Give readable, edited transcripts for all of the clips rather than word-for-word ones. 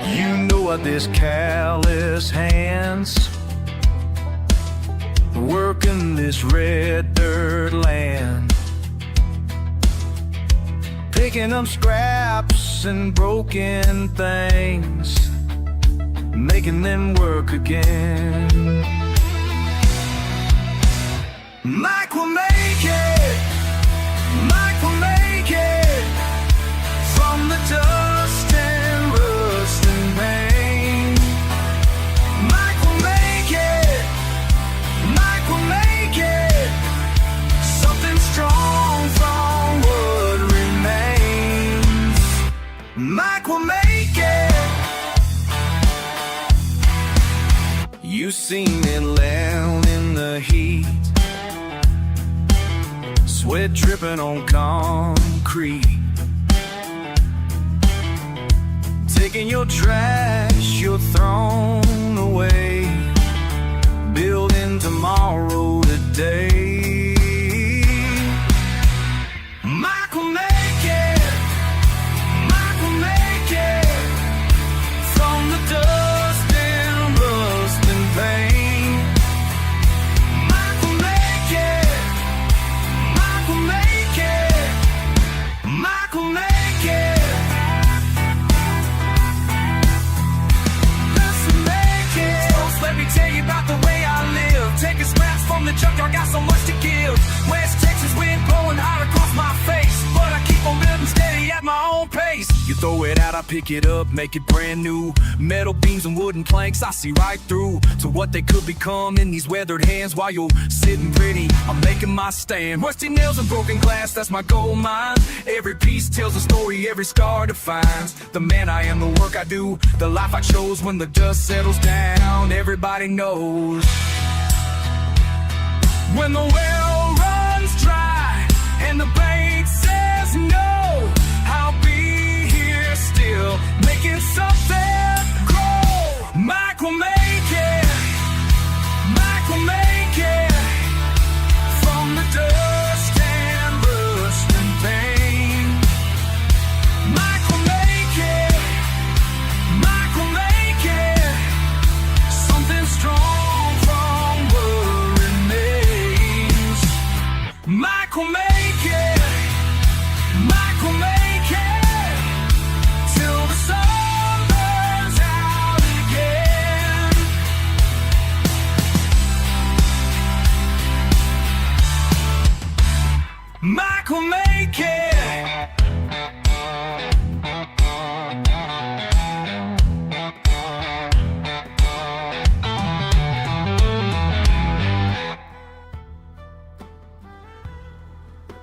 You know what this callous hands working this red dirt land, picking up scraps and broken things, making them work again. Mike will make it, Mike will make it, from the dust and rust and pain. Mike will make it, Mike will make it, something strong from what remains. Mike will make it. You seen it laying in the heat, sweat dripping on concrete, taking your trash, you're thrown away, building tomorrow today. Mike will make it, Mike will make it, from the dust and rust and pain. Mike will make it, Mike will make it, Mike will make it. Let's make it. Folks, let me tell you about the way I live. Taking scraps from the junkyard, got so much to give. West Texas wind blowing hard across my face, but I keep on building steady at my own pace. You throw it out, I pick it up, make it brand new. Metal beams and wooden planks, I see right through to what they could become in these weathered hands. While you're sitting pretty, I'm making my stand. Rusty nails and broken glass, that's my gold mine. Every piece tells a story, every scar defines the man I am, the work I do, the life I chose. When the dust settles down, everybody knows. When the well runs dry and the bank says no, I'll be here still, making something grow. Mike will make it, Mike will make it, from the dust and rust and pain. Mike will make it, Mike will make it, something strong from what remains. Mike will make it, Mike will make it, till the sun burns out again. Mike will make it.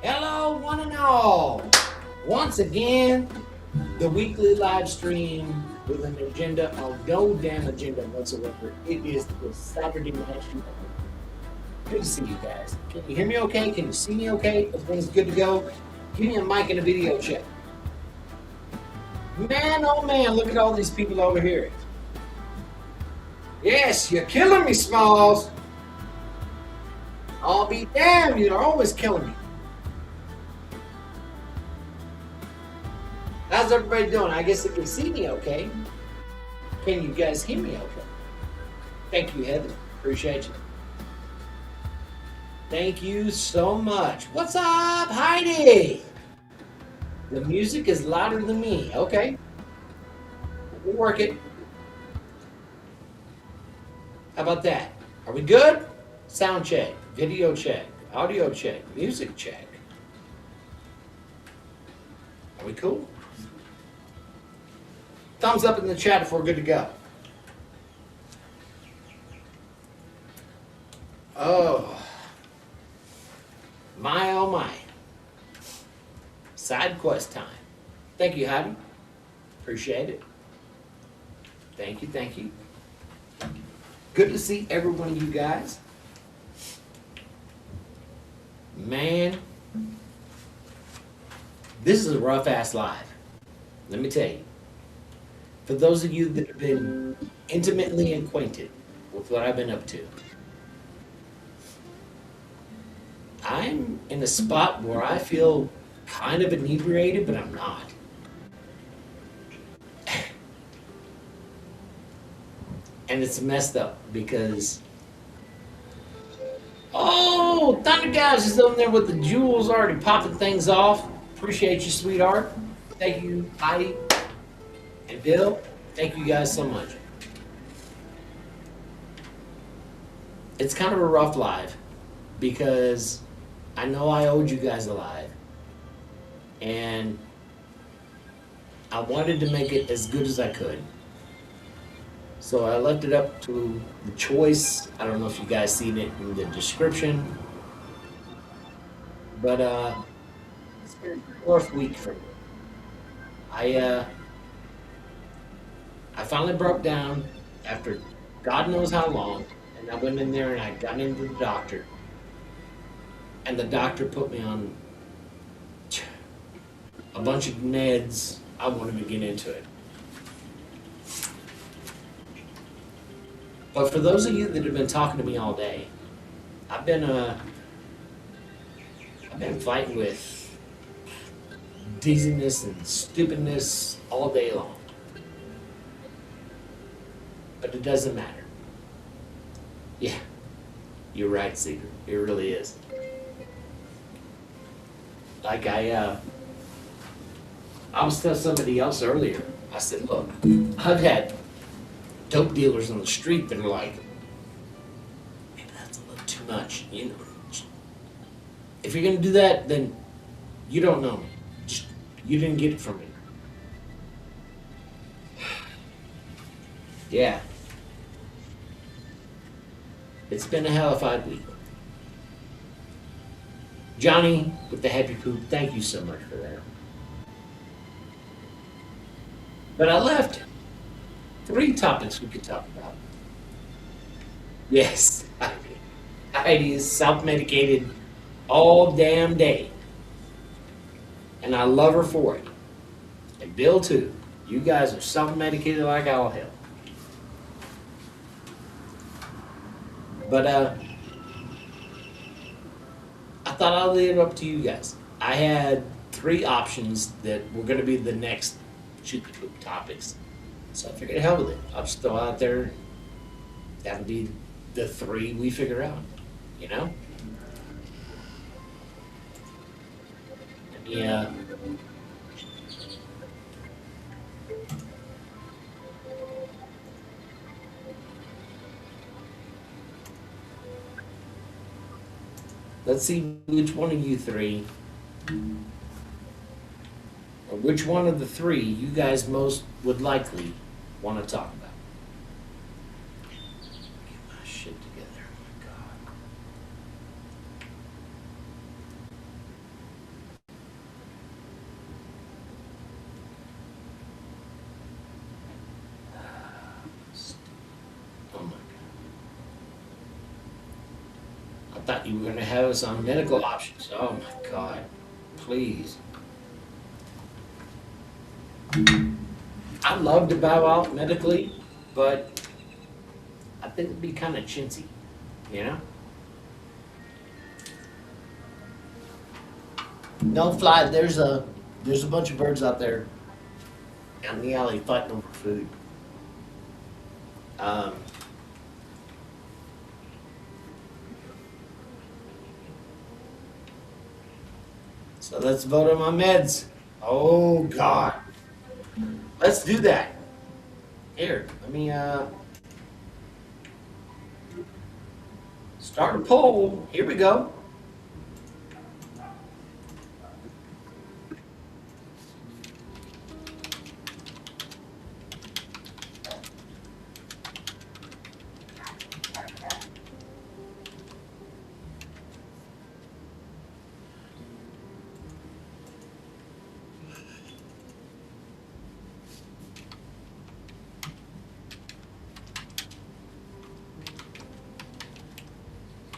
Hello, one and all. Once again, the weekly live stream with an agenda of no damn agenda whatsoever. It is the Saturday night show. Good to see you guys. Can you hear me okay? Can you see me okay? Everything's good to go? Give me a mic and a video check. Man, oh man, look at all these people over here. Yes, you're killing me, Smalls. I'll be damned, you're always killing me. How's everybody doing? I guess they can see me okay. Can you guys hear me okay? Thank you, Heather. Appreciate you. Thank you so much. What's up, Heidi? The music is louder than me. Okay. We'll work it. How about that? Are we good? Sound check, video check, audio check, music check. Are we cool? Thumbs up in the chat if we're good to go. Oh. My oh my. Side quest time. Thank you, Heidi. Appreciate it. Thank you, thank you. Good to see every one of you guys. Man, this is a rough ass live. Let me tell you. For those of you that have been intimately acquainted with what I've been up to, I'm in a spot where I feel kind of inebriated, but I'm not. And it's messed up because, oh, Thunder Guys is over there with the jewels already popping things off. Appreciate you, sweetheart. Thank you, Heidi and Bill. Thank you guys so much. It's kind of a rough live because I know I owed you guys a live. And I wanted to make it as good as I could. So I left it up to the choice. I don't know if you guys seen it in the description. But it's been a rough week for me. I finally broke down after God knows how long, and I went in there and I got into the doctor. And the doctor put me on a bunch of meds. I won't even get into it. But for those of you that have been talking to me all day, I've been fighting with dizziness and stupidness all day long. But it doesn't matter. Yeah, you're right, Cedar. It really is. Like I was telling somebody else earlier, I said, look, I've had dope dealers on the street that are like, maybe that's a little too much, you know. If you're gonna do that, then you don't know me. Just, you didn't get it from me. Yeah. It's been a hellified week. Johnny with the happy poop, thank you so much for that. But I left 3 topics we could talk about. Yes, Heidi is self-medicated all damn day. And I love her for it. And Bill too. You guys are self-medicated like all hell. But I thought I'd leave it up to you guys. I had 3 options that were going to be the next shoot the poop topics. So I figured, hell with it. I'll just throw out there. That'll be the 3 we figure out. You know? Yeah. Let's see which one of you 3, or which one of the 3 you guys most would likely want to talk about. Get my shit together. Oh my God. Oh my God. I thought you were going to have us on medical options. Oh my God. Please. I'd love to bow out medically, but I think it'd be kind of chintzy, you know? Don't fly. There's a bunch of birds out there out in the alley fighting over food. So let's vote on my meds. Oh God. Let's do that. Here, let me start a poll. Here we go.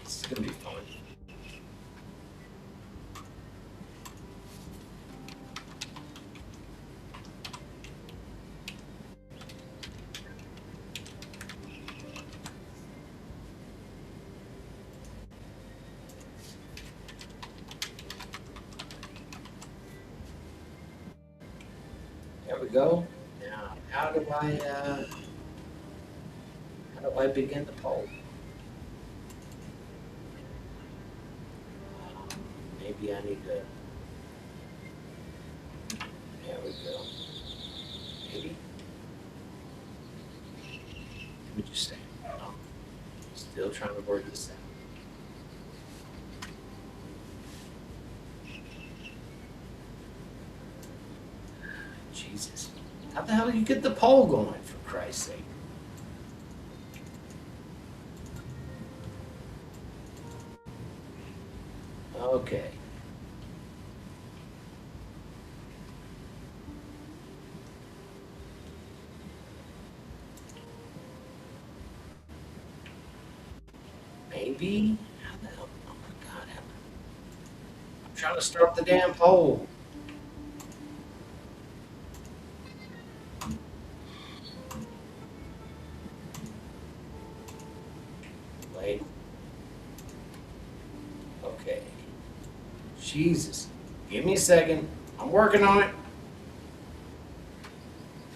It's gonna be fun. There we go. Now, how do I How do I begin the poll? Maybe I need to. There we go. Maybe. Let me just say. No. Still trying to work this out. Jesus. How the hell do you get the poll going, for Christ's sake? Okay. Maybe? How the hell? Oh my God. I'm trying to start the damn poll. Wait. Okay. Jesus. Give me a second. I'm working on it.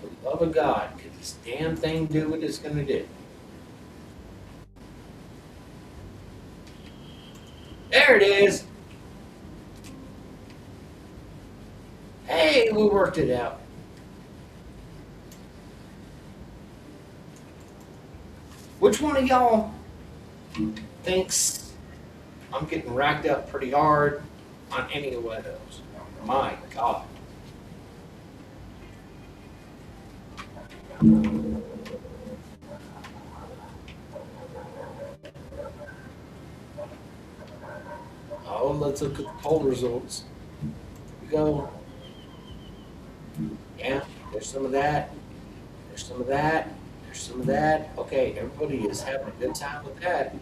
For the love of God, could this damn thing do what it's going to do? There it is. Hey, we worked it out. Which one of y'all thinks I'm getting racked up pretty hard on any of those? My God. Oh, let's look at the poll results. Here we go. Yeah, there's some of that. There's some of that. There's some of that. Okay, everybody is having a good time with that.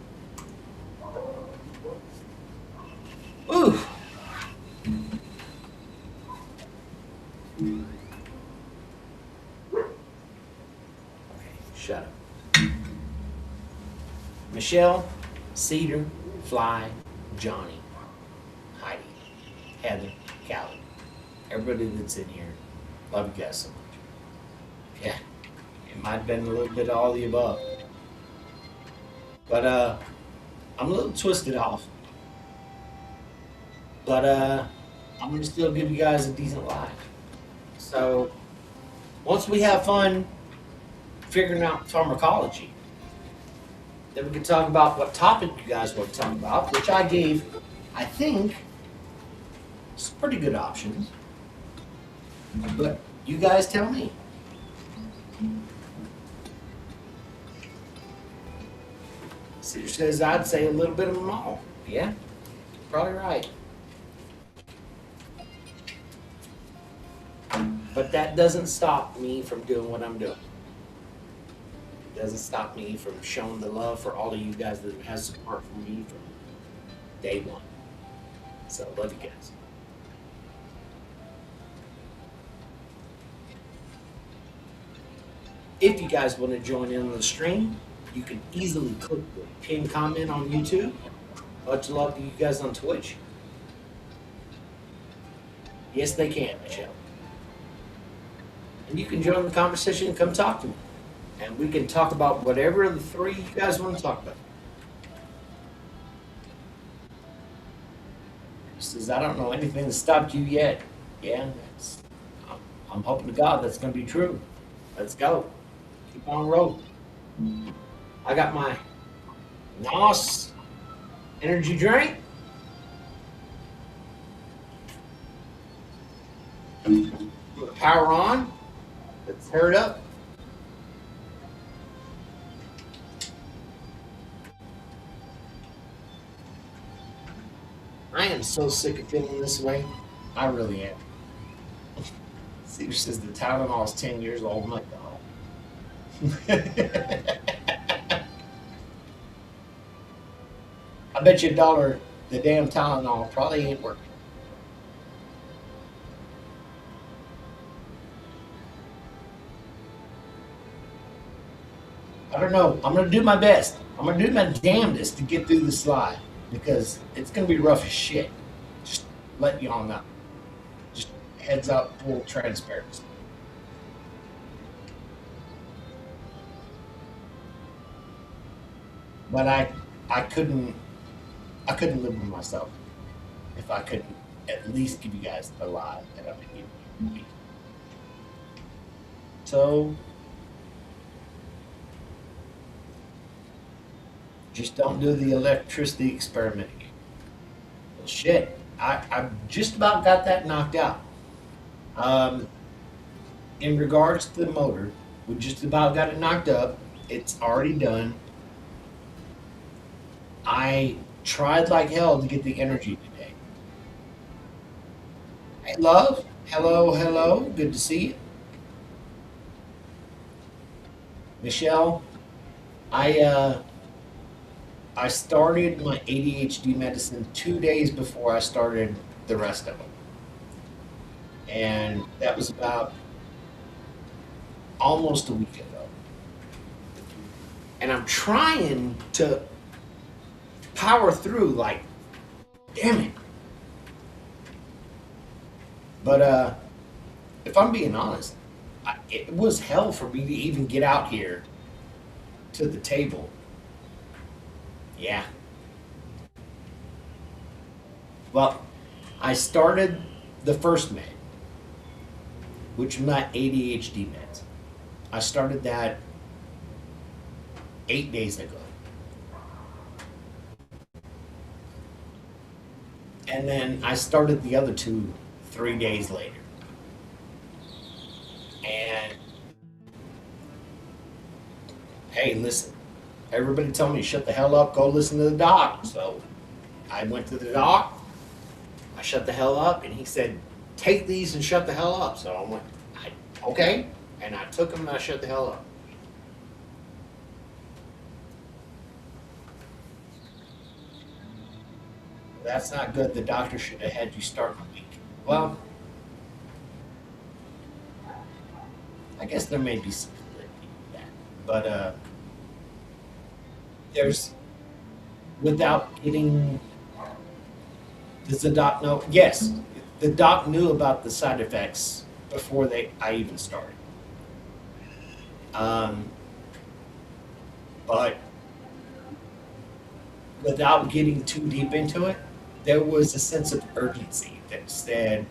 Ooh. Okay, shut up. Michelle, Cedar, Fly, Johnny, Heidi, Heather, Callie, everybody that's in here, love you guys so much. Yeah, it might have been a little bit of all the above. But I'm a little twisted off. But I'm gonna still give you guys a decent life. So once we have fun figuring out pharmacology, then we can talk about what topic you guys want to talk about, which I gave, I think, some pretty good options. But you guys tell me. Cedar says I'd say a little bit of them all. Yeah, probably right. But that doesn't stop me from doing what I'm doing. It doesn't stop me from showing the love for all of you guys that has support from me from day one. So love you guys. If you guys want to join in on the stream, you can easily click the pin comment on YouTube. Much love to you guys on Twitch. Yes, they can, Michelle. And you can join the conversation and come talk to me. And we can talk about whatever of the three you guys want to talk about. He says, I don't know anything that stopped you yet. Yeah, I'm hoping to God that's going to be true. Let's go. Keep on rolling. I got my NOS energy drink. With the power on. Let's tear it up. I am so sick of feeling this way. I really am. Cedar says the Tylenol is 10 years old. My God. I bet you $1 the damn Tylenol probably ain't working. I don't know. I'm going to do my best. I'm going to do my damnedest to get through the slide because it's going to be rough as shit. Just let y'all know. Just heads up, full transparency. But I couldn't live with myself if I couldn't at least give you guys the lie that I've been giving you. So just don't do the electricity experiment again. Well, shit, I just about got that knocked out. Um, in regards to the motor, we just about got it knocked up. It's already done. I tried like hell to get the energy today. Hey, love. Hello, hello. Good to see you. Michelle, I I started my ADHD medicine 2 days before I started the rest of them. And that was about almost a week ago. And I'm trying to power through like, damn it. But if I'm being honest, it was hell for me to even get out here to the table. Yeah. Well, I started the first med, which was my ADHD meds. I started that 8 days ago. And then I started the other two 3 days later. And hey, listen, everybody told me shut the hell up, go listen to the doc. So I went to the doc, I shut the hell up, and he said, take these and shut the hell up. So I went, okay. And I took them and I shut the hell up. That's not good. The doctor should have had you start the week. Well, I guess there may be some validity to that. But there's, without getting, does the doc know? Yes, the doc knew about the side effects before I even started. Um, but without getting too deep into it, there was a sense of urgency that said,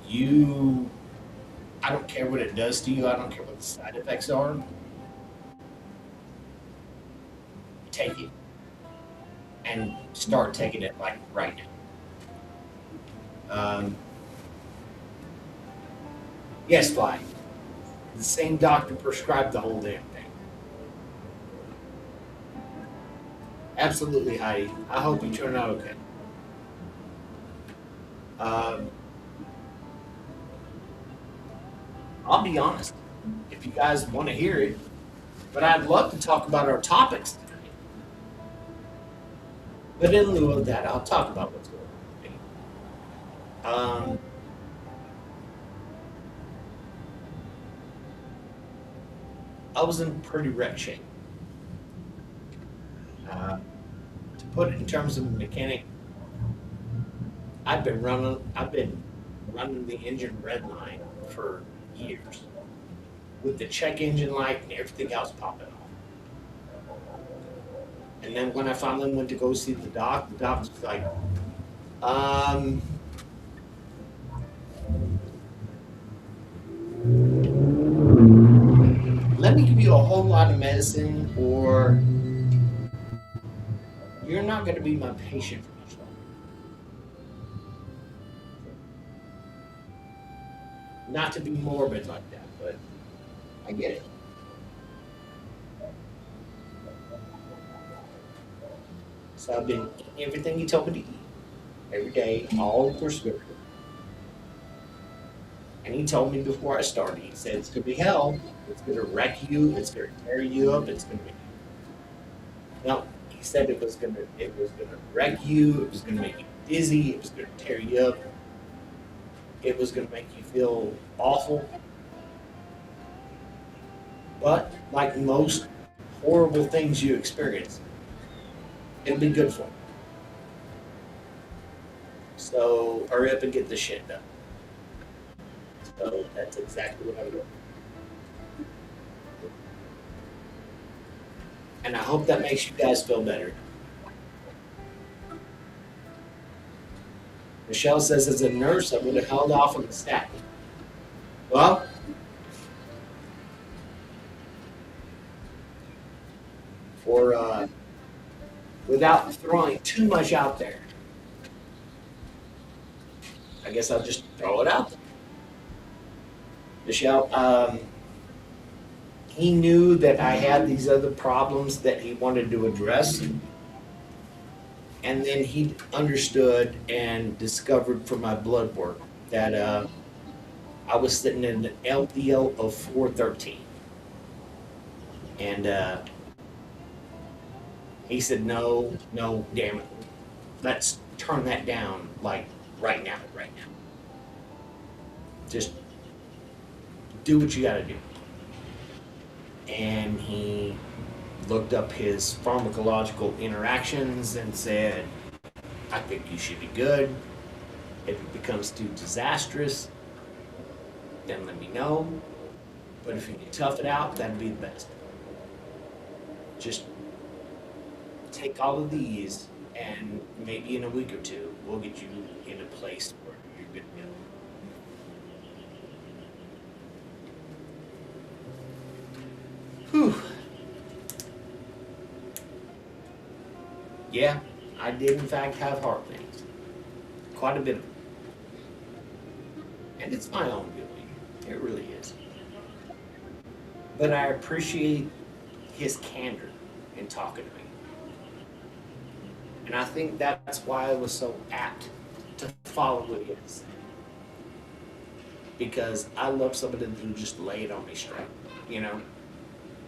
you, I don't care what it does to you, I don't care what the side effects are, take it and start taking it like right now. Yes, Fly. The same doctor prescribed the whole damn thing. Absolutely, Heidi. I hope you turn out okay. Um, I'll be honest, if you guys want to hear it, but I'd love to talk about our topics tonight. But in lieu of that, I'll talk about what's going on today. I was in pretty wreck shape. To put it in terms of a mechanic, I've been running the engine red line for years, with the check engine light and everything else popping off. And then when I finally went to go see the doc was like, let me give you a whole lot of medicine, or you're not going to be my patient for much longer. Not to be morbid like that, but I get it. So I've been eating everything he told me to eat every day, all prescription. And he told me before I started, he said it's gonna be hell, it's gonna wreck you, it's gonna tear you up, it's gonna make you. No, he said it was gonna wreck you, it was gonna make you dizzy, it was gonna tear you up, it was gonna make you feel awful. But like most horrible things you experience, it'll be good for you. So hurry up and get this shit done. So that's exactly what I'm doing. And I hope that makes you guys feel better. Michelle says, as a nurse, I would have held off on the statin. Well, for without throwing too much out there, I guess I'll just throw it out there. Michelle, he knew that I had these other problems that he wanted to address. And then he understood and discovered from my blood work that I was sitting in an LDL of 413. And he said, no, damn it. Let's turn that down, like, right now. Just do what you gotta do. And he looked up his pharmacological interactions and said, I think you should be good. If it becomes too disastrous, then let me know. But if you can tough it out, that'd be the best. Just take all of these, and maybe in a week or two, we'll get you in a place where you're good to go. Whew. Yeah, I did in fact have heart pains. Quite a bit of it. And it's my own doing. It really is. But I appreciate his candor in talking to me. And I think that's why I was so apt to follow what he had to say. Because I love somebody to just lay it on me straight. You know,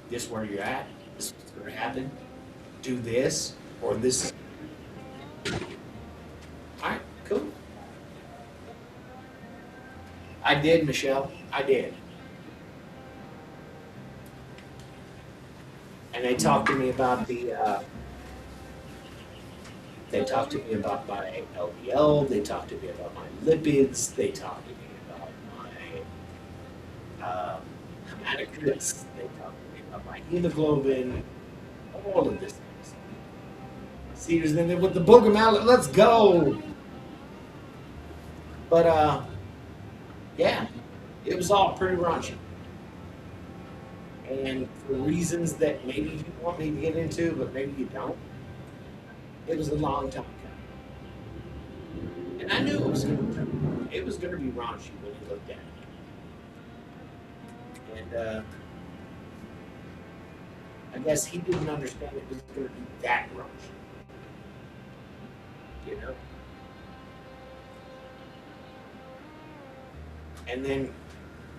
this is where you're at, this is what's going to happen, do this, or this. Alright, cool. I did, Michelle. I did. And they talked to me about they talked to me about my LDL, they talked to me about my lipids, they talked to me about my hematocrits, they talked to me about my hemoglobin, all of this. Cedars in there with the booger mallet, let's go! But yeah, it was all pretty raunchy. And for reasons that maybe you want me to get into, but maybe you don't, it was a long time coming. And I knew it was going to be raunchy when you looked at it. And I guess he didn't understand it was going to be that raunchy. You know? And then,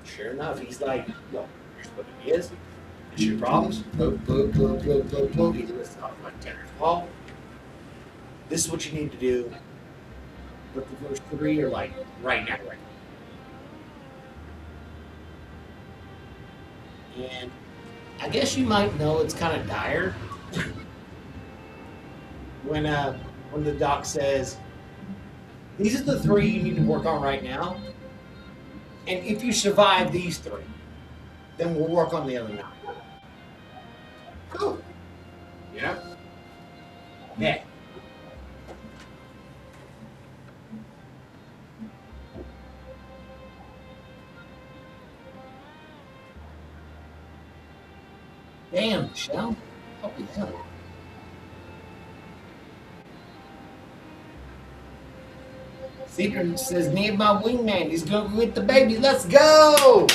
sure enough, he's like, well, here's what it is. It's your problems. Boop, boop, boop, boop, boop, boop. He lists off my tenors wall. This is what you need to do. But the first three are like, right now. And I guess you might know it's kind of dire when the doc says, these are the three you need to work on right now. And if you survive these three, then we'll work on the other 9. Cool. Yeah. Yeah. Damn, Michelle. Holy hell. Secret says, need my wingman. He's going to go get the baby. Let's go!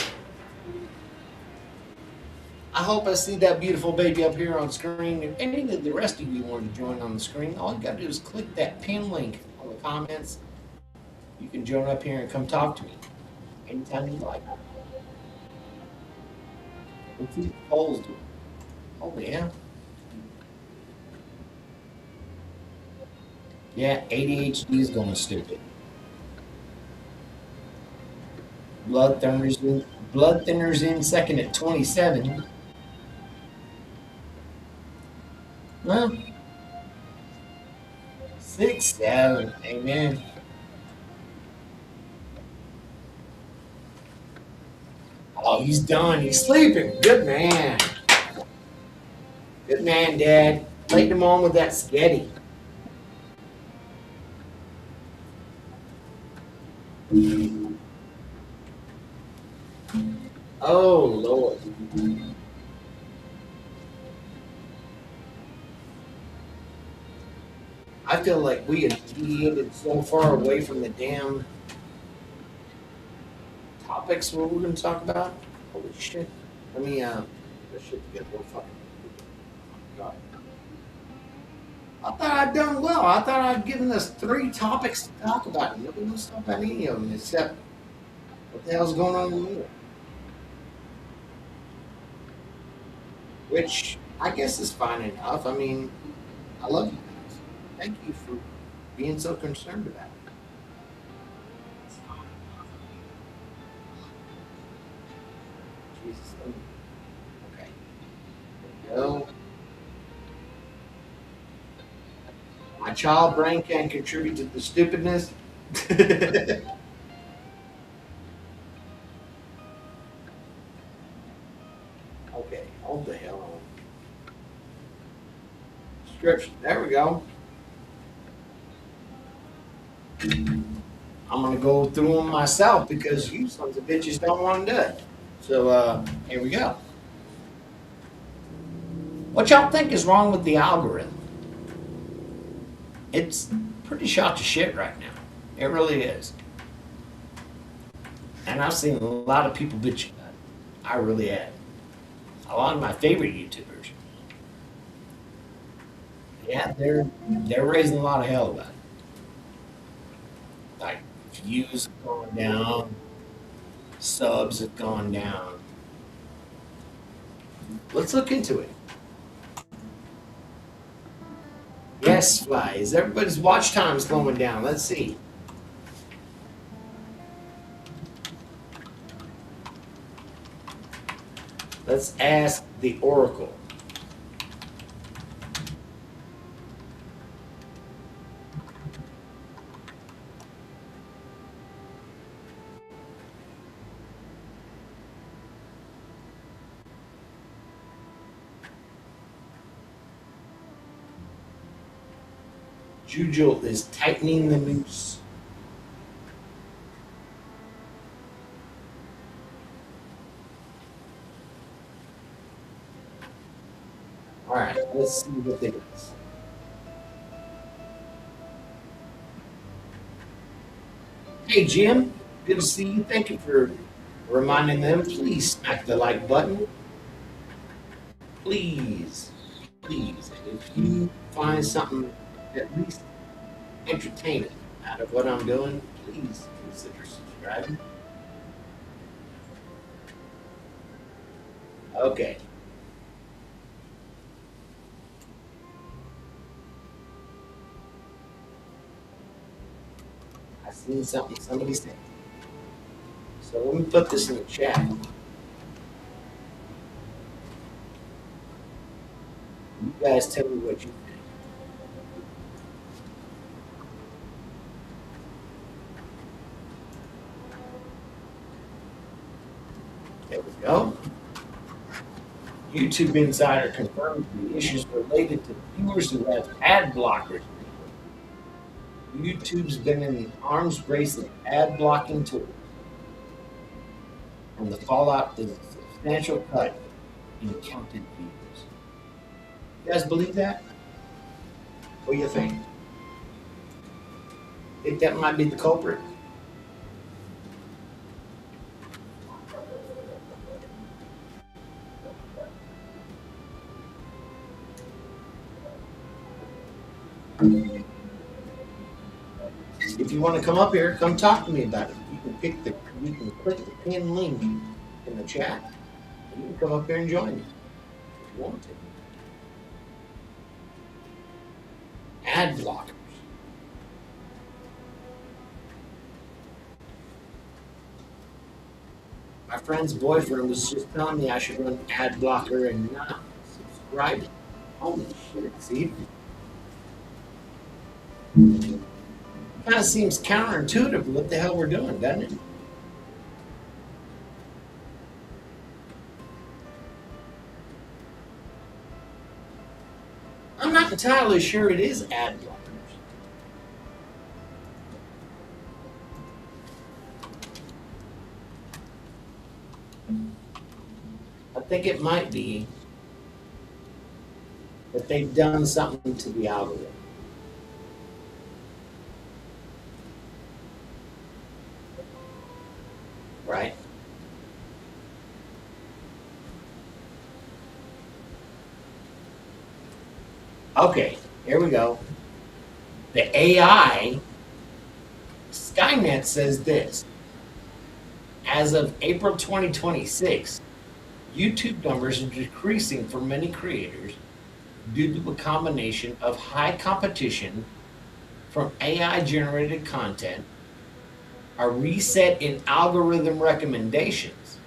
I hope I see that beautiful baby up here on screen. If any of the rest of you want to join on the screen, all you got to do is click that pin link on the comments. You can join up here and come talk to me anytime you like. What's these polls doing? Oh, yeah. Yeah, ADHD is going stupid. Blood thinners in second at 27. Well, 6, 7, amen. Oh, he's done. He's sleeping. Good man. Good man, Dad. Laid them on with that spaghetti. Oh, Lord. I feel like we have deviated so far away from the damn topics what we're going to talk about. Holy shit. Let me, this shit get real fucking. God. I thought I'd done well. I thought I'd given us 3 topics to talk about. Nobody wants to talk about any of them except what the hell's going on in the world. Which I guess is fine enough. I mean, I love you guys. Thank you for being so concerned about it. Jesus. Okay. There we go. My child brain can contribute to the stupidness. Okay, hold the hell on. Description. There we go. I'm gonna go through them myself because you sons of bitches don't want to do it. So here we go. What y'all think is wrong with the algorithm? It's pretty shot to shit right now. It really is. And I've seen a lot of people bitch about it. I really have. A lot of my favorite YouTubers. Yeah, they're raising a lot of hell about it. Like views have gone down, subs have gone down. Let's look into it. Yes, Fly. Is everybody's watch time slowing down? Let's see. Let's ask the Oracle. Jujul is tightening the noose. All right, let's see what they got. Hey, Jim. Good to see you. Thank you for reminding them. Please smack the like button. Please. Please. If you find something at least entertaining out of what I'm doing, please consider subscribing. Okay. I seen something somebody said. So let me put this in the chat. You guys tell me what you think. There we go. YouTube Insider confirms the issues related to viewers who have ad blockers. YouTube's been in the arms race of ad blocking tools, and the fallout is a substantial cut in counted views. You guys believe that? What do you think? Think that might be the culprit? If you want to come up here, come talk to me about it. You can click the pin link in the chat, and you can come up here and join me if you want to. Ad blockers. My friend's boyfriend was just telling me I should run ad blocker and not subscribe. Holy shit, see? Kind of seems counterintuitive what the hell we're doing, doesn't it? I'm not entirely sure it is ad blockers. I think it might be that they've done something to the algorithm. Right? Okay, here we go. The AI, Skynet says this. As of April 2026, YouTube numbers are decreasing for many creators due to a combination of high competition from AI generated content, a reset in algorithm recommendations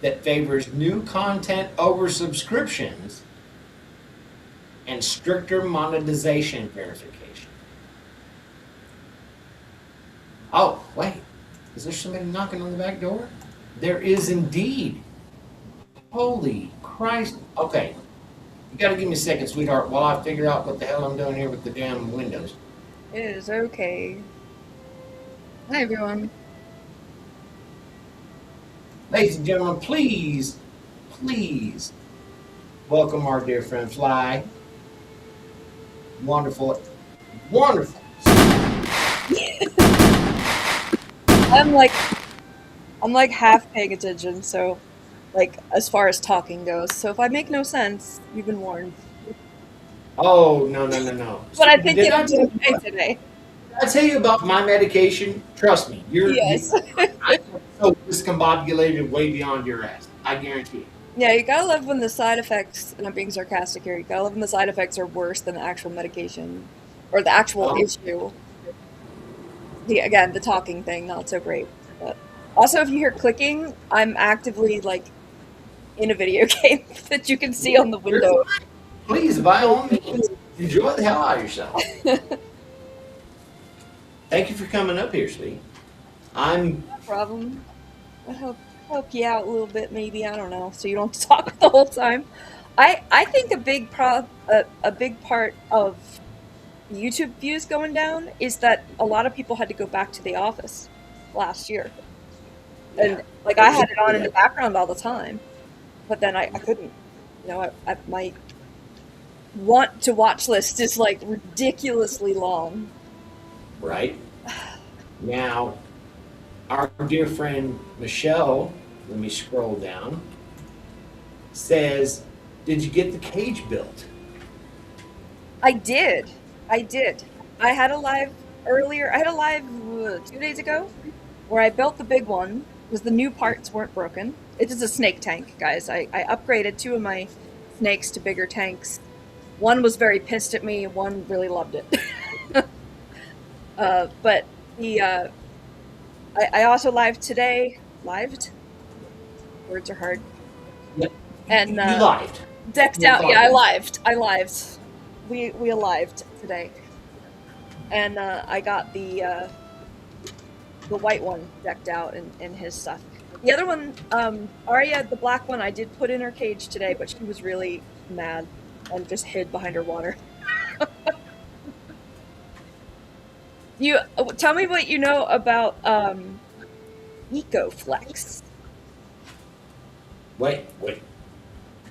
that favors new content over subscriptions, and stricter monetization verification. Oh, wait. Is there somebody knocking on the back door? There is indeed. Holy Christ. Okay. You gotta give me a second, sweetheart, while I figure out what the hell I'm doing here with the damn windows. It is okay. Hi, everyone. Ladies and gentlemen, please welcome our dear friend Fly. Wonderful. I'm like half paying attention, so like as far as talking goes. So if I make no sense, you've been warned. Oh, no. But I So, think did I it'll tell be you okay about- today. did I tell you about my medication? Trust me, Yes. I'm so discombobulated way beyond your ass. I guarantee it. Yeah, you gotta love when the side effects, and I'm being sarcastic here, you gotta love when the side effects are worse than the actual medication or the actual Oh. issue. Again, the talking thing, not so great. But also, if you hear clicking, I'm actively like in a video game that you can see on the window. Please, by all means, enjoy the hell out of yourself. Thank you for coming up here, sweetie. No problem. I help you out a little bit, maybe. I don't know, so you don't have to talk the whole time. I think a big part of YouTube views going down is that a lot of people had to go back to the office last year, and Yeah. like I had it on in the background all the time, but then I couldn't. You know, my want to watch list is like ridiculously long. Right? Now, our dear friend Michelle, let me scroll down, says, did you get the cage built? I did. I had a live earlier. I had a live 2 days ago where I built the big one because the new parts weren't broken. It is a snake tank, guys. I upgraded 2 of my snakes to bigger tanks. One was very pissed at me. One really loved it. But I also lived today. Lived? Words are hard. Yep. And You lived. decked You're out. fine. Yeah, I lived. We alived today, and I got the white one decked out in his stuff. The other one, Arya, the black one, I did put in her cage today, but she was really mad and just hid behind her water. You tell me what you know about EcoFlex. Wait.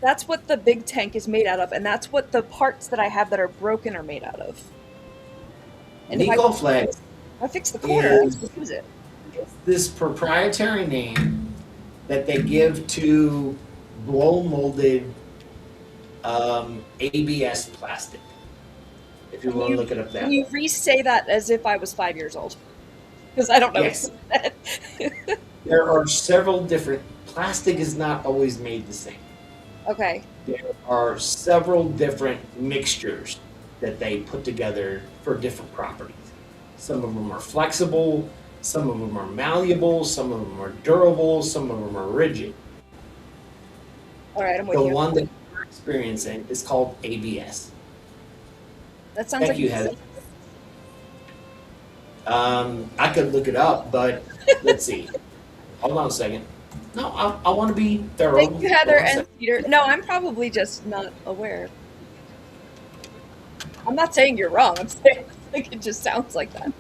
That's what the big tank is made out of, and that's what the parts that I have that are broken are made out of. And if EcoFlex I fix the corner, I is- can use it. this proprietary name that they give to blow molded ABS plastic. If you want to look it up Can that. you re-say that as if I was 5 years old? Because I don't know. Yes. There are several different. Plastic is not always made the same. Okay. There are several different mixtures that they put together for different properties. Some of them are flexible, some of them are malleable, some of them are durable, some of them are rigid. All right, I'm with The you. one that you're experiencing is called ABS. That sounds Thank like you, Heather. I could look it up, but let's see. Hold on a second. No, I want to be thorough. Thank you, Heather Hold on a and Peter. No, I'm probably just not aware. I'm not saying you're wrong. I'm saying like it just sounds like that.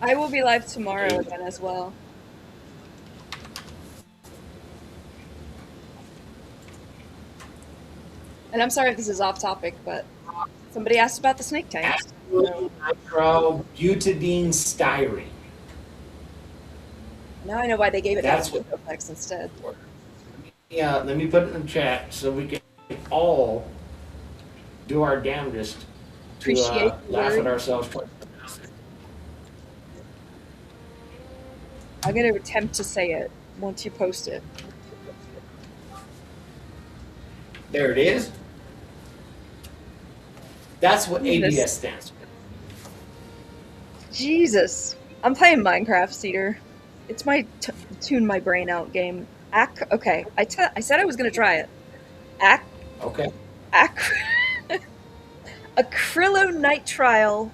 I will be live tomorrow again as well. And I'm sorry if this is off topic, but somebody asked about the snake tanks. Nitrobutadiene styrene. Now I know why they gave it That's that complex instead. Yeah, let me put it in the chat so we can all do our damnedest to Appreciate the laugh word. at ourselves. I'm gonna attempt to say it once you post it. There it is. That's what Jesus. ABS stands for. Jesus. I'm playing Minecraft, Cedar. It's my tune my brain out game. Okay, I said I was gonna try it. Okay. Acrylonitrile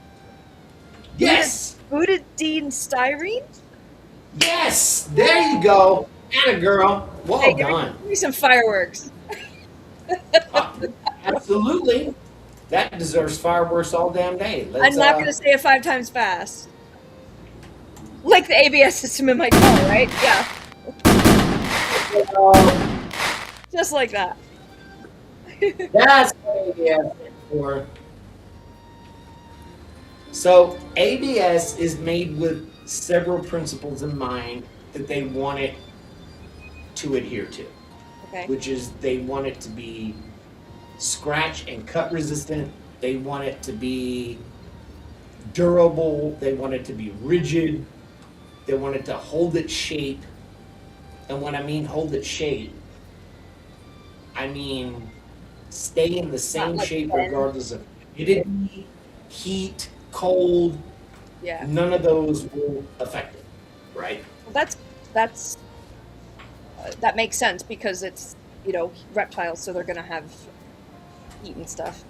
Yes! butadiene styrene? Yes! There you go. Atta girl. Well Hey, done. give me some fireworks. Absolutely. That deserves fireworks all damn day. I'm not gonna say it 5 times fast. Like the ABS system in my car, right? Yeah. Just like that. That's what ABS stands for. So ABS is made with several principles in mind that they want it to adhere to. Okay. Which is they want it to be scratch and cut resistant. They want it to be durable. They want it to be rigid. They want it to hold its shape. And when I mean hold its shape, I mean stay in the same like shape bend. regardless of humidity, heat, cold. Yeah. None of those will affect it, right? Well, that makes sense because it's, reptiles, so they're gonna have heat and stuff.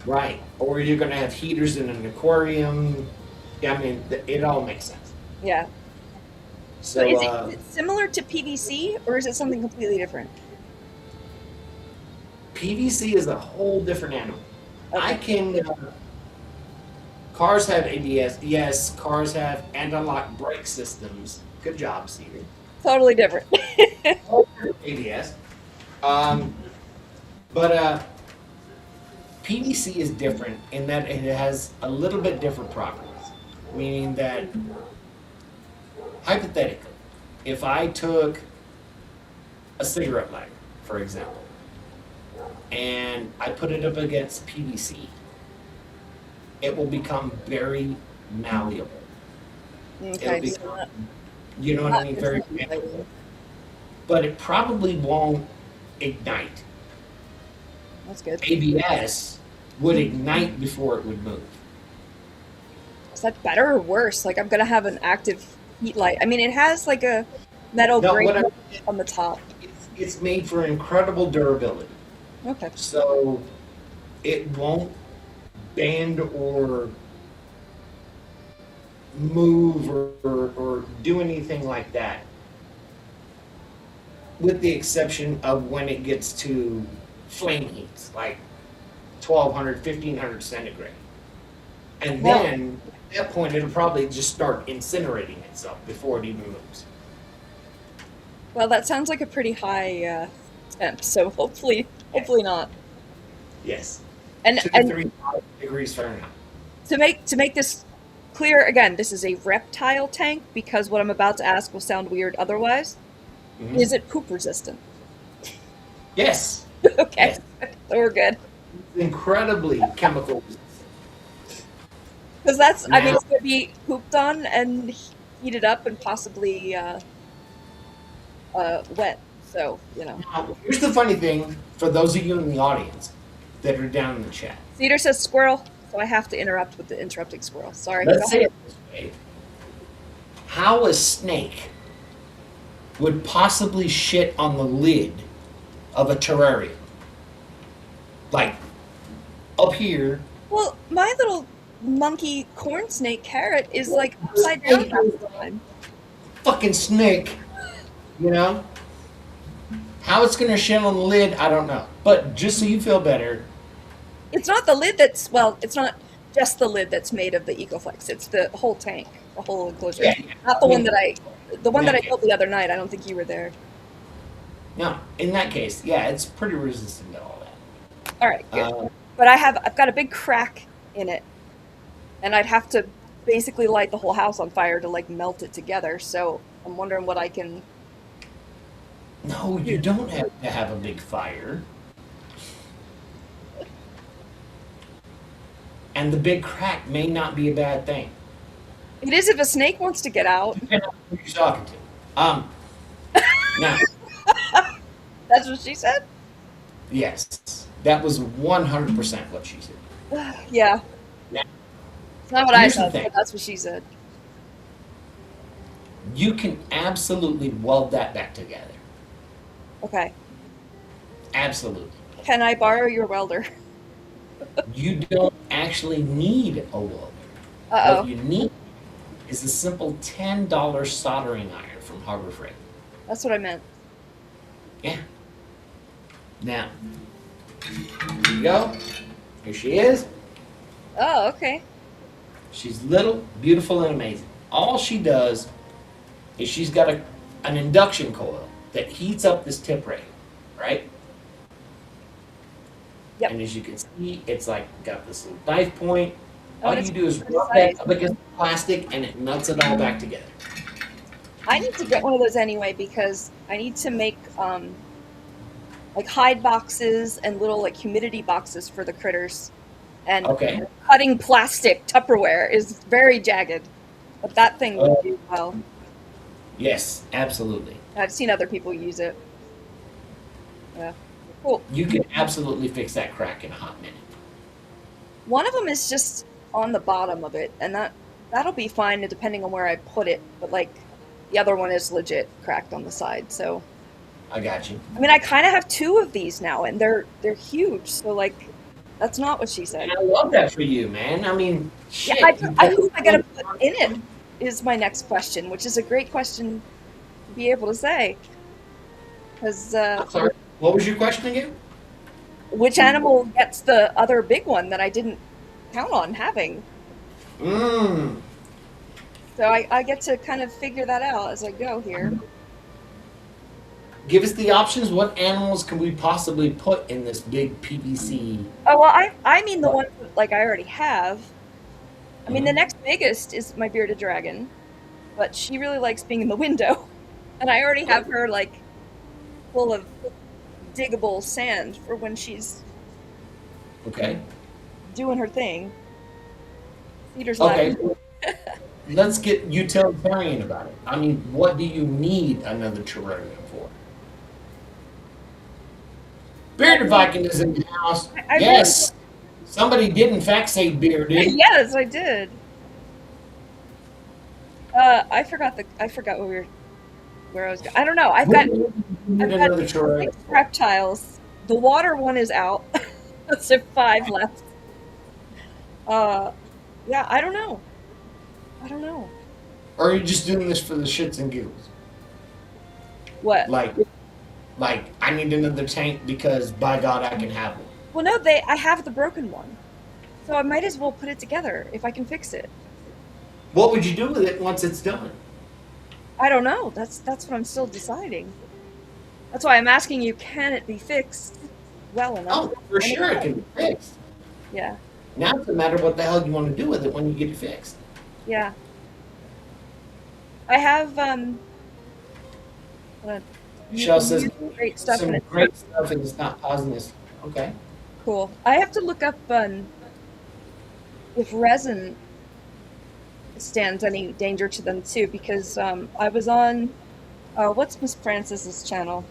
Right. Or you're going to have heaters in an aquarium. Yeah, I mean, it all makes sense. Yeah. So, is it similar to PVC or is it something completely different? PVC is a whole different animal. Okay. Cars have ABS. Yes, cars have anti-lock brake systems. Good job, Stevie. Totally different. ABS. But PVC is different in that it has a little bit different properties. Meaning that, hypothetically, if I took a cigarette lighter, for example, and I put it up against PVC, it will become very malleable. Okay. It'll become, you know what I mean, very malleable. But it probably won't ignite. That's good. ABS would ignite before it would move. Is that better or worse? Like, I'm gonna have an active heat light. I mean, it has like a metal No, grate what I- on the top. It's made for incredible durability. Okay. So it won't bend or move or do anything like that. With the exception of when it gets to flame heats, like 1200, 1500 centigrade. And Well- then at that point, it'll probably just start incinerating itself before it even moves. Well, that sounds like a pretty high temp, so hopefully not. Yes. And 2 to 3 degrees Fahrenheit. to make this clear, again, this is a reptile tank because what I'm about to ask will sound weird otherwise. Mhm. Is it poop resistant? Yes. Okay, so we're good. Incredibly chemical. Because that's, I mean, Now- it's going to be pooped on and heated up and possibly wet. So, Now, here's the funny thing for those of you in the audience that are down in the chat. Cedar says squirrel, so I have to interrupt with the interrupting squirrel. Sorry. Let's Go say ahead. it this way. How a snake would possibly shit on the lid of a terrarium. Like, up here. Well, my little monkey corn snake carrot is like upside down half the time. Fucking snake. You know? How it's gonna shit on the lid, I don't know. But just so you feel better, It's not the lid that's, well, it's not just the lid that's made of the EcoFlex. It's the whole tank, the whole enclosure. yeah, Not the I one mean, the one that I okay. built the other night. I don't think you were there. No, in that case, yeah, it's pretty resistant to all that. All right, good. Uh, But I've got a big crack in it, and I'd have to basically light the whole house on fire to like melt it together. So I'm wondering what I can. no, you don't have to have a big fire. And the big crack may not be a bad thing. It is if a snake wants to get out. Depending on who you're talking to. Now, That's what she said. yes, that was 100% what she said. Yeah. Now, It's not what I here's the said, thing. but that's what she said. You can absolutely weld that back together. Okay. Absolutely. Can I borrow your welder? You don't actually need a welder. Uh What oh. you need is a simple $10 soldering iron from Harbor Freight. That's what I meant. Yeah. Now, here you go. Here she is. Oh, okay. She's little, beautiful, and amazing. All she does is she's got an induction coil that heats up this tip rail, right? Yep. And as you can see, it's like got this little knife point. Oh, All and you it's do is rub precise. that up against the plastic and it nuts it all back together. I need to get one of those anyway because I need to make like hide boxes and little like humidity boxes for the critters. And Okay. cutting plastic Tupperware is very jagged, but that thing would Oh. do well. Yes, absolutely. I've seen other people use it. Yeah. Cool. You can absolutely fix that crack in a hot minute. One of them is just on the bottom of it, and that'll be fine depending on where I put it. But like, the other one is legit cracked on the side. So, I got you. I mean, I kind of have two of these now, and they're huge. So like, that's not what she said. And I love that for you, man. I mean, Yeah, shit. who am I gonna put in it? Is my next question, which is a great question to be able to say. Because I'm sorry. What was your question again? which animal gets the other big one that I didn't count on having? Mmm. So I get to kind of figure that out as I go here. Give us the options. What animals can we possibly put in this big PVC? Oh well, I mean the one that, like I already have. I mean the next biggest is my bearded dragon, but she really likes being in the window, and I already have her like full of diggable sand for when she's Okay. doing her thing. Cedar's Okay. laughing. Let's get utilitarian about it. I mean, what do you need another terrarium for? Bearded Viking is in the house. I Yes. Somebody did in fact say bearded. Yes, I did. I forgot where I was going. I don't know. I've got You need another terrarium. 6 reptiles. The water one is out. So 5 left. Yeah, I don't know. Or are you just doing this for the shits and giggles? What? Like I need another tank because by God I can have one. Well, no, I have the broken one, so I might as well put it together if I can fix it. What would you do with it once it's done? I don't know. That's what I'm still deciding. That's why I'm asking you: can it be fixed well enough? Oh, for sure it can be fixed. Yeah, Now it's a matter of what the hell you want to do with it when you get it fixed. yeah. I have Michelle says great stuff in some it. great stuff and it's not pausing this. Okay. Cool. I have to look up if resin stands any danger to them too, because I was on what's Miss Francis's channel?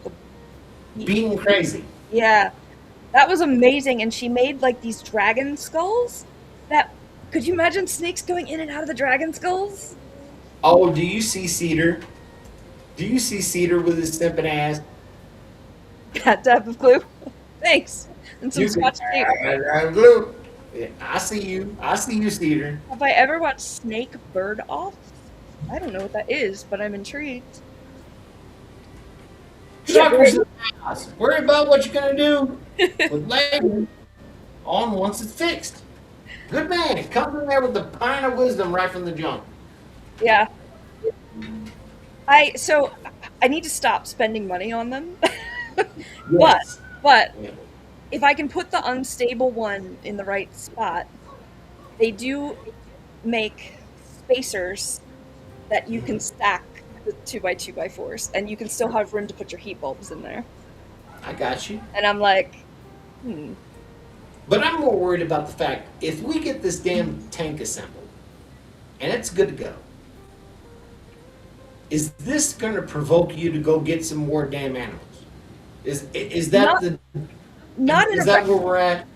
Being crazy. Yeah, that was amazing, and she made like these dragon skulls. That could you imagine snakes going in and out of the dragon skulls? Oh, do you see Cedar? Do you see Cedar with his simping ass? Got dab of glue. Thanks. And some You scotch tape. can- glue. Yeah, I see you. I see you, Cedar. Have I ever watched Snake Bird Off? I don't know what that is, but I'm intrigued. Suckers in the house. Worry about what you're gonna do with later on once it's fixed. Good man. It comes in there with the pine of wisdom right from the jump. Yeah. So I need to stop spending money on them. Yes. But Yeah. if I can put the unstable one in the right spot, they do make spacers that you can stack the 2x2x4s, and you can still have room to put your heat bulbs in there. I got you. And I'm like, But I'm more worried about the fact if we get this damn tank assembled and it's good to go, is this going to provoke you to go get some more damn animals? Is that not in is a that where we're at?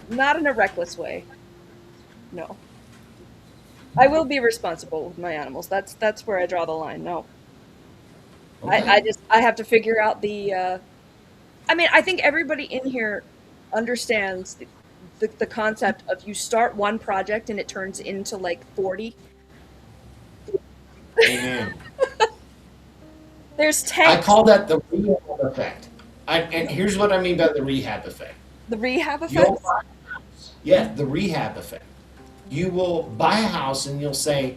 not in a reckless way. No. I will be responsible with my animals. That's where I draw the line. No. Okay. I have to figure out the I mean, I think everybody in here understands the concept of you start one project and it turns into like 40. Amen. There's I 10. call that the rehab effect. And here's what I mean by the rehab effect. The rehab You'll effect? buy a house. Yeah, the rehab effect. You will buy a house and you'll say,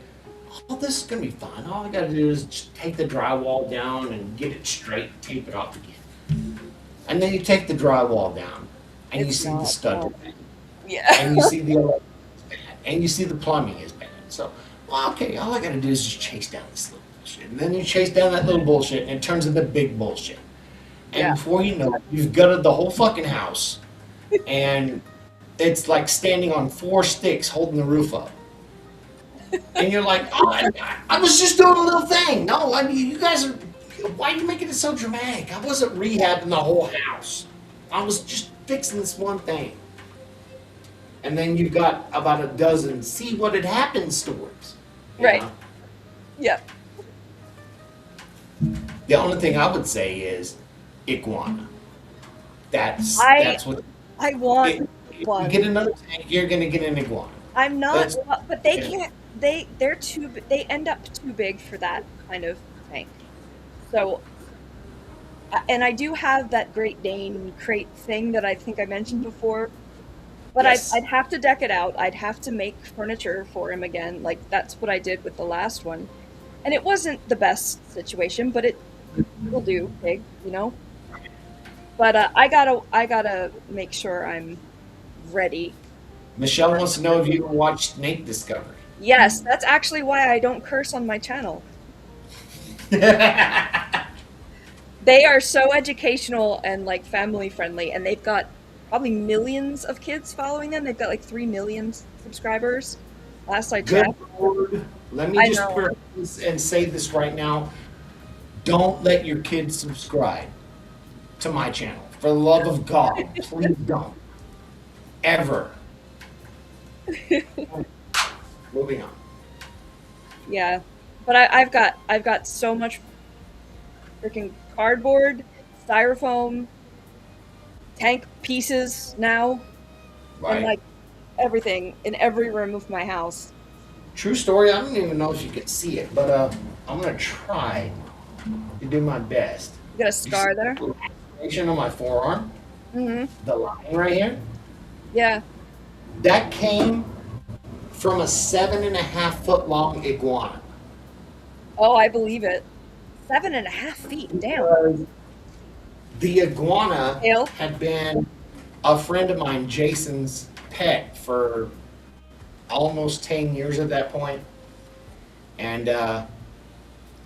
oh, this is going to be fine. All I got to do is just take the drywall down and get it straight, tape it off again. And then you take the drywall down and you It's see the not stud fun. is bad, Yeah. and you see the electric is bad, and you see the plumbing is bad. So, well, okay, all I got to do is just chase down this little bullshit. And then you chase down that little bullshit and it turns into big bullshit. And Yeah. before you know it, you've gutted the whole fucking house and it's like standing on 4 sticks holding the roof up. And you're like, oh, I was just doing a little thing. No, I mean, you guys are, why are you making it so dramatic? I wasn't rehabbing the whole house. I was just fixing this one thing. And then you've got about a dozen, see what had happened stories. you Right. know? Yeah. The only thing I would say is iguana. That's what, I want if you one. get another tank, you're going to get an iguana. I'm not, That's- but they yeah. can't. They're too. They end up too big for that kind of tank. So, and I do have that Great Dane crate thing that I think I mentioned before. But Yes. I'd have to deck it out. I'd have to make furniture for him again. Like that's what I did with the last one, and it wasn't the best situation, but it will do, pig. You know. But I gotta make sure I'm ready. Michelle wants to know if you ever watched Snake Discovery. Yes, that's actually why I don't curse on my channel. They are so educational and like family friendly, and they've got probably millions of kids following them. They've got like 3 million subscribers. Last I Good checked. Lord. Let me I just know. preface this and say this right now. Don't let your kids subscribe to my channel. For the love of God, please don't. Ever. Moving on. Yeah, but I've got so much freaking cardboard, styrofoam, tank pieces now, and Right. like everything in every room of my house. True story. I don't even know if you can see it, but I'm gonna try to do my best. You got a scar You see there? the little laceration on my forearm, Mm-hmm. the line right here. Yeah. That came from a 7.5 foot long iguana. Oh, I believe it. 7.5 feet. Damn. Because the iguana Ew. had been a friend of mine, Jason's pet, for almost 10 years at that point. And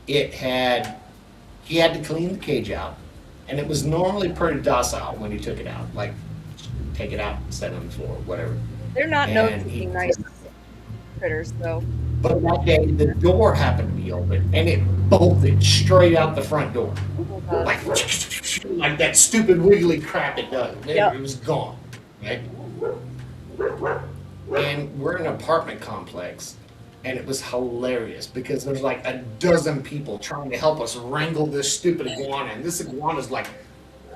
he had to clean the cage out. And it was normally pretty docile when he took it out. Like, take it out, set it on the floor, whatever. They're not known And to he- be nice critters, though. But that day, the door happened to be open, and it bolted straight out the front door. Oh, God. Like that stupid wiggly crap it does. Yep. It was gone, right? And we're in an apartment complex, and it was hilarious because there's like a dozen people trying to help us wrangle this stupid iguana, and this iguana's like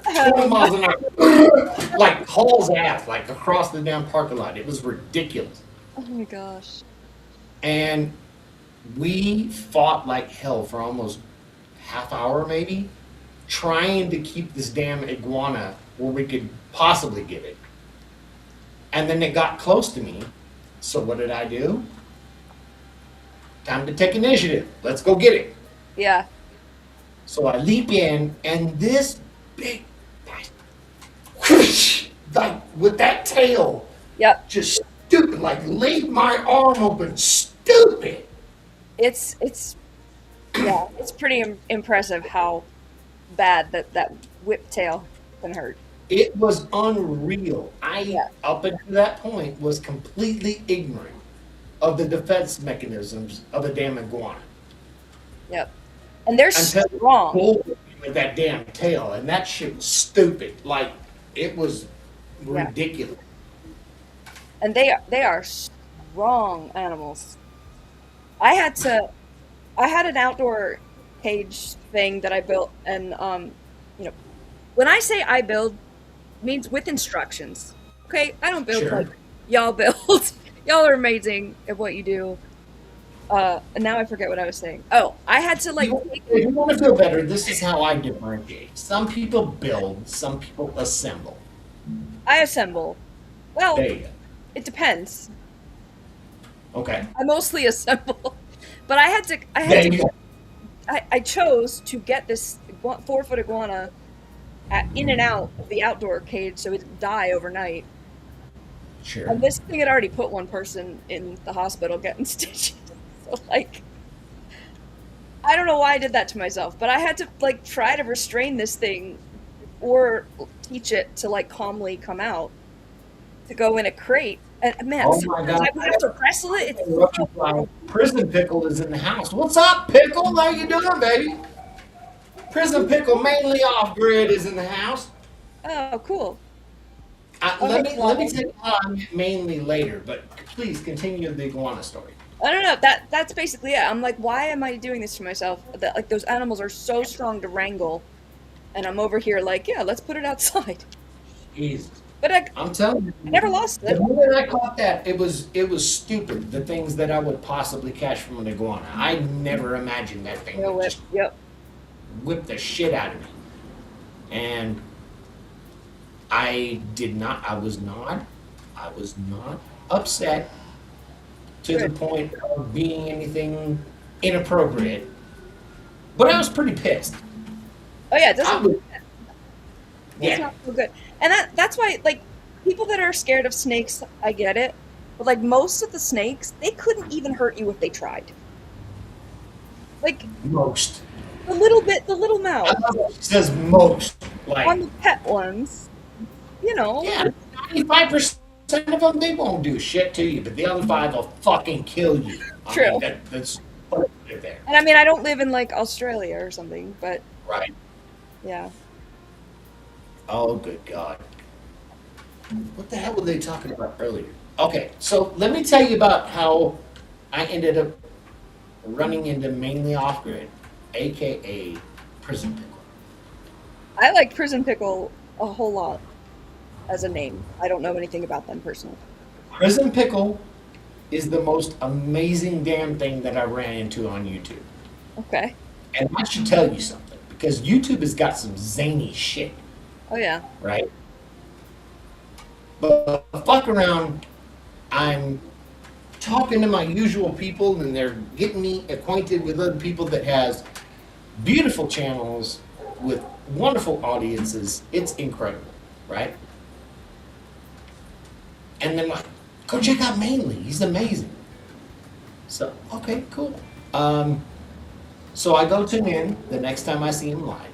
20 miles an hour, like hauls ass, like across the damn parking lot. It was ridiculous. Oh my gosh. And we fought like hell for almost half hour maybe trying to keep this damn iguana where we could possibly get it. And then it got close to me. So what did I do? Time to take initiative. Let's go get it. Yeah. So I leap in, and this big, whoosh, like with that tail, Yep. just stupid, like laid my arm open, stupid. It's yeah, it's pretty impressive how bad that whip tail can hurt. It was unreal. Yeah. Up until that point, was completely ignorant of the defense mechanisms of a damn iguana. Yep. And they're Until strong. pulled with that damn tail, and that shit was stupid. Like, it was Yeah. ridiculous. And they are strong animals. I had an outdoor cage thing that I built, and you know, when I say I build, it means with instructions. Okay, I don't build Sure. like y'all build. Y'all are amazing at what you do. And now I forget what I was saying. Oh, I had to like. If you want to feel better, this is how I differentiate. Some people build, some people assemble. I assemble. Well, There you go. it depends. Okay. I mostly assemble, but I had There you to. go. I chose to get this 4-foot iguana in and out of the outdoor cage so it didn't die overnight. Sure. And this thing had already put one person in the hospital getting stitches. So, like, I don't know why I did that to myself, but I had to, like, try to restrain this thing or teach it to, like, calmly come out to go in a crate. And, man, Oh my God. I would have to wrestle it. Prison Pickle is in the house. What's up, Pickle? How you doing, baby? Prison Pickle, mainly off grid, is in the house. Oh, cool. Let me take you on mainly later, but please continue the iguana story. I don't know. That's basically it. I'm like, why am I doing this to myself? That, like, those animals are so strong to wrangle, and I'm over here like, yeah, let's put it outside. Jesus. But I'm telling you. I never lost it. The moment I caught that, it was stupid. The things that I would possibly catch from an iguana. I never imagined that thing would just Yep. whip the shit out of me. And I was not upset to the Good. point of being anything inappropriate. But I was pretty pissed. Oh yeah, it I doesn't. was, It's yeah. not so good. And that's why, like, people that are scared of snakes, I get it. But like most of the snakes, they couldn't even hurt you if they tried. Like Most. the little I mouth love it. It says most. on Like, the pet ones, you know. yeah, 95% of them, they won't do shit to you, but the other 5 will fucking kill you. True. That's right there. And I mean, I don't live in like Australia or something, but Right. yeah. Oh, good God. What the hell were they talking about earlier? Okay, so let me tell you about how I ended up running into mainly off-grid, aka Prison Pickle. I like Prison Pickle a whole lot as a name. I don't know anything about them personally. Prison Pickle is the most amazing damn thing that I ran into on YouTube. Okay. And I should tell you something, because YouTube has got some zany shit, Oh yeah. right? But fuck around, I'm talking to my usual people, and they're getting me acquainted with other people that has beautiful channels with wonderful audiences. It's incredible, right? And then like, go check out Mainly. He's amazing. So, okay, cool. So I go tune in the next time I see him live.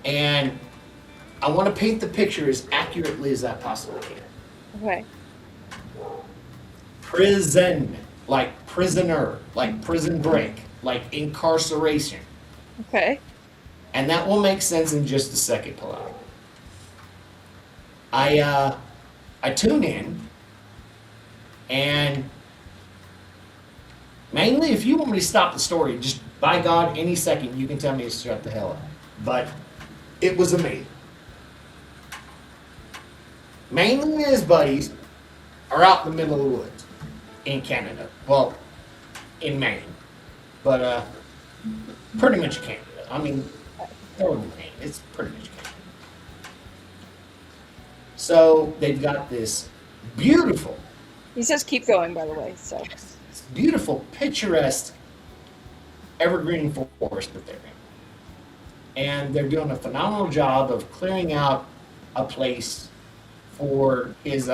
And I want to paint the picture as accurately as I possibly can. Okay. Prison, like prisoner, like prison break, like incarceration. Okay. And that will make sense in just a second, Palau. I tune in, and mainly if you want me to stop the story, just by God, any second you can tell me to shut the hell up. But it was amazing. Mainly and his buddies are out in the middle of the woods in Canada. Well, in Maine. But pretty much Canada. I mean, totally pain. It's pretty much pain. So they've got this beautiful, He says keep going, by the way. So this beautiful, picturesque evergreen forest that they're in. And they're doing a phenomenal job of clearing out a place for his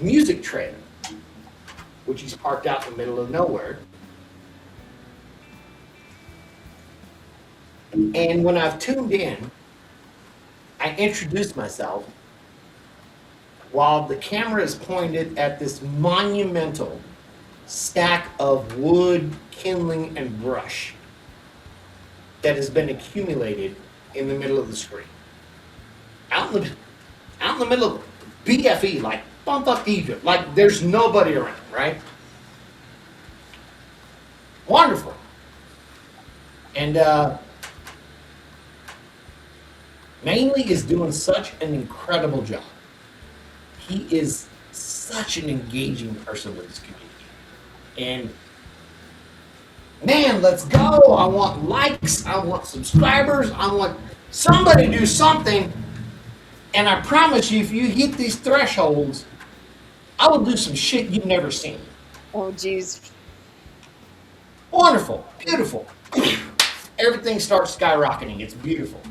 music trailer, which he's parked out in the middle of nowhere. And when I've tuned in, I introduce myself while the camera is pointed at this monumental stack of wood, kindling, and brush that has been accumulated in the middle of the screen. Out in the middle of BFE, like bumfuck Egypt, like there's nobody around, right? Wonderful. And Mainly is doing such an incredible job. He is such an engaging person with his community. And man, let's go. I want likes. I want subscribers. I want somebody to do something. And I promise you, if you hit these thresholds, I will do some shit you've never seen. oh geez. Wonderful. Beautiful. Everything starts skyrocketing. It's beautiful.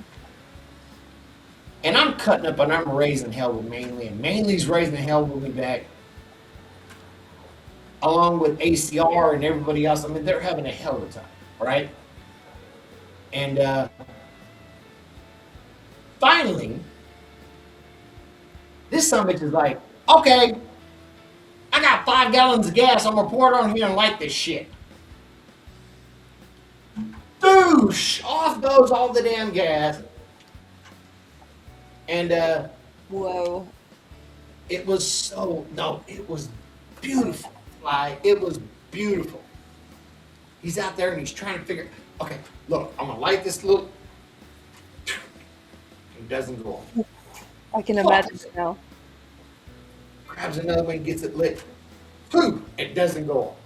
And I'm cutting up and I'm raising hell with Mainly, and Mainly's raising hell with me back. Along with ACR and everybody else. I mean, they're having a hell of a time, right? And finally, this summit is like, okay, I got 5 gallons of gas. I'm gonna pour it on here and light this shit. Doosh! Off goes all the damn gas. And Whoa. it was beautiful. Like, it was beautiful. He's out there and he's trying to figure, okay, look, I'm gonna light this little, it doesn't go off. I can imagine it now. Grabs another one, gets it lit. Poof, it doesn't go off.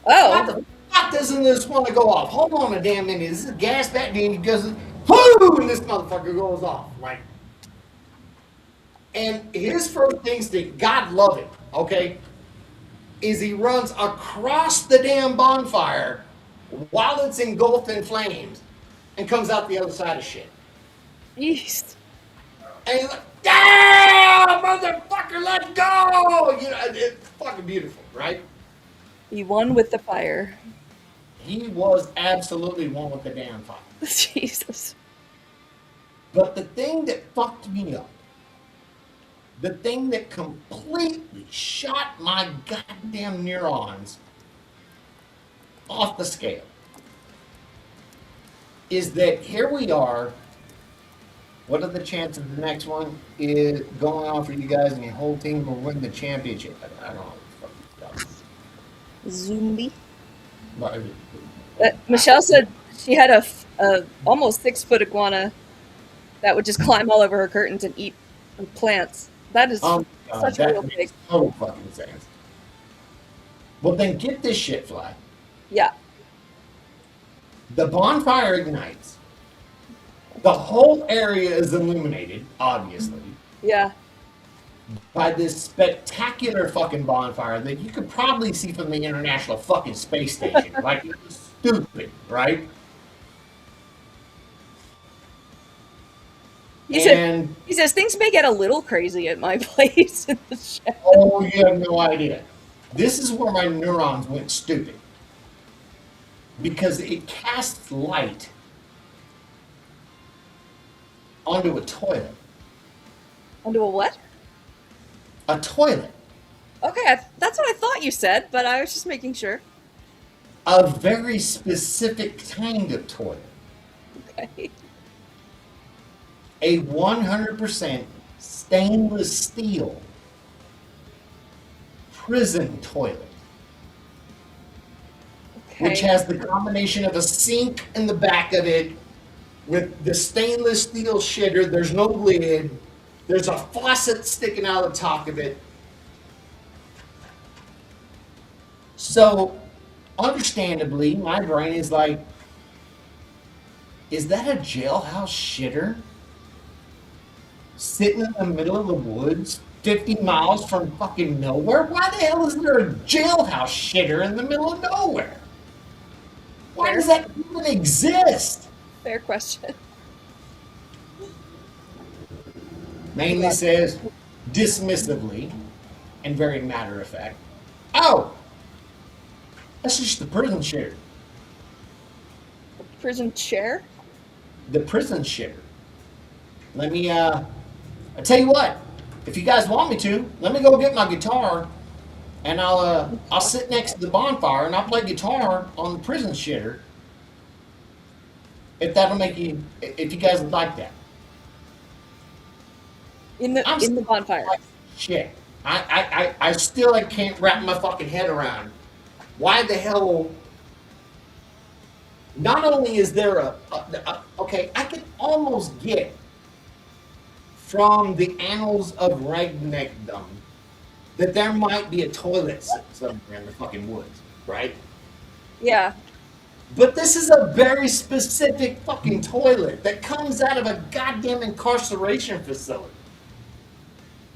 Oh. Why the fuck doesn't this want to go off? Hold on a damn minute. This is a gas back, and he doesn't, whoo, and this motherfucker goes off, right? And his first instinct, God love it, okay, is he runs across the damn bonfire while it's engulfed in flames and comes out the other side of shit. Jeez. And he's like, damn, motherfucker, let's go! You know, it's fucking beautiful, right? He won with the fire. He was absolutely one with the damn fire. Jesus. But the thing that fucked me up, the thing that completely shot my goddamn neurons off the scale, is that here we are. What are the chances the next one is going on for you guys and your whole team will win the championship? I don't know. Zombie. But, Michelle said she had a almost 6-foot iguana that would just climb all over her curtains and eat plants. That is such a real that big. makes total fucking sense. Well, then get this shit, Fly. Yeah. The bonfire ignites. The whole area is illuminated, obviously, Yeah. by this spectacular fucking bonfire that you could probably see from the International fucking Space Station. Like, it's stupid, right? He says things may get a little crazy at my place in the shed. Oh, you have no idea. This is where my neurons went stupid. Because it casts light onto a toilet. Onto a what? A toilet. Okay, that's what I thought you said, but I was just making sure. A very specific kind of toilet. Okay. A 100% stainless steel prison toilet. Okay. Which has the combination of a sink in the back of it with the stainless steel shitter. There's no lid. There's a faucet sticking out of the top of it. So, understandably, my brain is like, Is that a jailhouse shitter sitting in the middle of the woods 50 miles from fucking nowhere? Why the hell is there a jailhouse shitter in the middle of nowhere? Why Fair. does that even exist? Fair question. Mainly says dismissively and very matter of fact, oh, that's just the prison shitter. Prison chair? The prison shitter. Let me, I tell you what, if you guys want me to, let me go get my guitar and I'll sit next to the bonfire and I'll play guitar on the prison shitter. If that'll make you, if you guys would like that. In the bonfire. Shit. I still can't wrap my fucking head around why the hell. Not only is there okay, I can almost get from the annals of redneckdom that there might be a toilet somewhere in the fucking woods, right? Yeah. But this is a very specific fucking toilet that comes out of a goddamn incarceration facility.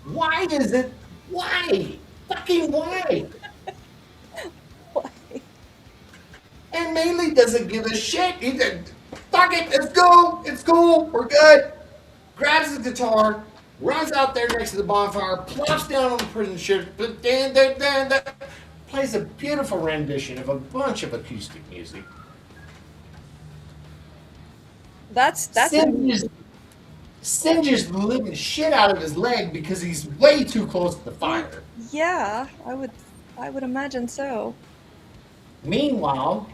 Why is it? Why? Fucking why? Why? And mainly doesn't give a shit. He said, fuck it, let's go. It's cool. We're good. Grabs his guitar, runs out there next to the bonfire, plops down on the prison shirt, plays a beautiful rendition of a bunch of acoustic music. That's Singes the living shit out of his leg because he's way too close to the fire. yeah, I would imagine so. Meanwhile,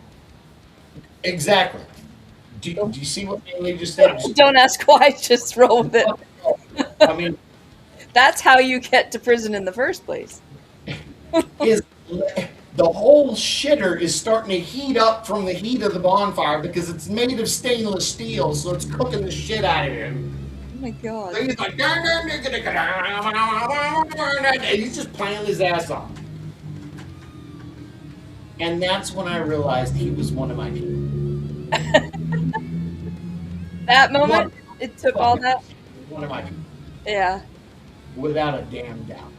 exactly. Do you see what Haley just said? Don't ask why, just roll with it. I mean, That's how you get to prison in the first place. the whole shitter is starting to heat up from the heat of the bonfire because it's made of stainless steel, so it's cooking the shit out of him. Oh my god. So he's like, and he's just playing his ass off. And that's when I realized he was one of my people. That moment, it took all that. One of my people. Yeah. Without a damn doubt.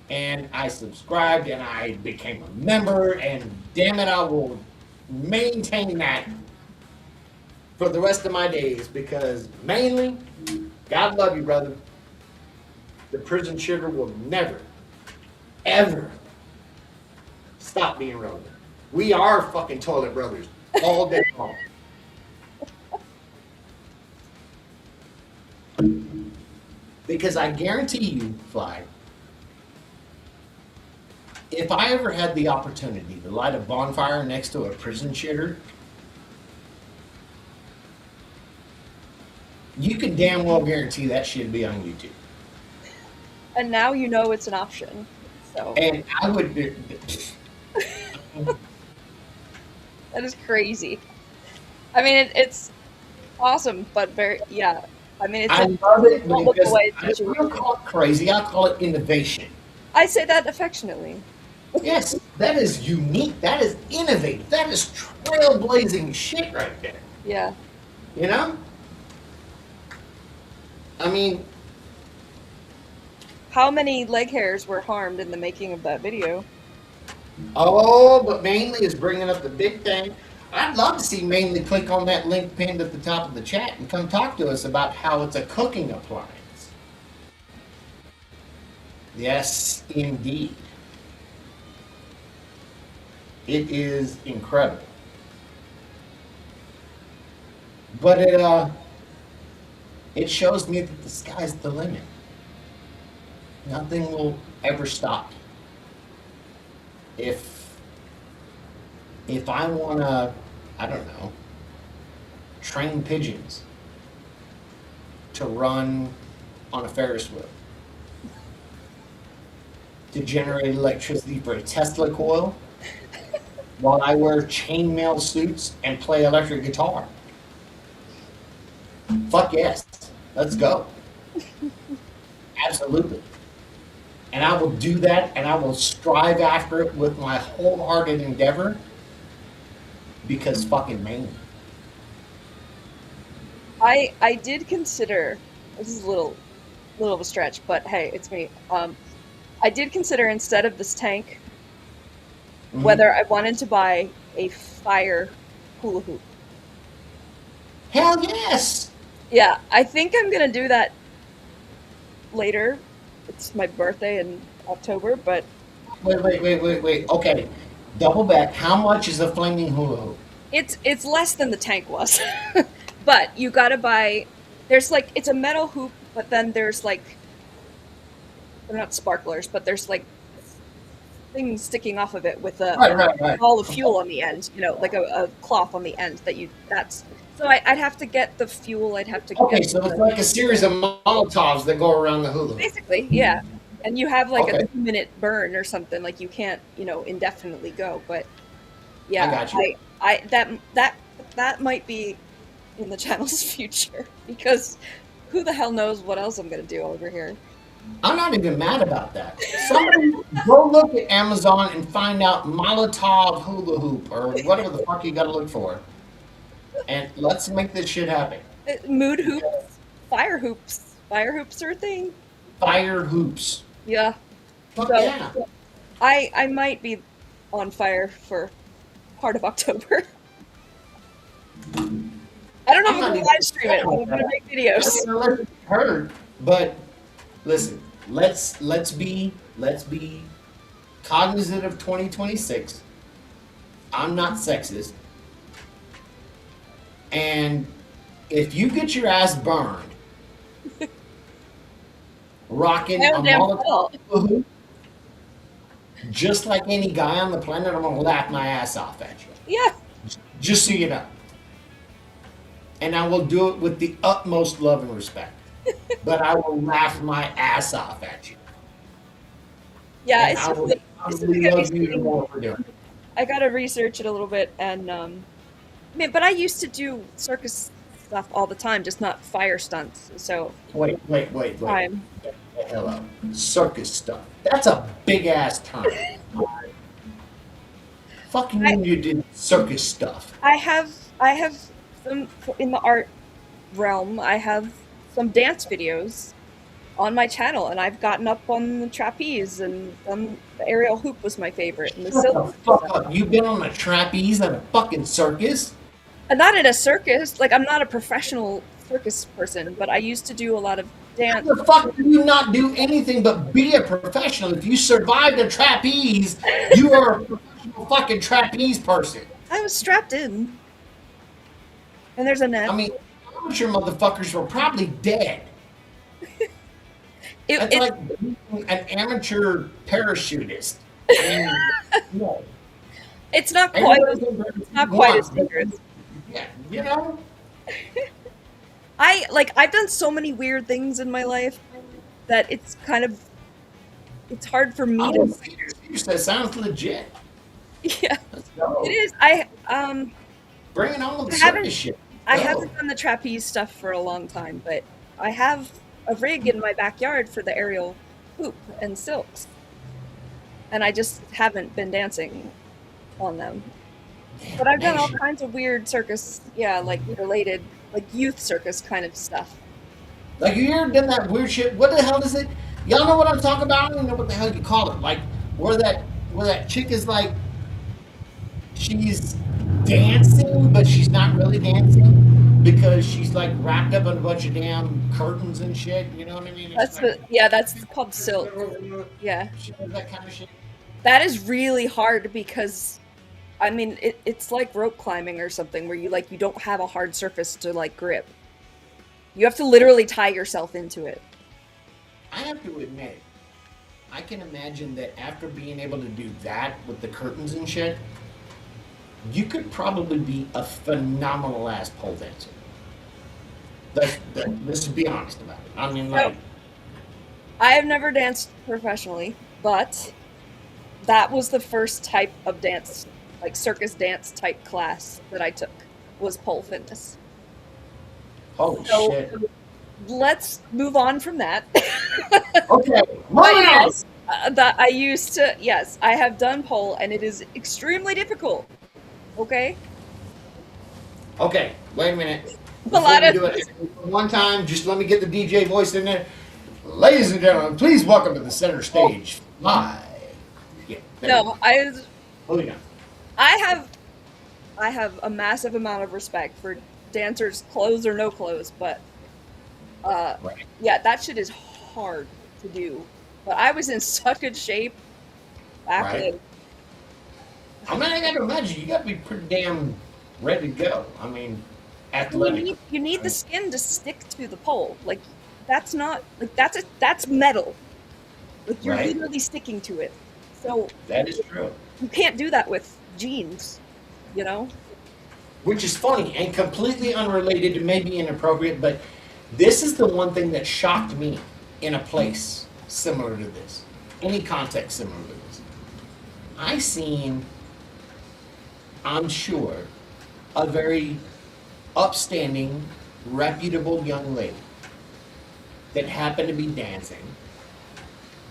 And I subscribed and I became a member, and damn it, I will maintain that for the rest of my days because mainly, God love you, brother. The prison shitter will never, ever stop being relevant. We are fucking toilet brothers all day long. Because I guarantee you, Fly, if I ever had the opportunity to light a bonfire next to a prison shitter, you can damn well guarantee that shit'd be on YouTube. And now you know it's an option. So And I would do. that is crazy. I mean, it's awesome, but very, yeah. I mean, it's I a love it don't look because away I don't situation. call it crazy. I call it innovation. I say that affectionately. Yes, that is unique. That is innovative. That is trailblazing shit right there. Yeah. You know? I mean, How many leg hairs were harmed in the making of that video? oh, but mainly is bringing up the big thing. I'd love to see mainly click on that link pinned at the top of the chat and come talk to us about how it's a cooking appliance. Yes, indeed. It is incredible. But it shows me that the sky's the limit. Nothing will ever stop. If I want to, I don't know, train pigeons to run on a Ferris wheel, to generate electricity for a Tesla coil, while I wear chainmail suits and play electric guitar. Fuck yes, let's go. Absolutely. And I will do that, and I will strive after it with my wholehearted endeavor, because fucking man. I did consider, this is a little of a stretch, but hey, it's me. I did consider, instead of this tank, whether I wanted to buy a fire hula hoop. Hell yes! Yeah, I think I'm gonna do that later. It's my birthday in October, but Wait. Okay. Double back. How much is a flaming hula hoop? it's less than the tank was. But you gotta buy, there's like, it's a metal hoop, but then there's like, they're not sparklers, but there's like things sticking off of it with a Right. ball of fuel on the end, like a cloth on the end so I'd have to get the fuel, I'd have to Okay, get, so it's like a series of Molotovs that go around the hula hoop. basically, yeah. And you have like Okay. a 2-minute burn or something, like you can't, indefinitely go, but yeah, I got you. that might be in the channel's future, because who the hell knows what else I'm gonna do over here. I'm not even mad about that. Somebody go look at Amazon and find out Molotov hula hoop or whatever the fuck you gotta look for. And let's make this shit happen. Mood hoops, fire hoops are a thing. Fire hoops. Yeah. Fuck So, yeah. I might be on fire for part of October. I don't know I'm if I'm not gonna even live stream it. I'm gonna make I videos. mean, unless it's heard, but listen, let's be cognizant of 2026. I'm not sexist. And if you get your ass burned rocking No a damn Molotov fault. hula hoop, just like any guy on the planet, I'm gonna laugh my ass off at you. Yeah. Just so you know. And I will do it with the utmost love and respect. But I will laugh my ass off at you. Yeah, And it's I just will like, probably gonna be love you even something- more for doing it. I gotta research it a little bit, and but I used to do circus stuff all the time, just not fire stunts. So Wait. I'm Hello. Circus stuff. That's a big ass term. Fucking mean you did circus stuff. I have some in the art realm. I have some dance videos on my channel, and I've gotten up on the trapeze, and the aerial hoop was my favorite. And the Shut the silk, fuck up. You've been on a trapeze at a fucking circus? and not at a circus. Like, I'm not a professional circus person, but I used to do a lot of dance. How the fuck do you not do anything but be a professional? If you survived a trapeze, you are a professional fucking trapeze person. I was strapped in, and there's a net. I mean, amateur motherfuckers were probably dead. That's It- like being an amateur parachutist. I mean, no. it's not And quite you as don't do it not quite as once, but- dangerous. Yeah, you know? I've done so many weird things in my life that it's hard for me to. That sounds legit. Yeah, Let's go. it is. Bring it on with the I haven't- circus shit. I Go. haven't done the trapeze stuff for a long time, but I have a rig in my backyard for the aerial hoop and silks, and I just haven't been dancing on them. But I've done all Nation. kinds of weird circus, like related, like youth circus kind of stuff. Like, you ever done that weird shit? What the hell is it? Y'all know what I'm talking about? I don't even know what the hell you call it. Like, where that chick is like, she's dancing, but she's not really dancing because she's like wrapped up in a bunch of damn curtains and shit. You know what I mean? It's That's called silk. Yeah. She does that kind of shit. That is really hard because, I mean, it's like rope climbing or something where you don't have a hard surface to grip. You have to literally tie yourself into it. I have to admit, I can imagine that after being able to do that with the curtains and shit, you could probably be a phenomenal ass pole dancer. Let's be honest about it. I mean, like, I have never danced professionally, but that was the first type of dance, like circus dance type class that I took, was pole fitness. holy So- shit. Let's move on from that. Okay, But moving on. yes, that I used to, yes, I have done pole, and it is extremely difficult. Okay? Okay, wait a minute. A Before lot we of- do it, one time, just let me get the DJ voice in there. Ladies and gentlemen, please welcome to the center stage, live. Yeah, there we No, go. I Moving on. I have a massive amount of respect for dancers, clothes or no clothes, but Right. yeah, that shit is hard to do. But I was in such good shape back Right. then. I mean, I got to imagine you got to be pretty damn ready to go. I mean, You athletic. need the skin to stick to the pole. Like that's not like that's metal. Like you're Right. literally sticking to it. So That is true. you can't do that with jeans, you know? Which is funny and completely unrelated and maybe inappropriate, but this is the one thing that shocked me in a place similar to this. Any context similar to this. I seen, I'm sure, a very upstanding, reputable young lady that happened to be dancing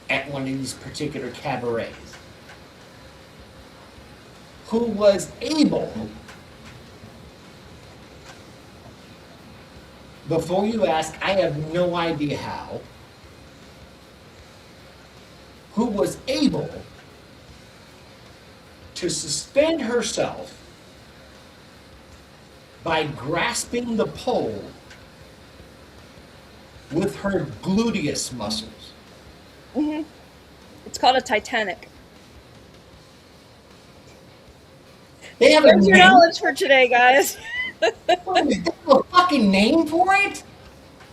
at one of these particular cabarets who was able, before you ask, I have no idea how, who was able to suspend herself by grasping the pole with her gluteus muscles. Mm-hmm. It's called a Titanic. They have a There's your name. knowledge for today, guys. They have a fucking name for it.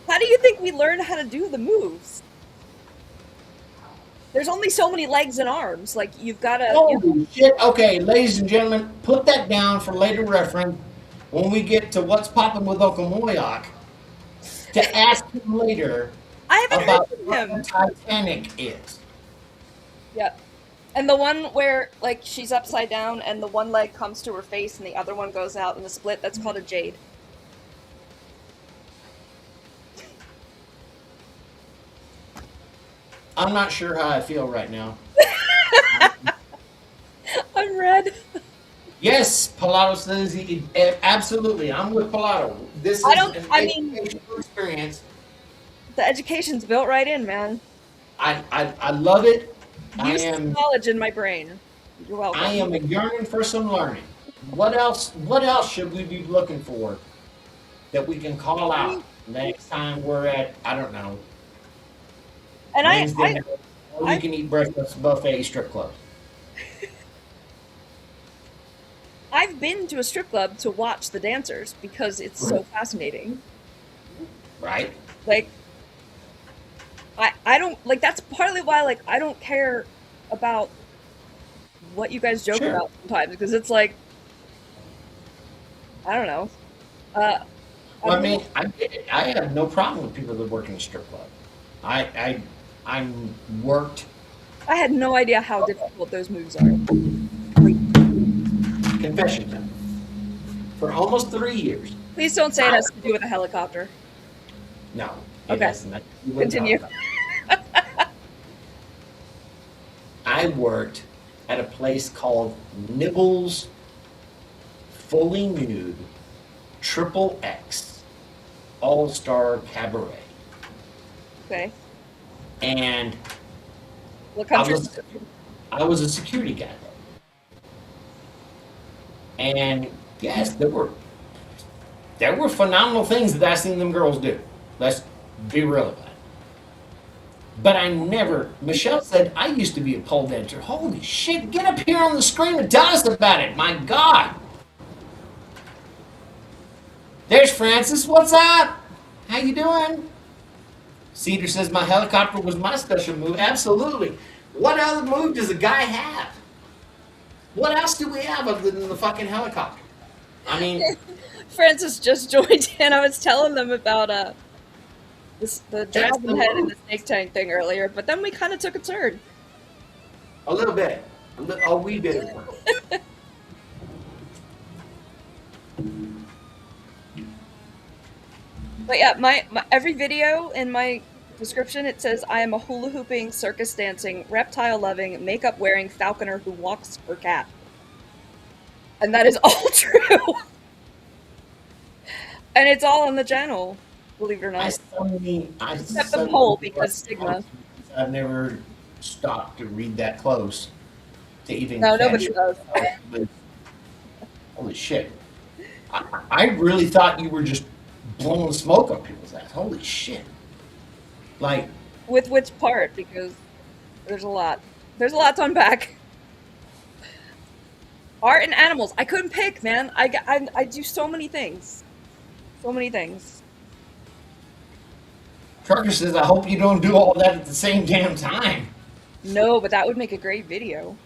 How do you think we learn how to do the moves? There's only so many legs and arms. Like you've got to. Holy shit! Okay, ladies and gentlemen, put that down for later reference when we get to what's popping with Uncle Moyock to ask him later I haven't about heard what from the him. Titanic is. Yeah. And the one where like she's upside down and the one leg comes to her face and the other one goes out in a split, that's called a jade. I'm not sure how I feel right now. I'm red. Yes, Pilato says absolutely. I'm with Pilato. This is I mean- educational experience. The education's built right in, man. I love it. I Useless am knowledge in my brain. You're welcome. I am yearning for some learning. What else should we be looking for that we can call out next time we're at, I don't know, And Wednesday night, or we I- can eat breakfast buffet strip club. I've been to a strip club to watch the dancers because it's so fascinating. Right? Like I don't like that's partly why like I don't care about what you guys joke Sure. about sometimes because it's like I don't know. Well, I don't mean, know. I get it. I have no problem with people that work in a strip club. I'm worked. I had no idea how difficult those moves are. Confession time. For almost 3 years. Please don't say it has to do with a helicopter. No. It Okay. has nothing to do with Continue. that. I worked at a place called Nibbles Fully Nude Triple X All-Star Cabaret. Okay. And What country? I was a security guy there. And yes, there were phenomenal things that I seen them girls do. Let's be real about it. But I never, Michelle said, I used to be a pole dancer. Holy shit, get up here on the screen and tell us about it. My God. There's Francis. What's up? How you doing? Cedar says my helicopter was my special move. Absolutely. What other move does a guy have? What else do we have other than the fucking helicopter? I mean, Francis just joined in. I was telling them about the dragon the head and move. the snake tank thing earlier, but then we kind of took a turn. a little bit. A wee bit. But yeah, my every video in my description it says I am a hula hooping, circus dancing, reptile loving, makeup wearing falconer who walks her cat, and that is all true. And it's all on the channel, believe it or I not. suddenly, Except the poll, because stigma. I've never stopped to read that close to even No, catch nobody does. but holy shit. I really thought you were just blowing smoke up people's ass. Holy shit. Like, With which part? Because there's a lot. There's a lot to unpack. Art and animals. I couldn't pick, man. I do so many things. So many things. Circus says, I hope you don't do all that at the same damn time. No, but that would make a great video.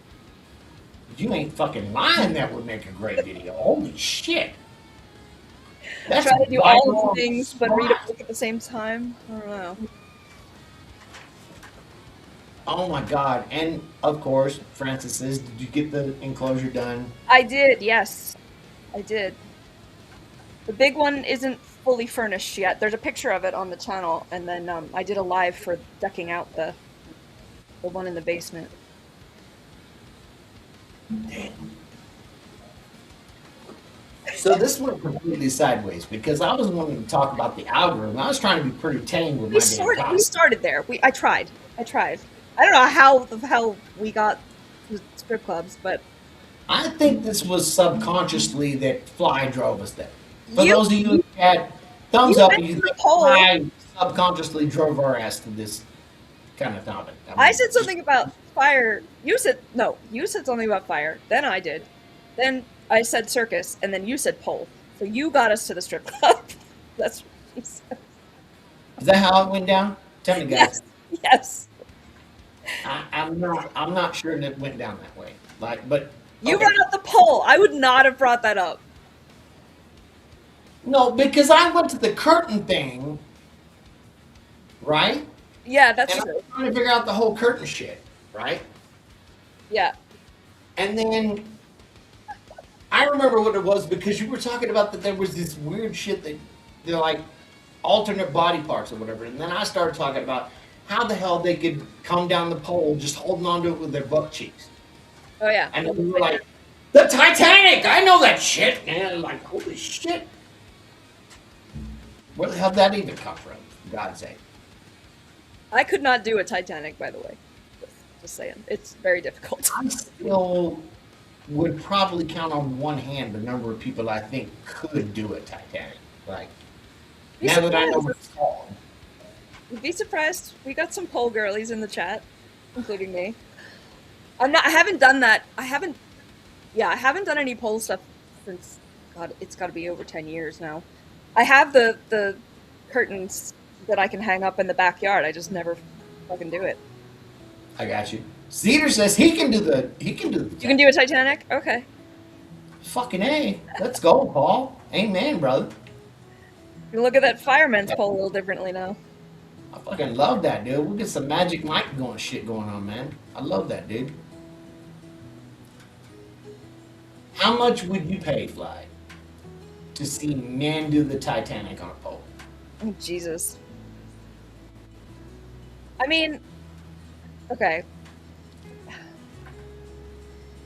You ain't fucking lying, that would make a great video. Holy shit. That's Try to do all of the viral things, but read a smart. book at the same time. I don't know. Oh my god. And of course, Francis says, did you get the enclosure done? I did, yes. I did. The big one isn't fully furnished yet. There's a picture of it on the channel, and then I did a live for decking out the one in the basement. Damn. So this went completely sideways because I was wanting to talk about the algorithm. I was trying to be pretty tame with my damn We topic. started there. I tried. I don't know how the hell we got to strip clubs, but I think this was subconsciously that Fly drove us there. For You- those of you who had thumbs you up, if mentioned you the think poll. Fly subconsciously drove our ass to this kind of topic. I said something about fire. You said something about fire. Then I did. Then I said circus, and then you said pole. So you got us to the strip club. That's what you said. Is that how it went down? Tell me, guys. Yes. I'm not sure that it went down that way. Like, but You okay. brought up the pole. I would not have brought that up. No, because I went to the curtain thing, right? Yeah, that's And I true. was trying to figure out the whole curtain shit, right? Yeah. And then I remember what it was because you were talking about that there was this weird shit that they're like alternate body parts or whatever. And then I started talking about how the hell they could come down the pole just holding onto it with their butt cheeks. Oh yeah. And then we were like, the Titanic! I know that shit! And I'm like, holy shit. Where the hell did that even come from? For God's sake. I could not do a Titanic, by the way. Just saying. It's very difficult. I still would probably count on one hand the number of people I think could do a Titanic. Like, Be now that I know surprised. what it's called. You'd be surprised. We got some pole girlies in the chat, including me. I haven't done that. I haven't done any pole stuff since, God, it's got to be over 10 years now. I have the curtains that I can hang up in the backyard. I just never fucking do it. I got you. Cedar says he can do the You can do a Titanic? Okay. fucking A. Let's go, Paul. Amen, brother. You look at that fireman's pole a little differently now. I fucking love that, dude. We'll get some Magic Mike shit going on, man. I love that, dude. How much would you pay, Fly, to see men do the Titanic on a pole? Oh, Jesus. I mean, okay.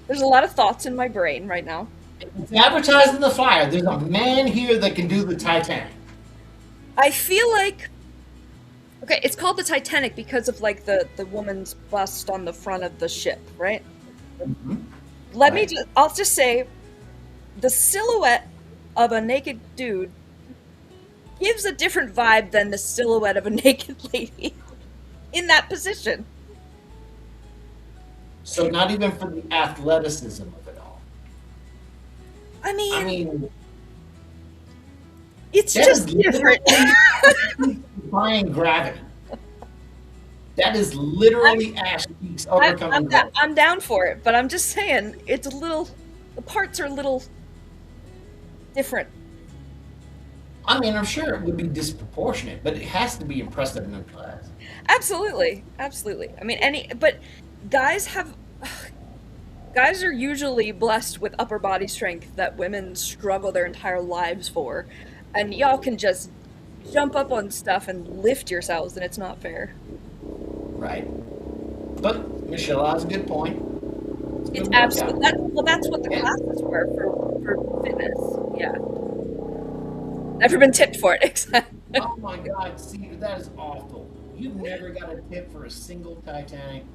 There's a lot of thoughts in my brain right now. It's advertised in the flyer. There's a man here that can do the Titanic. I feel like, okay, it's called the Titanic because of like the woman's bust on the front of the ship, right? Mhm. I'll just say, the silhouette of a naked dude gives a different vibe than the silhouette of a naked lady in that position. So not even for the athleticism of it all. I mean, I mean, it's that just is different. literally defying gravity. That is literally ass cheeks overcoming gravity. I'm down for it, but I'm just saying, the parts are a little different. I mean, I'm sure it would be disproportionate, but it has to be impressive nonetheless. Absolutely. I mean, but guys are usually blessed with upper body strength that women struggle their entire lives for. And y'all can just jump up on stuff and lift yourselves, and it's not fair. Right. But Michelle has a good point. It's Good absolutely, that's what the Yeah. classes were for fitness. Yeah. Never been tipped for it. Exactly. Oh my God, see, that is awful. You've never got a tip for a single Titanic.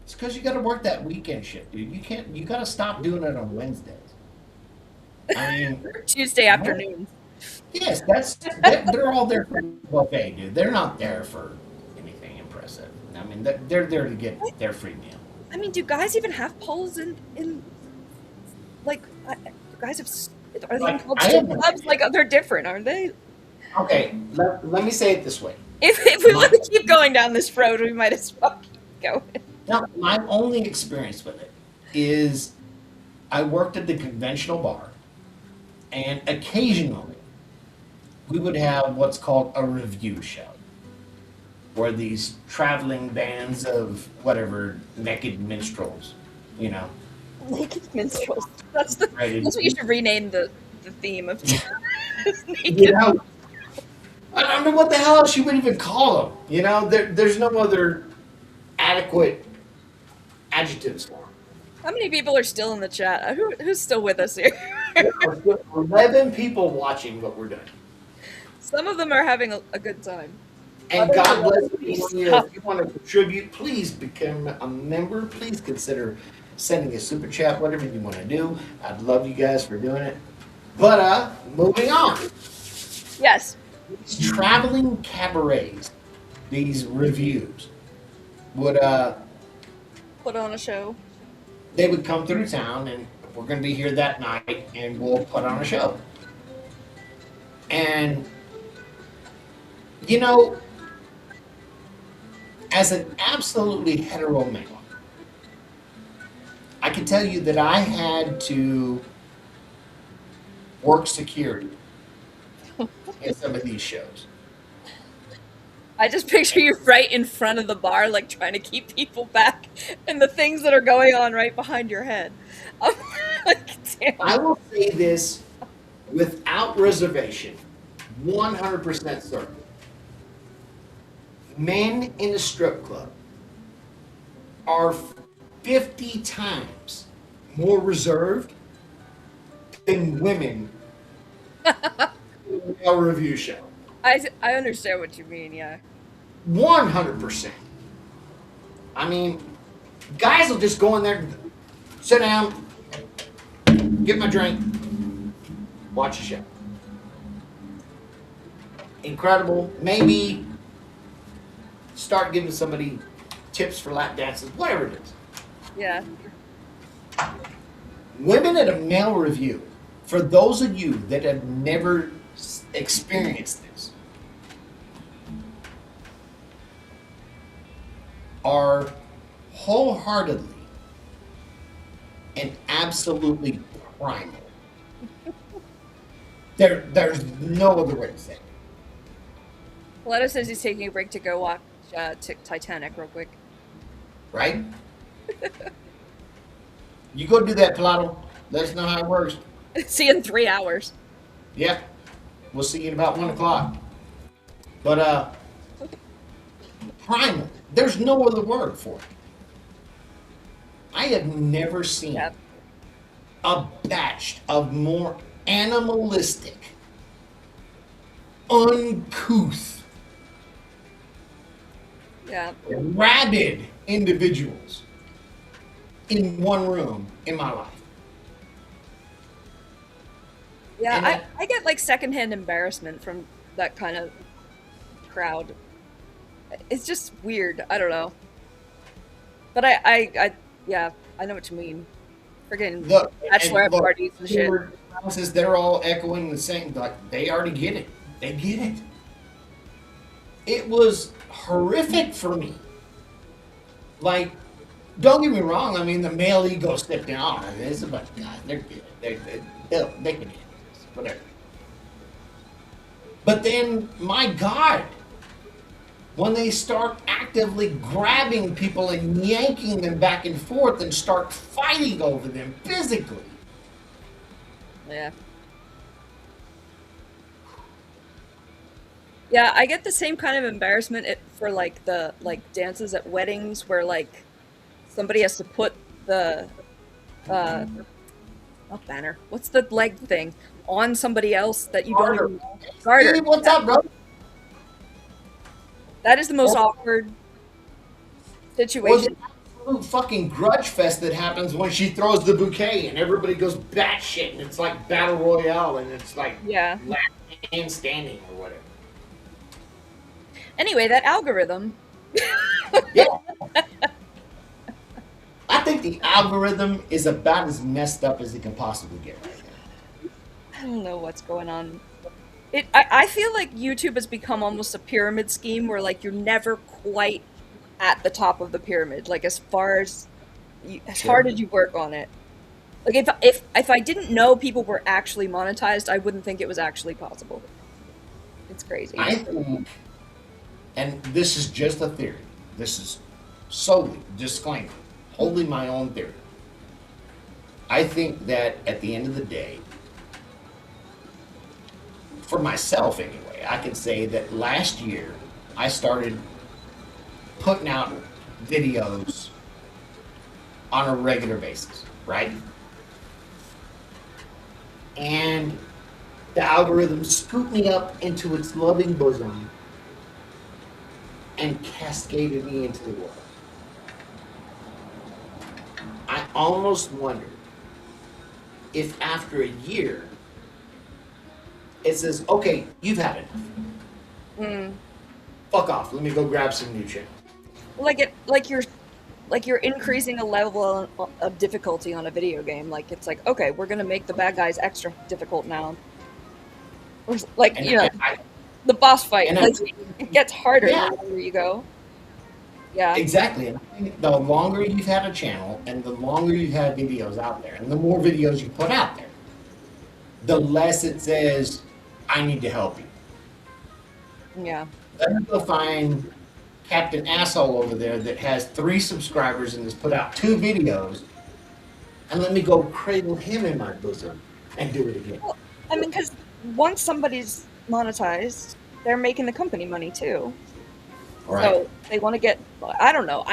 It's because you got to work that weekend shift, dude. You got to stop doing it on Wednesdays. I mean, Tuesday afternoons. yes, they're all there for the buffet, dude. They're not there for anything impressive. I mean, they're there to get their free meal. I mean, do guys even have polls in like? Do guys have? Are they even Like, called I strip have clubs? Like, they're different, aren't they? Okay, let me say it this way. If we want to keep going down this road, we might as well keep going. Now, my only experience with it is I worked at the conventional bar, and occasionally we would have what's called a review show, where these traveling bands of whatever naked minstrels, you know, Naked minstrels. That's the. right? That's what you should rename the theme of. Naked. You know, I don't know what the hell else you would even call them. You know, there's no other adequate adjectives for them. How many people are still in the chat? Who's still with us here? There are 11 people watching what we're doing. Some of them are having a good time. And Others God are bless really you. If you want to contribute, please become a member. Please consider sending a super chat, whatever you want to do. I'd love you guys for doing it. But moving on. Yes. These traveling cabarets, these reviews, would Put on a show. they would come through town, and we're going to be here that night, and we'll put on a show. And you know, as an absolutely hetero male, I can tell you that I had to work security in some of these shows. I just picture you right in front of the bar, like trying to keep people back, and the things that are going on right behind your head. I'm like, damn. I will say this without reservation, 100% certain. Men in a strip club are 50 times more reserved than women in a review show. I understand what you mean, yeah. 100%. I mean, guys will just go in there, sit down, get my drink, watch the show. Incredible. Maybe start giving somebody tips for lap dances, whatever it is. Yeah. Women at a male review, for those of you that have never experienced this, are wholeheartedly and absolutely primal. There's no other way to say it. Leto says he's taking a break to go watch Titanic real quick. Right? You go do that, Pilato. Let us know how it works. See you in 3 hours. Yep. We'll see you at about 1 o'clock. But primal. There's no other word for it. I have never seen Yep. a batch of more animalistic, uncouth, Yeah. rabid individuals in one room in my life. Yeah, And I get like secondhand embarrassment from that kind of crowd. It's just weird. I don't know. But I yeah, I know what you mean. Friggin' Look, bachelorette and look, parties and shit. houses, they're all echoing the same. Like they already get it. They get it. It was horrific for me. Like, don't get me wrong. I mean, the male ego stepped down. I mean, it's a bunch of guys. They're good. They can handle this. Whatever. But then, my God, when they start actively grabbing people and yanking them back and forth and start fighting over them physically. Yeah. Yeah, I get the same kind of embarrassment for like the dances at weddings where like somebody has to put the Not banner. What's the leg thing on somebody else that you don't Garter. even know? Garter. Steve, what's up, bro? That is the most Or awkward the situation. absolute fucking grudge fest that happens when she throws the bouquet and everybody goes batshit and it's like battle royale and it's like Yeah. last man standing or whatever. Anyway, that algorithm. Yeah. I think the algorithm is about as messed up as it can possibly get right now. I don't know what's going on. I feel like YouTube has become almost a pyramid scheme where like you're never quite at the top of the pyramid. Like as far as as hard Sure. as you work on it. Like if I didn't know people were actually monetized, I wouldn't think it was actually possible. It's crazy. I think, and this is just a theory, this is solely disclaimer, holding my own theory. I think that at the end of the day, for myself anyway, I can say that last year I started putting out videos on a regular basis, right? And the algorithm scooped me up into its loving bosom and cascaded me into the world. I almost wonder if after a year it says, okay, you've had enough. Mm. Fuck off. Let me go grab some new channels. Like you're increasing a level of difficulty on a video game. Like it's like, okay, we're gonna make the bad guys extra difficult now. Or like And you know, I the boss fight. and I Like think, it gets harder yeah, the longer you go. Yeah. exactly. And I think the longer you've had a channel and the longer you've had videos out there and the more videos you put out there, the less it says, I need to help you. Yeah. Let me go find Captain Asshole over there that has 3 subscribers and has put out 2 videos, and let me go cradle him in my bosom and do it again. Well, I mean, because once somebody's monetized, they're making the company money too. All right. So they want to get. I don't know.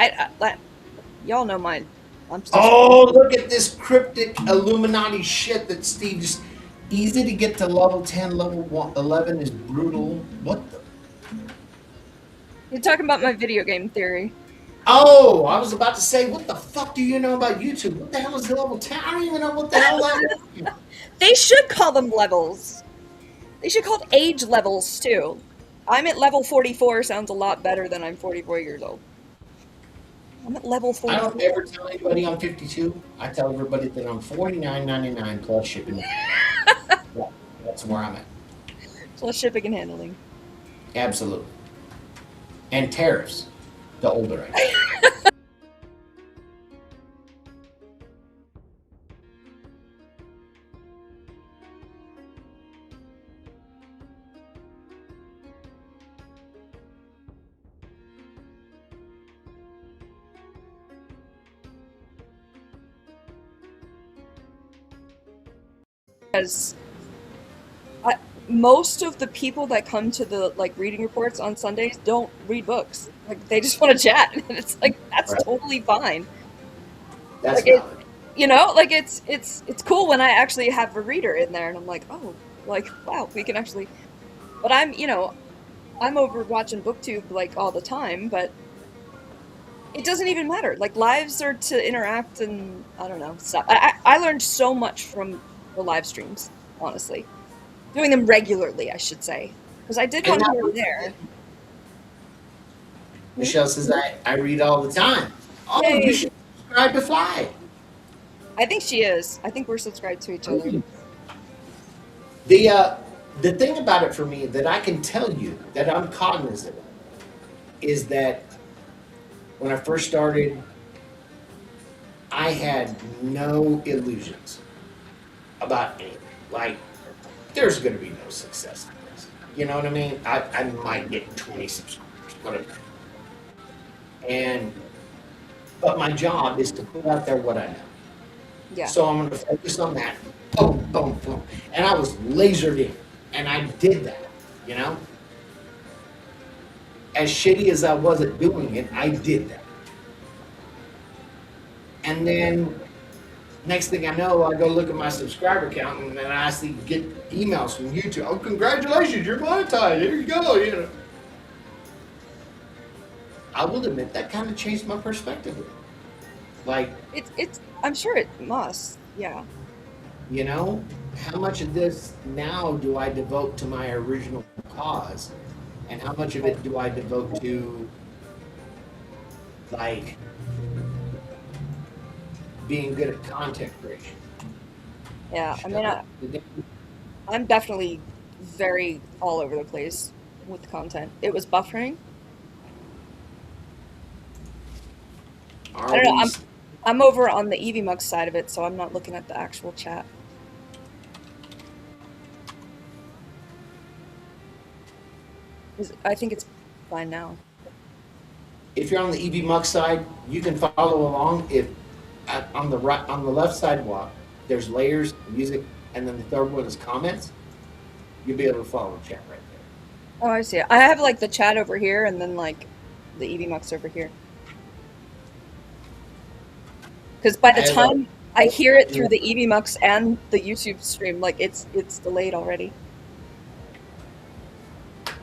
Y'all know mine. I'm still. Oh, look at this cryptic Illuminati shit that Steve just. Easy to get to level 10, level 11 is brutal. What the? You're talking about my video game theory. Oh, I was about to say, what the fuck do you know about YouTube? What the hell is level 10? I don't even know what the hell that is. They should call them levels. They should call it age levels too. I'm at level 44. Sounds a lot better than I'm 44 years old. I'm at level I 44. don't ever tell anybody I'm 52. I tell everybody that I'm $49.99 plus shipping. Yeah, that's where I'm at. Plus shipping and handling. Absolutely. And tariffs, the older I get. Because most of the people that come to the like reading reports on Sundays don't read books. Like they just want to chat, and it's like that's Right. totally fine. That's Like it, valid. you know, like it's cool when I actually have a reader in there, and I'm like, oh, like wow, we can actually. But I'm over watching BookTube like all the time, but it doesn't even matter. Like lives are to interact, and I don't know stuff. I learned so much from the live streams, honestly. Doing them regularly, I should say, because I did one And here now, and there. Michelle says I read all the time. Oh, you Yay! should subscribe to Fly. I think she is. I think we're subscribed to each other. The thing about it for me that I can tell you that I'm cognizant of is that when I first started, I had no illusions about anything. Like, there's going to be no success in this. You know what I mean? I might get 20 subscribers, whatever. But my job is to put out there what I know. Yeah. So I'm going to focus on that. Boom, boom, boom. And I was lasered in. And I did that, you know? As shitty as I was at doing it, I did that. And then Next thing I know, I go look at my subscriber count, and then I see get emails from YouTube. Oh, congratulations, you're monetized. Here you go. You know, I will admit that kind of changed my perspective. Like, It's I'm sure it must. Yeah. you know, how much of this now do I devote to my original cause, and how much of it do I devote to like being good at content creation? Yeah. I mean, I'm definitely very all over the place with content. It was buffering. I Are don't know. we? I'm over on the EVMux side of it, so I'm not looking at the actual chat. I think it's fine now. If you're on the EV Muck side, you can follow along. If on the right, on the left sidewalk, there's layers, music, and then the third one is comments. You'll be able to follow the chat right there. Oh, I see. I have like the chat over here, and then like the EVMux over here. Because by the time I hear it through the EVMux and the YouTube stream, like it's delayed already.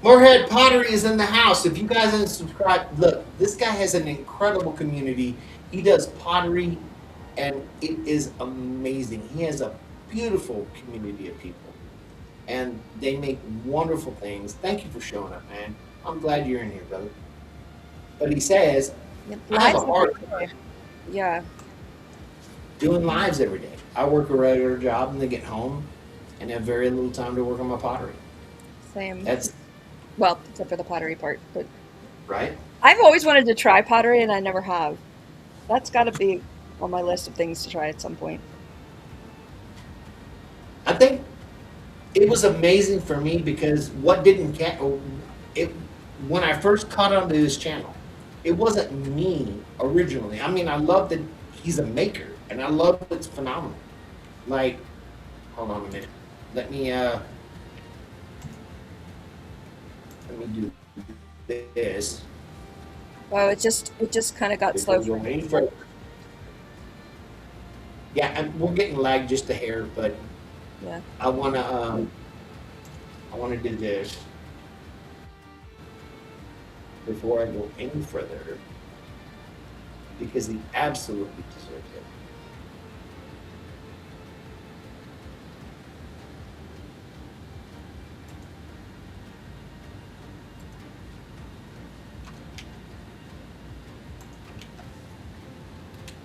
Moorhead Pottery is in the house. If you guys haven't subscribed, look, this guy has an incredible community. He does pottery, and it is amazing. He has a beautiful community of people, and they make wonderful things. Thank you for showing up, man. I'm glad you're in here, brother. But he says, I have a hard time Yeah. doing lives every day. I work a regular job and then get home and have very little time to work on my pottery. Same. That's Well, except for the pottery part, but right. I've always wanted to try pottery, and I never have. That's got to be on my list of things to try at some point. I think it was amazing for me because what didn't get it when I first caught onto his channel, it wasn't me originally. I mean, I love that he's a maker, and I love it's phenomenal. Like, hold on a minute. Let me do this. Wow, it just kind of got slow for me. Yeah, and we're getting lagged just a hair, but Yeah. I wanna do this before I go any further because he absolutely deserves it.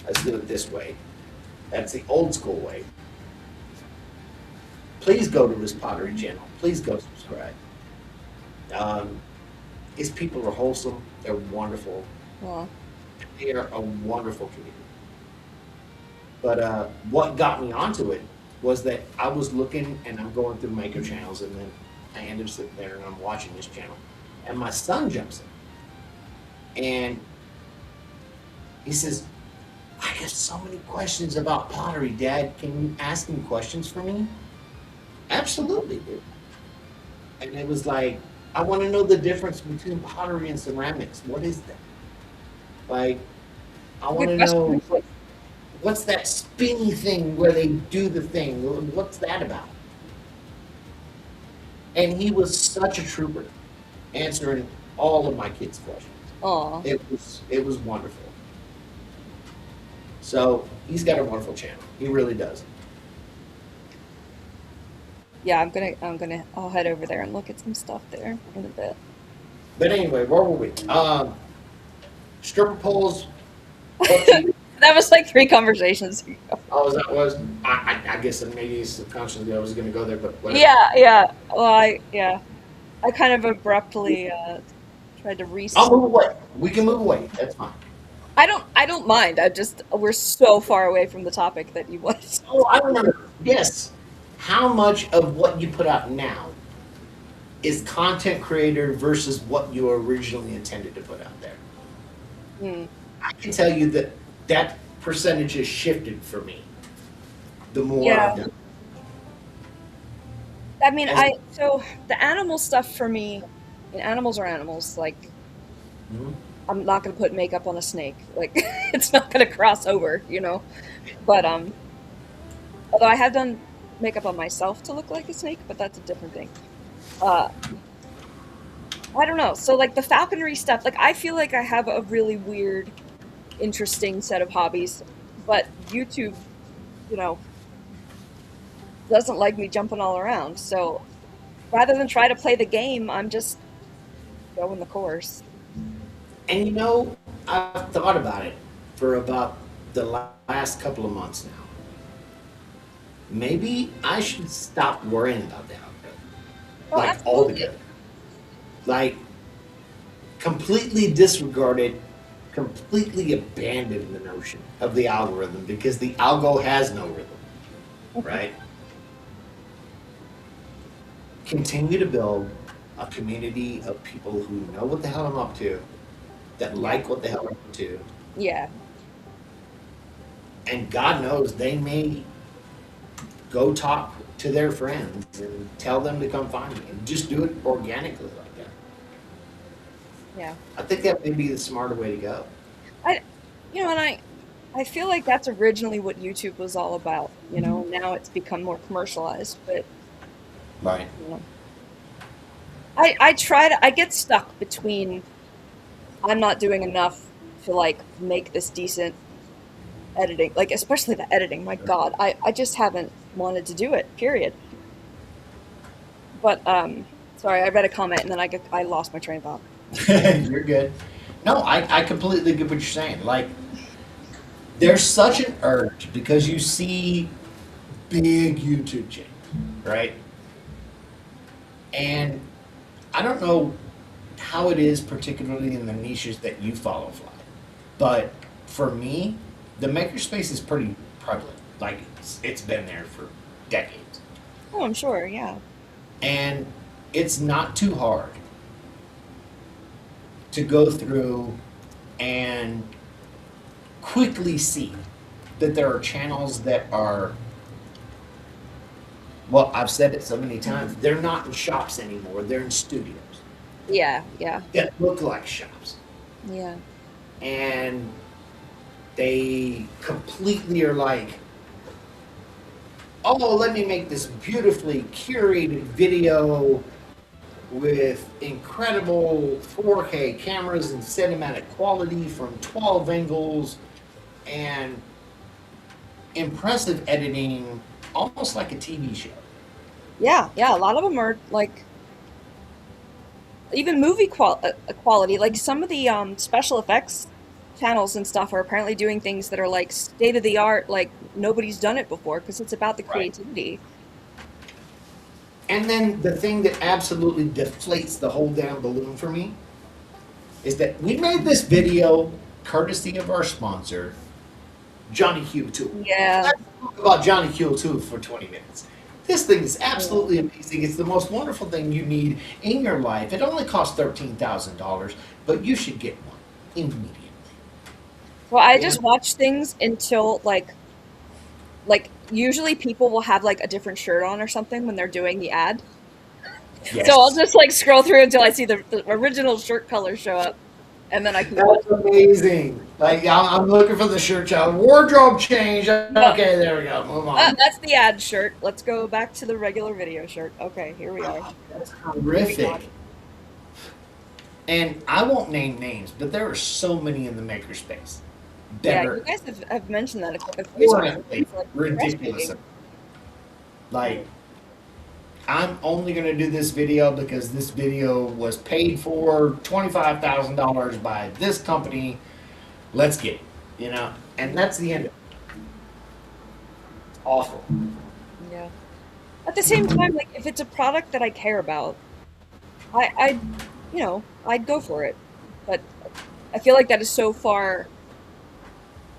Let's do it this way. That's the old school way. Please go to his pottery channel. Please go subscribe. His people are wholesome. They're wonderful. Aw. They are a wonderful community. But what got me onto it was that I was looking and I'm going through maker channels, and then I end up sitting there and I'm watching this channel. And my son jumps in. And he says, I get so many questions about pottery, Dad. Can you ask him questions for me? Absolutely, dude. And it was like, I want to know the difference between pottery and ceramics. What is that? Like, I want to know what's that spinny thing where they do the thing? What's that about? And he was such a trooper, answering all of my kids' questions. Aw. It was wonderful. So he's got a wonderful channel. He really does. Yeah, I'll head over there and look at some stuff there in a bit. But anyway, where were we? Stripper poles. That was like 3 conversations ago. Oh, that was. I guess maybe subconsciously I was going to go there, but whatever. Yeah. Well, I kind of abruptly tried to reset. I'll move away. We can move away. That's fine. I don't mind. We're so far away from the topic that you wanted. Oh, I remember. Yes. How much of what you put out now is content creator versus what you originally intended to put out there? I can tell you that percentage has shifted for me. The more I've done. I mean, so the animal stuff for me, and animals are animals. Like, I'm not gonna put makeup on a snake. Like, it's not gonna cross over, you know. But Although I have done makeup on myself to look like a snake, but that's a different thing. Uh, I don't know. So like the falconry stuff, like I feel like I have a really weird, interesting set of hobbies, but YouTube, you know, doesn't like me jumping all around. So rather than try to play the game, I'm just going the course. And I've thought about it for about the last couple of months now. Maybe I should stop worrying about the algorithm. Well, Like absolutely. altogether. Like completely disregard it, completely abandon the notion of the algorithm because the algo has no rhythm, right? Continue to build a community of people who know what the hell I'm up to, that like what the hell I'm up to, Yeah. and God knows they may go talk to their friends and tell them to come find me and just do it organically like that. Yeah. I think that may be the smarter way to go. And I feel like that's originally what YouTube was all about. Now it's become more commercialized, but Right. you know, I get stuck between I'm not doing enough to like make this decent editing, like especially the editing. My God, I just haven't wanted to do it. Period. But sorry, I read a comment and then I lost my train of thought. You're good. No, I completely get what you're saying. Like, there's such an urge because you see big YouTube channels, right? And I don't know how it is, particularly in the niches that you follow, Fly. But for me, the makerspace is pretty prevalent. Like, it's been there for decades. Oh, I'm sure. Yeah. And it's not too hard to go through and quickly see that there are channels that are, well, I've said it so many times, they're not in shops anymore, they're in studios Yeah. Yeah. that look like shops. Yeah. And they completely are like, oh, let me make this beautifully curated video with incredible 4K cameras and cinematic quality from 12 angles and impressive editing, almost like a TV show. Yeah. Yeah. A lot of them are like even movie quality. Like some of the special effects channels and stuff are apparently doing things that are like state of the art, like nobody's done it before because it's about the Right. creativity. And then the thing that absolutely deflates the whole damn balloon for me is that we made this video courtesy of our sponsor, Johnny Q Tool. Yeah. Let's talk about Johnny Q Tool for 20 minutes. This thing is absolutely amazing. It's the most wonderful thing you need in your life. It only costs $13,000, but you should get one immediately. Well, I just watch things until like usually people will have like a different shirt on or something when they're doing the ad. Yes. So I'll just like scroll through until I see the original shirt color show up, and then I can watch. That's amazing. Like, I'm looking for the shirt child. Wardrobe change. Okay, there we go. Move on. That's the ad shirt. Let's go back to the regular video shirt. Okay, here we are. That's horrific. And I won't name names, but there are so many in the makerspace that Yeah, are you guys have mentioned that a few times. horribly It's, like, ridiculous. frustrating. Like, I'm only going to do this video because this video was paid for $25,000 by this company. Let's get it, and that's the end of it. It's awful. Yeah. At the same time, like if it's a product that I care about, I'd go for it. But I feel like that is so far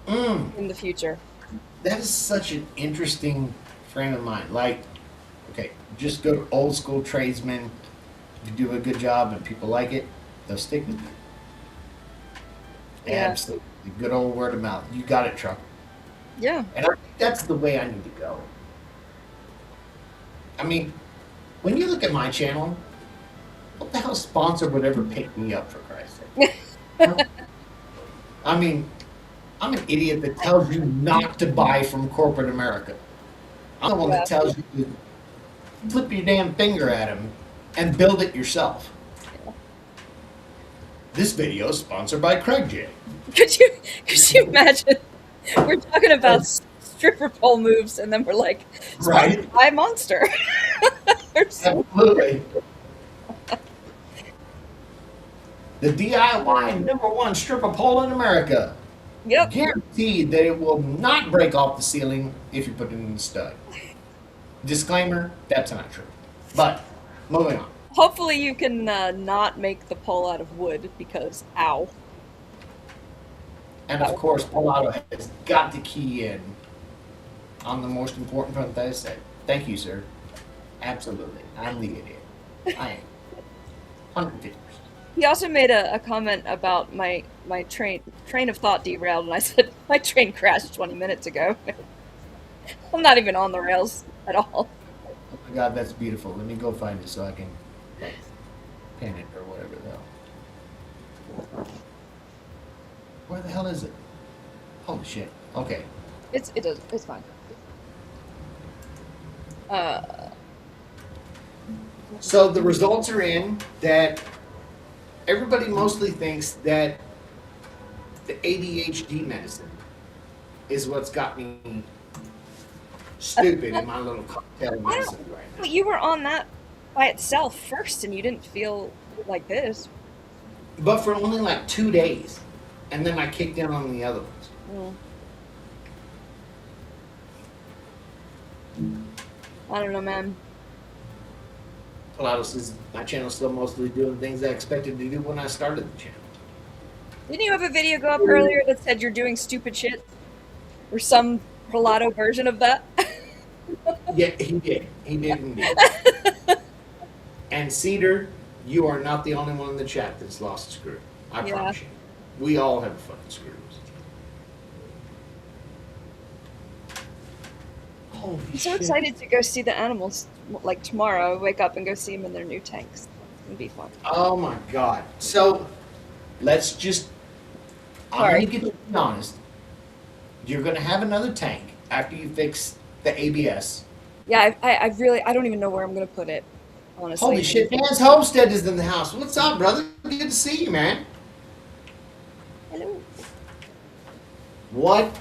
in the future. That is such an interesting frame of mind. Like, okay, just go to old school tradesmen. If you do a good job and people like it, they'll stick with you. Yeah. Absolutely. Good old word of mouth. You got it, truck. Yeah. And I think that's the way I need to go. I mean, when you look at my channel, what the hell sponsor would ever pick me up, for Christ's sake? I mean, I'm an idiot that tells you not to buy from corporate America. I'm the one Yeah. that tells you to flip your damn finger at him and build it yourself. This video is sponsored by Craig J. Could you imagine? We're talking about stripper pole moves, and then we're like, Right? sponsored by Monster. Or something. Absolutely. The DIY #1 stripper pole in America. Yep. Guaranteed that it will not break off the ceiling if you put it in the stud. Disclaimer, that's not true. But, moving on. Hopefully you can not make the pole out of wood, because ow. And of course, Polato has got to key in on the most important part that I said. Thank you, sir. Absolutely. I'm the idiot. I am. 150%. He also made a comment about my train of thought derailed, and I said, my train crashed 20 minutes ago. I'm not even on the rails at all. Oh my god, that's beautiful. Let me go find it so I can pin it or whatever the hell. Where the hell is it? Holy shit. Okay. It's fine. So the results are in that everybody mostly thinks that the ADHD medicine is what's got me stupid in my little cocktail medicine right now. But you were on that by itself first, and you didn't feel like this. But for only like 2 days. And then I kicked in on the other ones. I don't know, man. Polato says my channel's still mostly doing things I expected to do when I started the channel. Didn't you have a video go up earlier that said you're doing stupid shit? Or some Polato version of that? Yeah, he did. He did indeed. And Cedar, you are not the only one in the chat that's lost a screw. I promise you. We all have fucking screws. Holy I'm so shit. excited to go see the animals, like tomorrow. Wake up and go see them in their new tanks. It's gonna be fun. Oh my god. So, let's just... I'm Sorry. going to get to be honest. You're going to have another tank after you fix the ABS. Yeah, I really, I don't even know where I'm gonna put it, honestly. Holy shit, Dan's Homestead is in the house. What's up, brother? Good to see you, man. Hello. What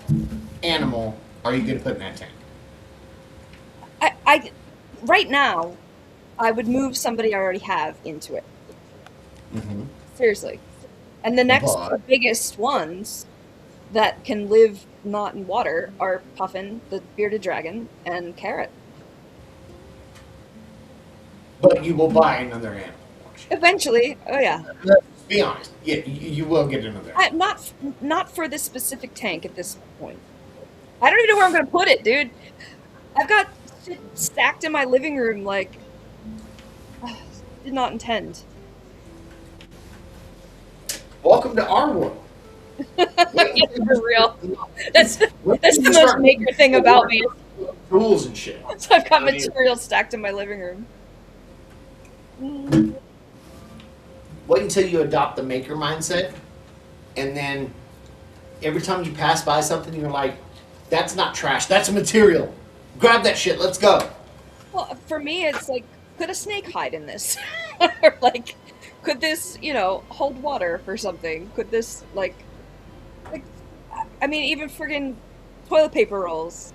animal are you going to put in that tank? I right now, I would move somebody I already have into it. Mm-hmm. Seriously. And the next But- biggest ones that can live not in water are Puffin, the bearded dragon, and Carrot. But you will buy another animal. won't you? Eventually, oh yeah. Let's be honest. Yeah, you will get another animal. Not for this specific tank at this point. I don't even know where I'm gonna put it, dude. I've got shit stacked in my living room, like, did not intend. Welcome to our world. Yeah, for real. That's When the you most start maker thing about me. Tools and shit. So I've got I mean- material stacked in my living room. Wait until you adopt the maker mindset, and then every time you pass by something, you're like, that's not trash, that's a material. Grab that shit, let's go. Well, for me, it's like, could a snake hide in this? Or like, could this, hold water for something? Could this, like, I mean, even friggin' toilet paper rolls,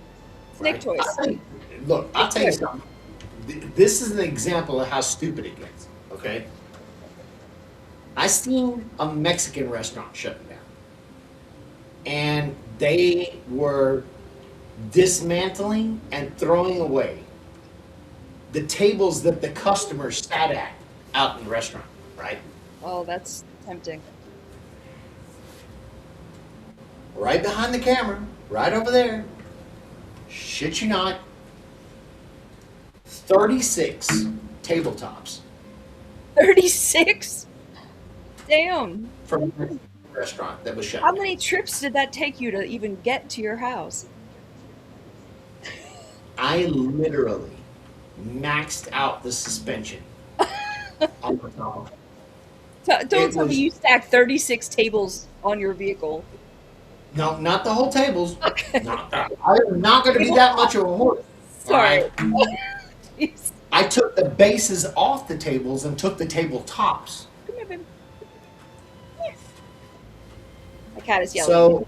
snake Right? toys. Look, I'll tell you something. This is an example of how stupid it gets, okay? I seen a Mexican restaurant shutting down. And they were dismantling and throwing away the tables that the customers sat at out in the restaurant, right? Oh, that's tempting. Right behind the camera, right over there. Shit you not. 36 tabletops 36? Damn. from the restaurant that was shut How down. many trips did that take you to even get to your house? I literally maxed out the suspension on the top. Don't It tell me was- you stacked 36 tables on your vehicle. No, not the whole tables. Okay. Not that. I'm not going to be that much of a horse. Sorry. Jeez. I took the bases off the tables and took the table tops. Come here, baby. My cat is yelling. So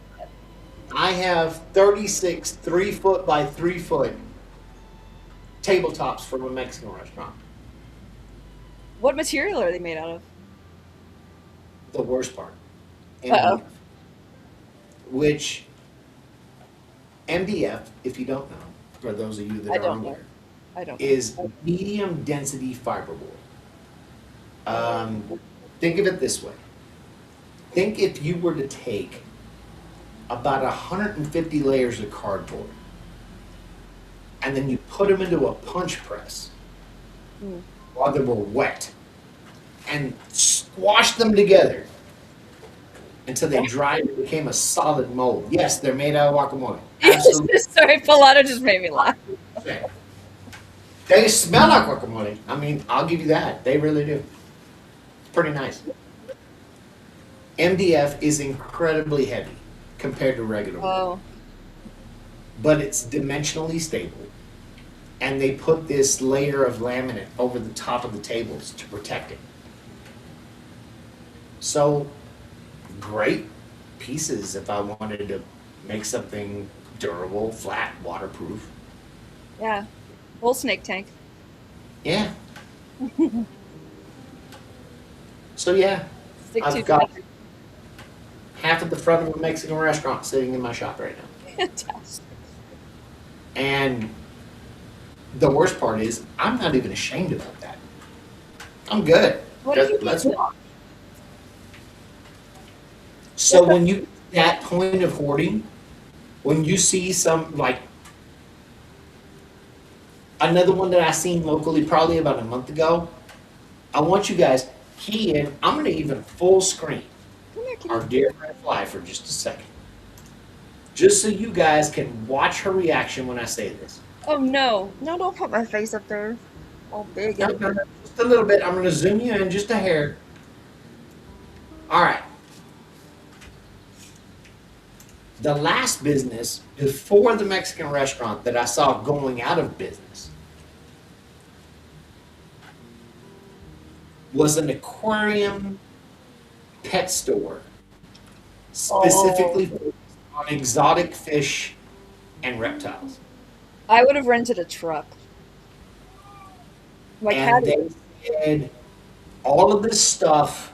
I have 36 3-foot by 3-foot tabletops from a Mexican restaurant. What material are they made out of? The worst part. Uh-oh. MDF. Which MDF, if you don't know, for those of you that I are don't know. unaware, I don't. is medium density fiberboard. Think of it this way. Think if you were to take about 150 layers of cardboard and then you put them into a punch press while they were wet and squash them together until they dried and became a solid mold. Yes, they're made out of guacamole. Absolutely. Sorry, Pilato just made me laugh. They smell like guacamole. I mean, I'll give you that. They really do. It's pretty nice. MDF is incredibly heavy compared to regular wood. Oh. But it's dimensionally stable. And they put this layer of laminate over the top of the tables to protect it. So, great pieces if I wanted to make something durable, flat, waterproof. Yeah. Whole snake tank. Yeah. So yeah, Stick to I've got half of the front of a Mexican restaurant sitting in my shop right now. Fantastic. And the worst part is, I'm not even ashamed about that. I'm good. What do you Let's mean? rock. So when you that point of hoarding, when you see some like another one that I seen locally probably about a month ago, I want you guys key in. I'm gonna even full screen Come here, our kitty. dear friend Fly for just a second. Just so you guys can watch her reaction when I say this. Oh no. No, don't put my face up there. All big. No, just a little bit. I'm gonna zoom you in just a hair. All right. The last business before the Mexican restaurant that I saw going out of business was an aquarium pet store specifically focused on exotic fish and reptiles. I would have rented a truck. My cat And they said all of this stuff,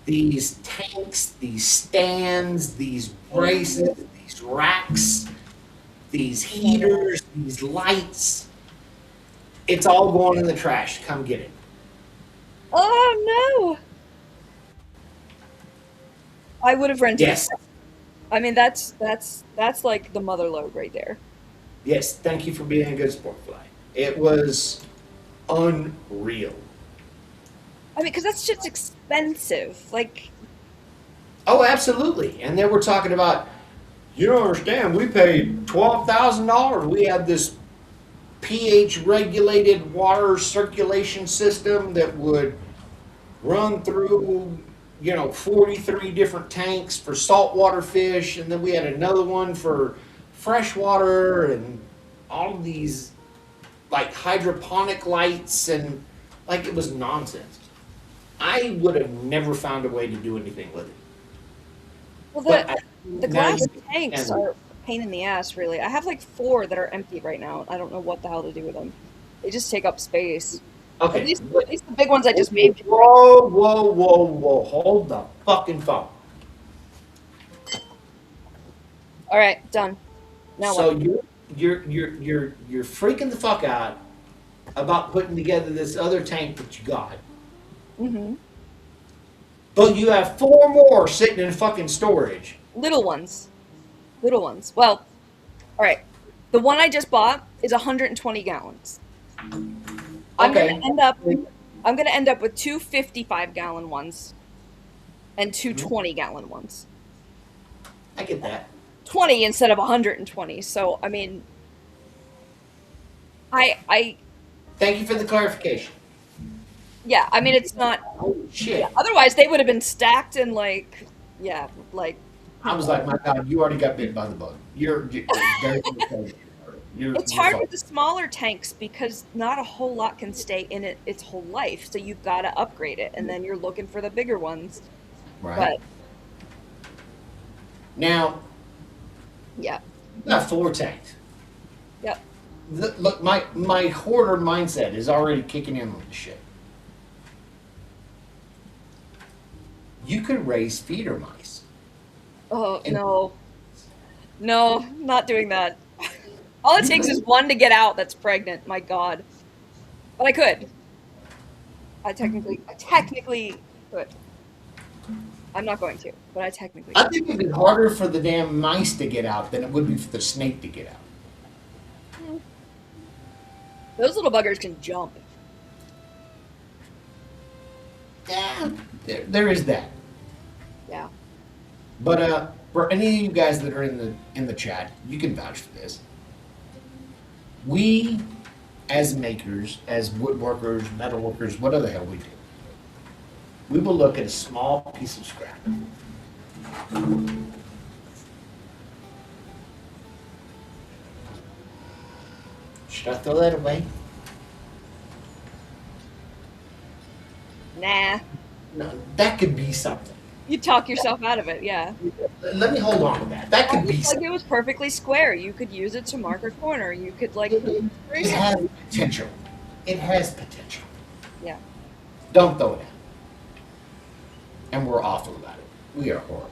these tanks, these stands, these braces, these racks, these heaters, these lights, it's all going in the trash. Come get it. Oh no. I would have rented. Yes. I mean, that's like the mother lode right there. Yes, thank you for being a good sport, Fly. It was unreal. I mean, because that's just expensive. Like, Oh, absolutely. And then we're talking about, you don't understand, we paid $12,000. We had this pH regulated water circulation system that would run through, 43 different tanks for saltwater fish. And then we had another one for freshwater and all of these like hydroponic lights, and like it was nonsense. I would have never found a way to do anything with it. well, But the now glass you tanks can. are a pain in the ass, really. I have like 4 that are empty right now. I don't know what the hell to do with them. They just take up space. Okay. At least the big ones I just made. Whoa, whoa, whoa, whoa! Hold the fucking phone. All right, done. Now So what? you're freaking the fuck out about putting together this other tank that you got, Mm-hmm. but you have 4 more sitting in fucking storage. Little ones. Little ones. Well, all right. The one I just bought is 120 gallons. I'm Okay. gonna end up with 2 55-gallon ones and 2 20-gallon ones. I get that. 20 instead of 120. So I mean, I Thank you for the clarification. yeah. I mean, it's not. Holy shit! Yeah, otherwise, they would have been stacked in like I was like, my God, you already got bit by the bug. You're very It's hard with the smaller tanks because not a whole lot can stay in it its whole life. So you've got to upgrade it, and then you're looking for the bigger ones. Right. But Now, yeah, you got 4 tanks. yep. Look, my hoarder mindset is already kicking in with the shit. You could raise feeder mice. Oh And- no, not doing that. All it takes is one to get out that's pregnant. My God, but I could. I technically could. I'm not going to, but I technically I could. think it'd be harder for the damn mice to get out than it would be for the snake to get out. Those little buggers can jump. Yeah, there is that. Yeah. But for any of you guys that are in the chat, you can vouch for this. We, as makers, as woodworkers, metalworkers, whatever the hell we do, we will look at a small piece of scrap. Should I throw that away? Nah. No, that could be something. You talk yourself out of it, yeah. Let me hold on to that. That could be Like something. it was perfectly square. You could use it to mark a corner. You could like It has potential. It has potential. Yeah. Don't throw it out. And we're awful about it. We are horrible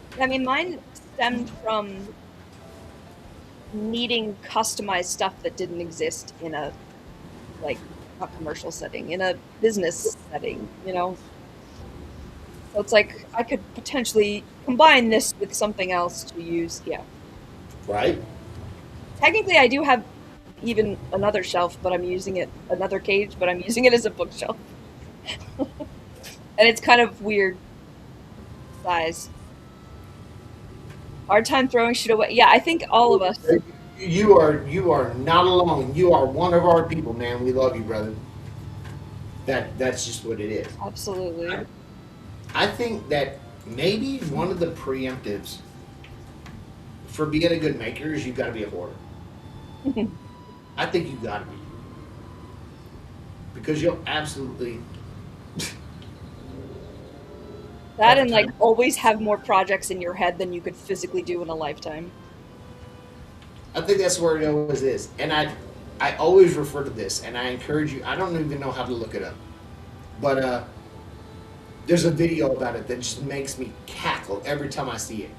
about I mean, mine stemmed from needing customized stuff that didn't exist in a, like, not commercial setting, in a business setting, you know? So it's like, I could potentially combine this with something else to use, yeah. it. Right? Technically, I do have even another shelf, but I'm using it, another cage, but I'm using it as a bookshelf. And it's kind of weird size. Hard time throwing shit away. Yeah, I think all of us. You are not alone. You are one of our people, man. We love you, brother. That's just what it is. Absolutely. I think that maybe one of the preemptives for being a good maker is you've got to be a hoarder. I think you've got to be. Because you'll absolutely. That and like always have more projects in your head than you could physically do in a lifetime. I think that's where it always is. And I always refer to this, and I encourage you, I don't even know how to look it up. But there's a video about it that just makes me cackle every time I see it.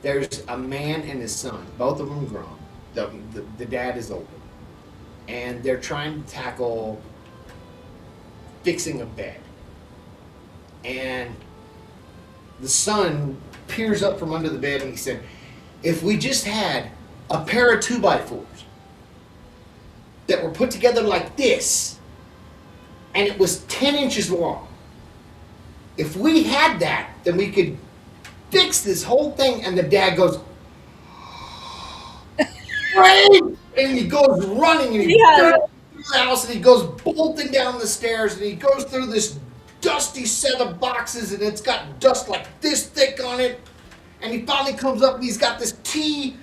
There's a man and his son, both of them grown. The dad is older. And they're trying to tackle fixing a bed. And the son peers up from under the bed and he said, if we just had a pair of 2x4s that were put together like this, and it was 10 inches long, if we had that, then we could fix this whole thing. And the dad goes, right! And he goes running and he goes through the house and he goes bolting down the stairs and he goes through this dusty set of boxes and it's got dust like this thick on it. And he finally comes up and he's got this T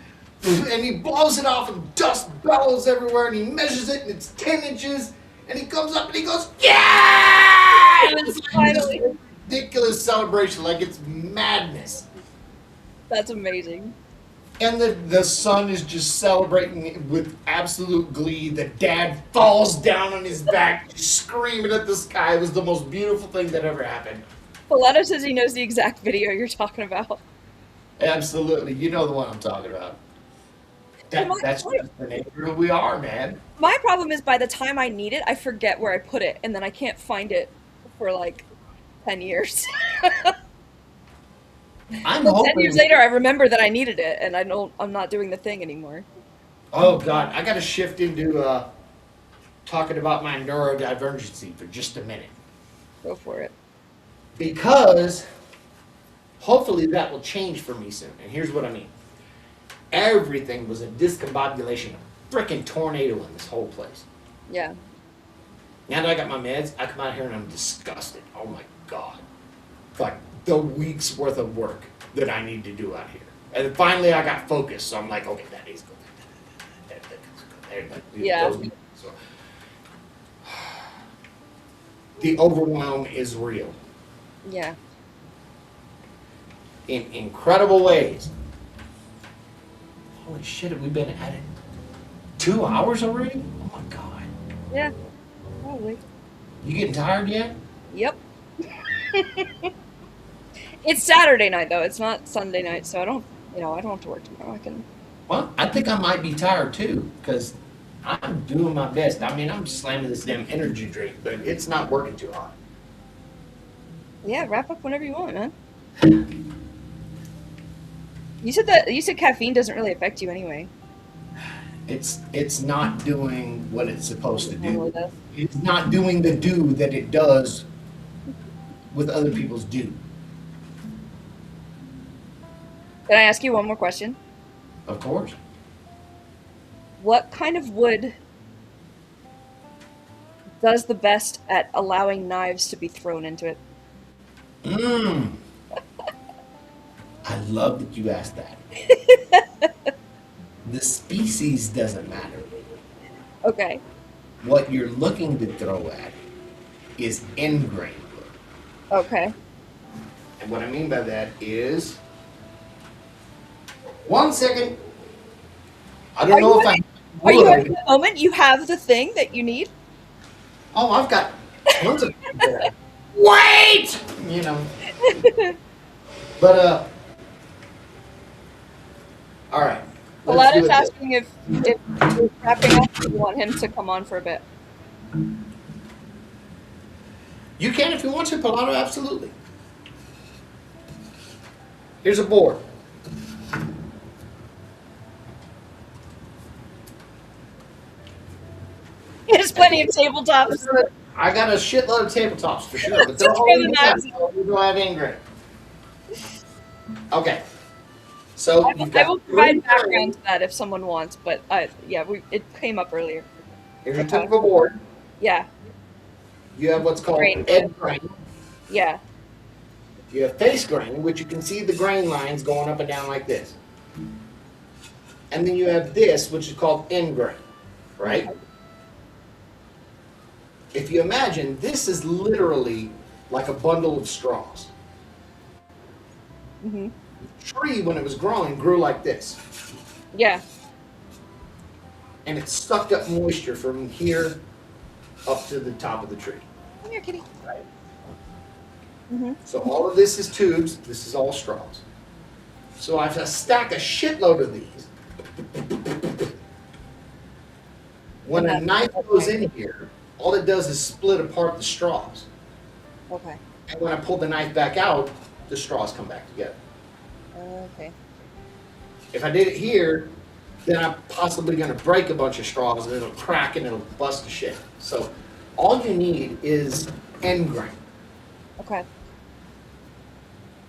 and he blows it off and dust bellows everywhere and he measures it and it's 10 inches and he comes up and he goes, yeah! And it's like this ridiculous celebration, like it's madness. That's amazing. And the son is just celebrating it with absolute glee. The dad falls down on his back, screaming at the sky. It was the most beautiful thing that ever happened. Paletta says he knows the exact video you're talking about. Absolutely. You know the one I'm talking about. That's just the nature of who we are, man. My problem is by the time I need it, I forget where I put it, and then I can't find it for like 10 years. I'm But hoping. 10 years later, I remember that I needed it, and I'm not doing the thing anymore. Oh, God. I got to shift into talking about my neurodivergency for just a minute. Go for it. Because hopefully that will change for me soon. And here's what I mean. Everything was a discombobulation, a freaking tornado in this whole place. Yeah. Now that I got my meds, I come out here and I'm disgusted. Oh my God. Like the week's worth of work that I need to do out here. And then finally I got focused, so I'm like, okay, that needs to go there. Yeah. So, the overwhelm is real Yeah. in incredible ways. Holy shit, have we been at it 2 hours already? Oh my god. Yeah. Probably. You getting tired yet? Yep. It's Saturday night though. It's not Sunday night, so I don't have to work tomorrow. I can. Well, I think I might be tired too, because I'm doing my best. I mean, I'm slamming this damn energy drink, but it's not working too hard. Yeah, wrap up whenever you want, man. You said caffeine doesn't really affect you anyway. It's not doing what it's supposed to Normally do. does. It's not doing the do that it does with other people's do. Can I ask you one more question? Of course. What kind of wood does the best at allowing knives to be thrown into it? I love that you asked that. The species doesn't matter. Okay. What you're looking to throw at is end grain wood. Okay. And what I mean by that is, 1 second. I don't know if I. Are you at the moment you have the thing that you need? Oh, I've got tons of. Wait! You know. But all right. let's do Palada's it asking if you're wrapping up, you want him to come on for a bit. You can if you want to, Palado, absolutely. Here's a board. There's plenty of tabletops. I got a shitload of tabletops for sure, but they're Just all for the in knives. we don't have ingrain. Okay. So you've I got will provide background to that if someone wants, but yeah, it came up earlier. Here's a typical board. Yeah, You have what's called Grain. end grain. yeah, You have face grain, which you can see the grain lines going up and down like this. And then you have this, which is called end grain, right? If you imagine, this is literally like a bundle of straws. hmm The tree, when it was growing, grew like this. yeah, And it sucked up moisture from here up to the top of the tree. come here, kitty. Right? hmm So all of this is tubes, this is all straws. So I have to stack a shitload of these. When a knife goes in here, all it does is split apart the straws. Okay. And when I pull the knife back out, the straws come back together. Okay. If I did it here, then I'm possibly going to break a bunch of straws and it'll crack and it'll bust to shit. So all you need is end grain. Okay.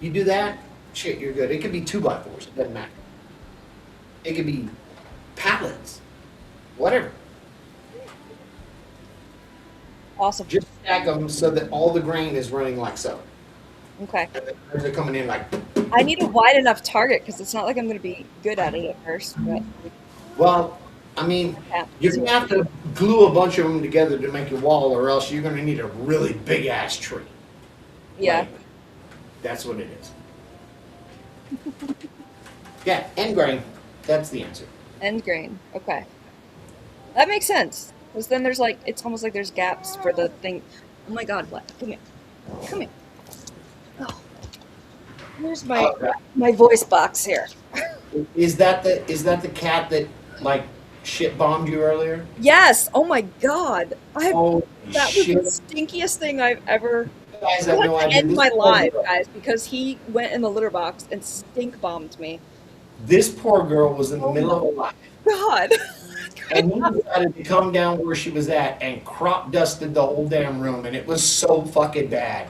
You do that, shit, you're good. It could be 2x4s, it doesn't matter. It could be pallets, whatever. Awesome. Just stack them so that all the grain is running like so. Okay. And then they're coming in like, I need a wide enough target because it's not like I'm going to be good at it at first. But well, I mean, yeah. you're going to have to glue a bunch of them together to make your wall, or else you're going to need a really big ass tree. Yeah. Like, that's what it is. Yeah, end grain. That's the answer. End grain. Okay. That makes sense. Because then there's like, it's almost like there's gaps for the thing. Oh my god, what? Come here. Come here. Oh. Where's my voice box here? Is that the cat that like shit bombed you earlier? Yes. Oh my god. Oh That shit! was the stinkiest thing I've ever. You guys I have want no to idea. end This my poor life, girl- guys, because he went in the litter box and stink bombed me. This poor girl was in the Oh middle of a life, God. and he decided to come down where she was at and crop dusted the whole damn room, and it was so fucking bad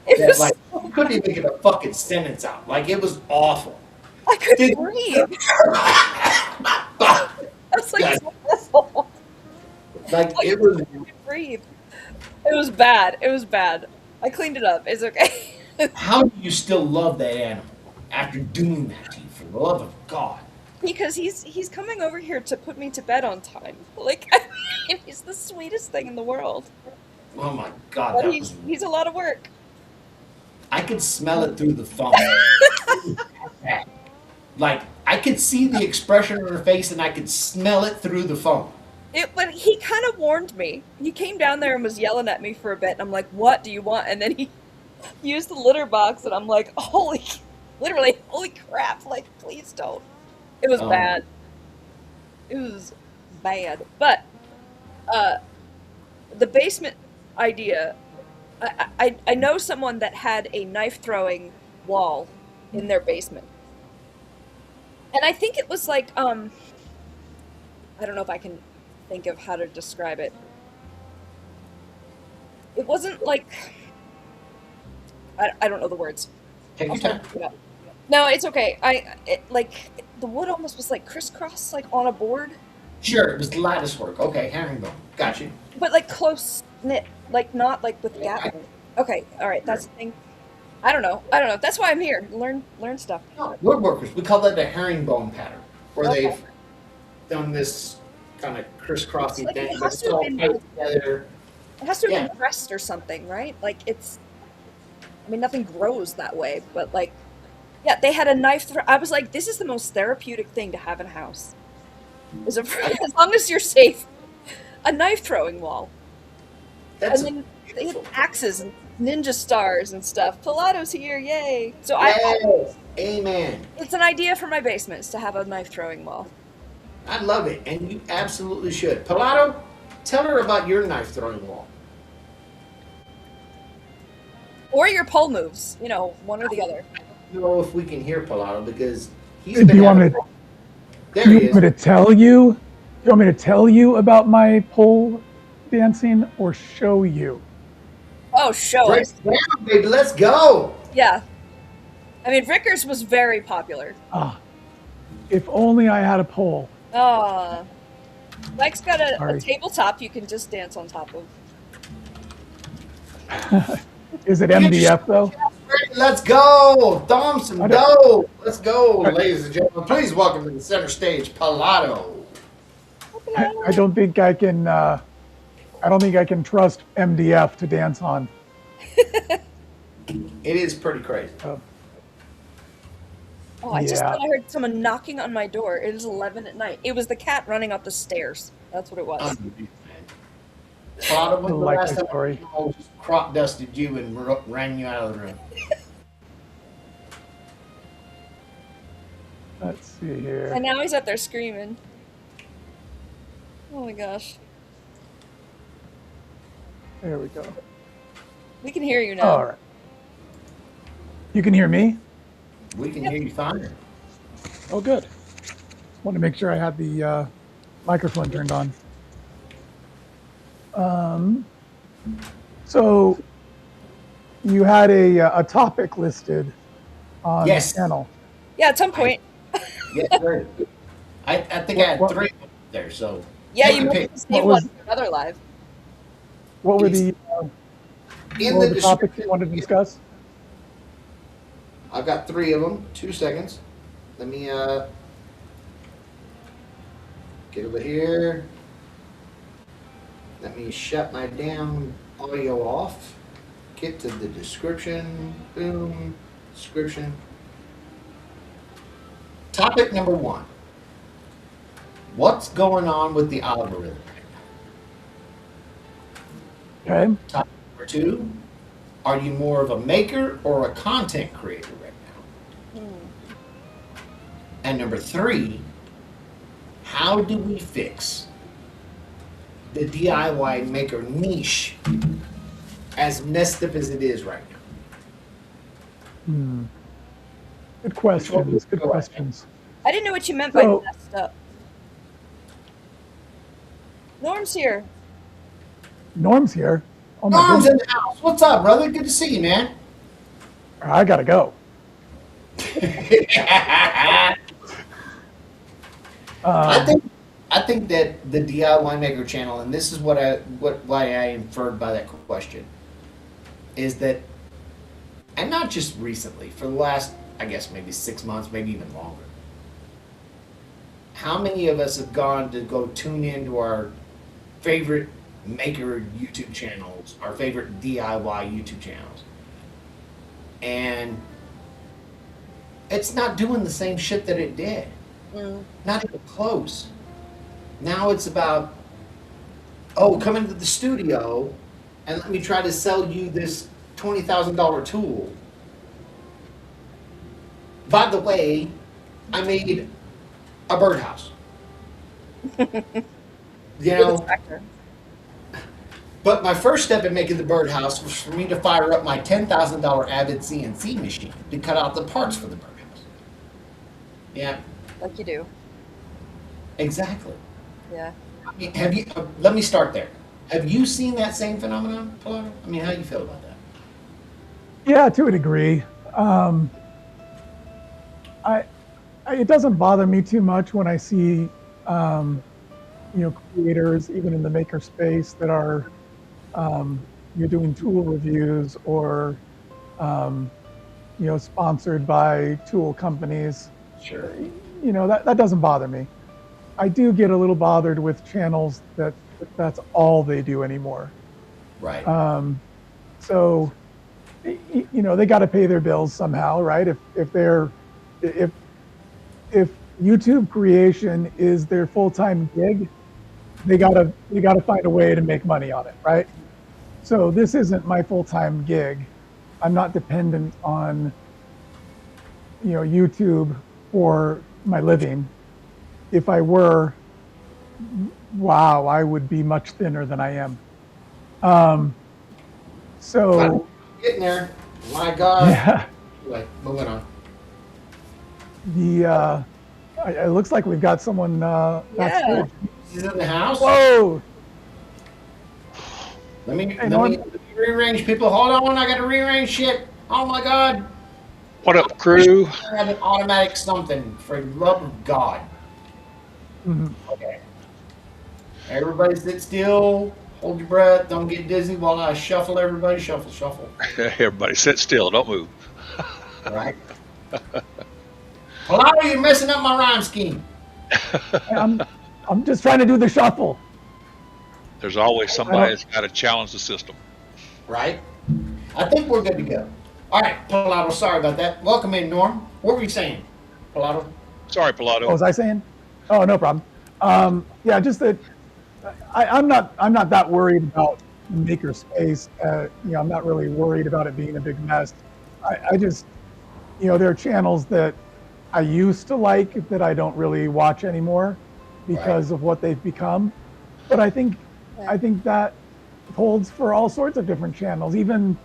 It that was like I couldn't even get a fucking sentence out. Like it was awful. I couldn't Did- breathe. That's like God. so awful. Like it was. I couldn't breathe. It was bad. It was bad. I cleaned it up. It's okay. How do you still love that animal after doing that to you for the love of God. Because he's coming over here to put me to bed on time. Like, I mean, he's the sweetest thing in the world. Oh my God, But that he's was. a lot of work. I could smell it through the phone. Like, I could see the expression on her face and I could smell it through the phone. But he kind of warned me. He came down there and was yelling at me for a bit. And I'm like, "What do you want?" And then he used the litter box, and I'm like, literally, holy crap! Like, please don't. It was bad. It was bad. But the basement idea. I know someone that had a knife throwing wall in their basement, and I think it was like I don't know if I can think of how to describe it. It wasn't like I don't know the words. Take your I'll try time. to look it up. No, it's okay. The wood almost was like crisscross, like on a board, Sure, it was lattice work. Okay, herringbone. Got you. but like close knit, like not like with gatling. Okay, all right, that's the thing. I don't know. That's why I'm here. Learn stuff. No, woodworkers, we call that a herringbone pattern, where Okay. they've done this kind of crisscrossy Like, it thing, has but it's to have all been- tied together. It has to have Yeah. been pressed or something, right? Like it's. I mean, nothing grows that way, but like, yeah, they had a knife. I was like, this is the most therapeutic thing to have in a house. As long as you're safe, a knife throwing wall, That's and then they had beautiful. axes and ninja stars and stuff. Pilato's here, yay! So Yes, amen. it's an idea for my basement is to have a knife throwing wall. I love it, and you absolutely should. Pilato, tell her about your knife throwing wall. Or your pole moves, one or the other. I don't know if we can hear Pilato because he's Do been you want me having- to? There Do he you want me is. to tell you? Do you want me to tell you about my pole dancing or show you? Oh, show Break us. it down, baby. Let's go. Yeah. I mean, Rickers was very popular. Ah, if only I had a pole. Mike's got a Sorry. tabletop you can just dance on top of. Is it MDF though? Let's go. Thumb some I don't- dough. Let's go, ladies and gentlemen. Please welcome to the center stage, Pilato. I don't think I can. I don't think I can trust MDF to dance on. It is pretty crazy. Oh, I just Yeah. thought I heard someone knocking on my door. It is 11 at night. It was the cat running up the stairs. That's what it was. Unbelievable, man. Pilato, when the Like last my time story. I just crop dusted you and ran you out of the room. Let's see here. And now he's up there screaming. Oh my gosh. There we go. We can hear you now. All right. You can hear me? We can hear you fine. Oh, good. Want to make sure I had the microphone turned on. So you had a topic listed on Yes. the channel. Yeah, at some point. Yes, sir. I think I had What- 3 there, so. Yeah, take you a must pick. have saved What one was- for another live. What were Yes. the In what were the the topics description, you wanted to discuss? I've got 3 of them. 2 seconds. Let me get over here. Let me shut my damn audio off. Get to the description. Boom. Description. Topic number 1. What's going on with the algorithm? Okay. Topic number 2. Are you more of a maker or a content creator right now? And number 3, how do we fix the DIY maker niche as messed up as it is right now? Good questions. Good questions. I didn't know what you meant by So- messed up. Norm's here. Norm's here. Oh my Norm's goodness. in the house. What's up, brother? Good to see you, man. I gotta go. I think that the DIY maker channel, and this is why I inferred by that question, is that, and not just recently, for the last, I guess maybe 6 months, maybe even longer, how many of us have gone to go tune into our favorite maker YouTube channels, our favorite DIY YouTube channels, and it's not doing the same shit that it did. Not even close. Now it's about, oh, come into the studio and let me try to sell you this $20,000 tool. By the way, I made a birdhouse. You know, but my first step in making the birdhouse was for me to fire up my $10,000 Avid CNC machine to cut out the parts for the birdhouse. Yeah. Like you do. Exactly. Yeah. I mean, have you? Let me start there. Have you seen that same phenomenon, Paloma? I mean, how do you feel about that? Yeah, to a degree. It doesn't bother me too much when I see, creators, even in the maker space, that are, doing tool reviews or, sponsored by tool companies. Sure. That doesn't bother me. I do get a little bothered with channels that's all they do anymore. Right. So, they got to pay their bills somehow, right? If YouTube creation is their full-time gig, they gotta find a way to make money on it, right? So this isn't my full-time gig. I'm not dependent on, YouTube for my living. If I were, wow, I would be much thinner than I am. So getting there. My God. yeah, Anyway, moving on. it looks like we've got someone backstage. He's in the house. Whoa! Let me Norm. rearrange people. Hold on, I got to rearrange shit. Oh my God. What up, crew? I have an automatic something, for the love of God. Mhm. Okay. Everybody sit still. Hold your breath. Don't get dizzy while I shuffle everybody. Shuffle, shuffle. Everybody sit still. Don't move. All right. Hello, you're messing up my rhyme scheme. I'm just trying to do the shuffle. There's always somebody that's got to challenge the system. Right? I think we're good to go. All right, Palato, sorry about that. Welcome in, Norm. What were you saying, Palato? Sorry, What Pilato. was I saying? Oh, no problem. Yeah, just that I'm not that worried about the maker space. I'm not really worried about it being a big mess. I just, there are channels that I used to like that I don't really watch anymore because of what they've become. But I think that holds for all sorts of different channels, even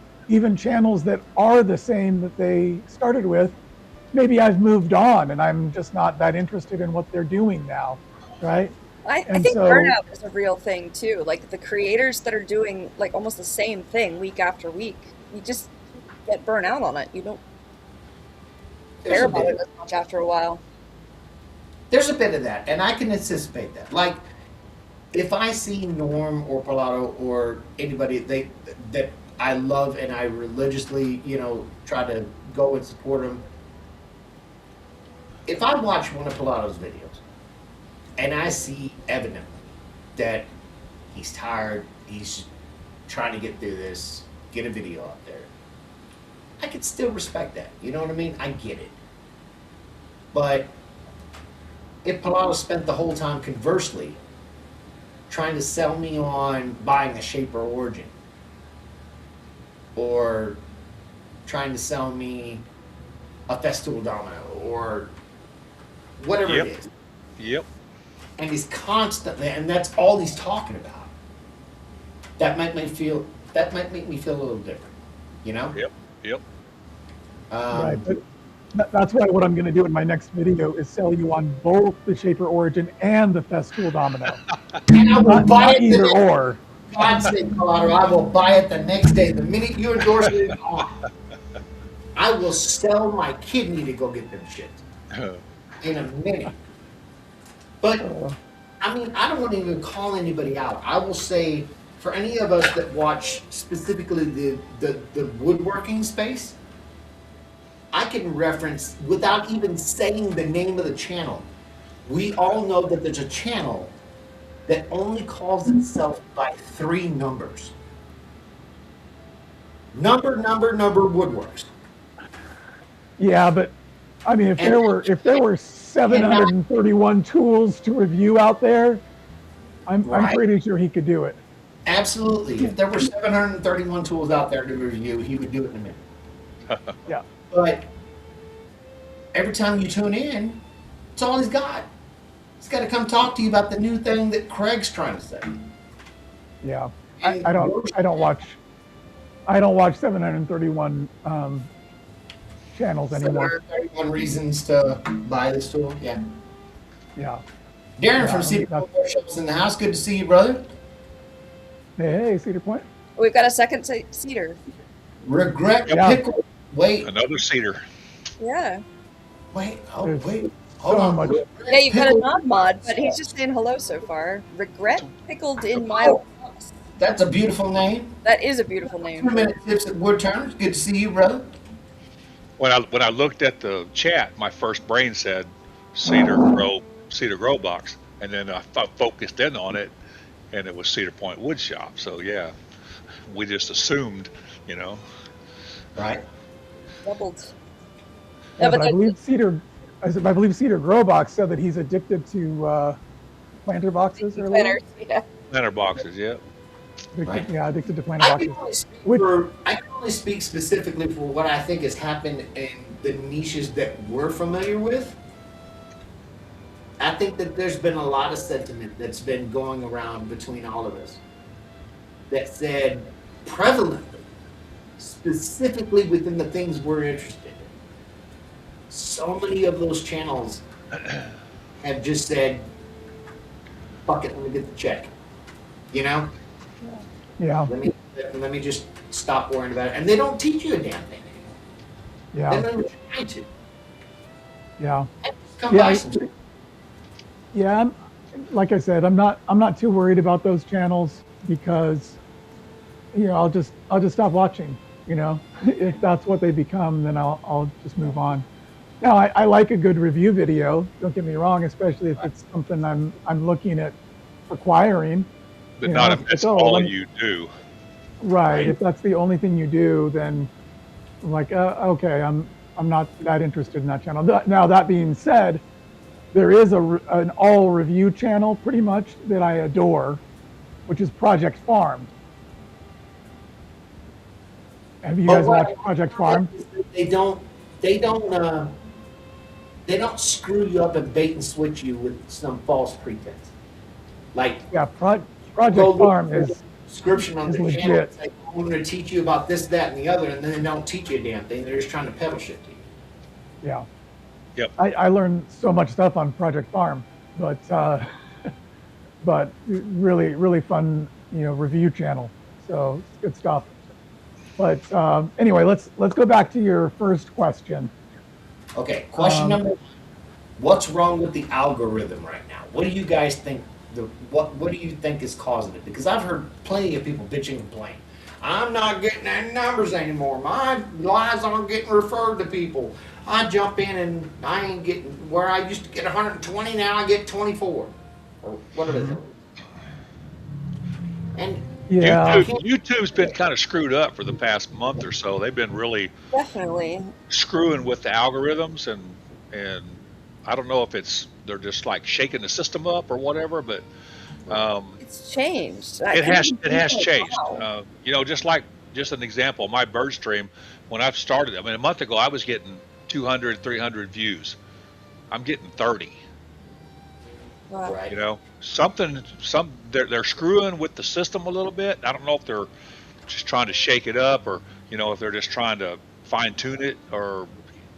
channels that are the same that they started with. Maybe I've moved on and I'm just not that interested in what they're doing now, right? I And think so- burnout is a real thing too. Like the creators that are doing like almost the same thing week after week, you just get burnt out on it. You don't care about it as much after a while. There's a bit of that, and I can anticipate that. Like, if I see Norm or Palato or anybody that I love and I religiously, try to go and support them, if I watch one of Palato's videos and I see evidently that he's tired, he's trying to get through this, get a video out there, I can still respect that. You know what I mean? I get it. But if Palato spent the whole time conversely trying to sell me on buying a Shaper Origin or trying to sell me a Festool Domino or whatever Yep. it is, Yep. and he's constantly, and that's all he's talking about, that might make me feel a little different, Yep. Yep. Right, but that's why what I'm going to do in my next video is sell you on both the Shaper Origin and the Festool Domino. And I will buy Not it either the next, or. God's sake, Colorado, I will buy it the next day. The minute you endorse it, I will sell my kidney to go get them shit in a minute. But I mean, I don't want to even call anybody out. I will say, for any of us that watch specifically the woodworking space, I can reference, without even saying the name of the channel, We all know that there's a channel that only calls itself by 3 numbers. Number Woodworks. Yeah, but I mean, if there were 731 tools to review out there, I'm pretty sure he could do it. Absolutely. If there were 731 tools out there to review, he would do it in a minute. Yeah. But every time you tune in, it's all he's got. He's got to come talk to you about the new thing that Craig's trying to say. Yeah. And I don't watch 731 channels anymore. 731 reasons to buy this tool. Yeah. Yeah. Darren from Cedar Point Workshops in the house. Good to see you, brother. Hey, Cedar Point. We've got a second cedar. Regret Yeah. pickle. Wait. Another cedar. Yeah. Wait. There's Hold so on. much. Yeah, you got a non-mod, but he's just saying hello so far. Regret pickled in mild sauce. That's a beautiful name. That is a beautiful name. 2-minute tips at Wood Turners. Good to see you, brother. When I looked at the chat, my first brain said Cedar Grow Box, and then I focused in on it, and it was Cedar Point Wood Shop. So yeah, we just assumed, Right. Doubled. Yeah, Yeah, but but I believe Cedar Growbox said that he's addicted to planter boxes earlier. planners, yeah. Planter boxes, yeah. Right. Yeah, addicted to planter I can, boxes. I can only speak specifically for what I think has happened in the niches that we're familiar with. I think that there's been a lot of sentiment that's been going around between all of us that said prevalently, specifically within the things we're interested in, so many of those channels have just said, fuck it, let me get the check. Yeah. Let me just stop worrying about it. And they don't teach you a damn thing anymore. They Yeah. don't even try to. Yeah. Come Yeah. by some- Yeah. Like I said, I'm not too worried about those channels because, I'll just stop watching. If that's what they become, then I'll just move on. Now, I like a good review video. Don't get me wrong, especially if it's something I'm looking at acquiring. But not if that's all you do. Right. If that's the only thing you do, then I'm like, okay, I'm not that interested in that channel. Now, that being said, there is an all review channel pretty much that I adore, which is Project Farm. Have you guys watched Project Farm? They don't screw you up and bait and switch you with some false pretense. Like, Yeah, Project go look Farm at the is description on is the channel. legit. It's like, I'm going to teach you about this, that, and the other, and then they don't teach you a damn thing. They're just trying to peddle shit to you. yeah. Yep. I learned so much stuff on Project Farm, but really, really fun, review channel. So it's good stuff. But anyway, let's go back to your first question. Okay, question number 1. What's wrong with the algorithm right now? What do you guys think? What do you think is causing it? Because I've heard plenty of people bitching and complaining. I'm not getting any numbers anymore. My lives aren't getting referred to people. I jump in and I ain't getting where I used to get 120. Now I get 24. Or what are they? And Yeah. YouTube's been kind of screwed up for the past month or so. They've been really Definitely. screwing with the algorithms, and I don't know if they're just like shaking the system up or whatever, but It's changed. it has changed. Just an example, my bird stream, when I started, a month ago, I was getting 200, 300 views. I'm getting 30. Wow. right. They're screwing with the system a little bit. I don't know if they're just trying to shake it up or, if they're just trying to fine tune it or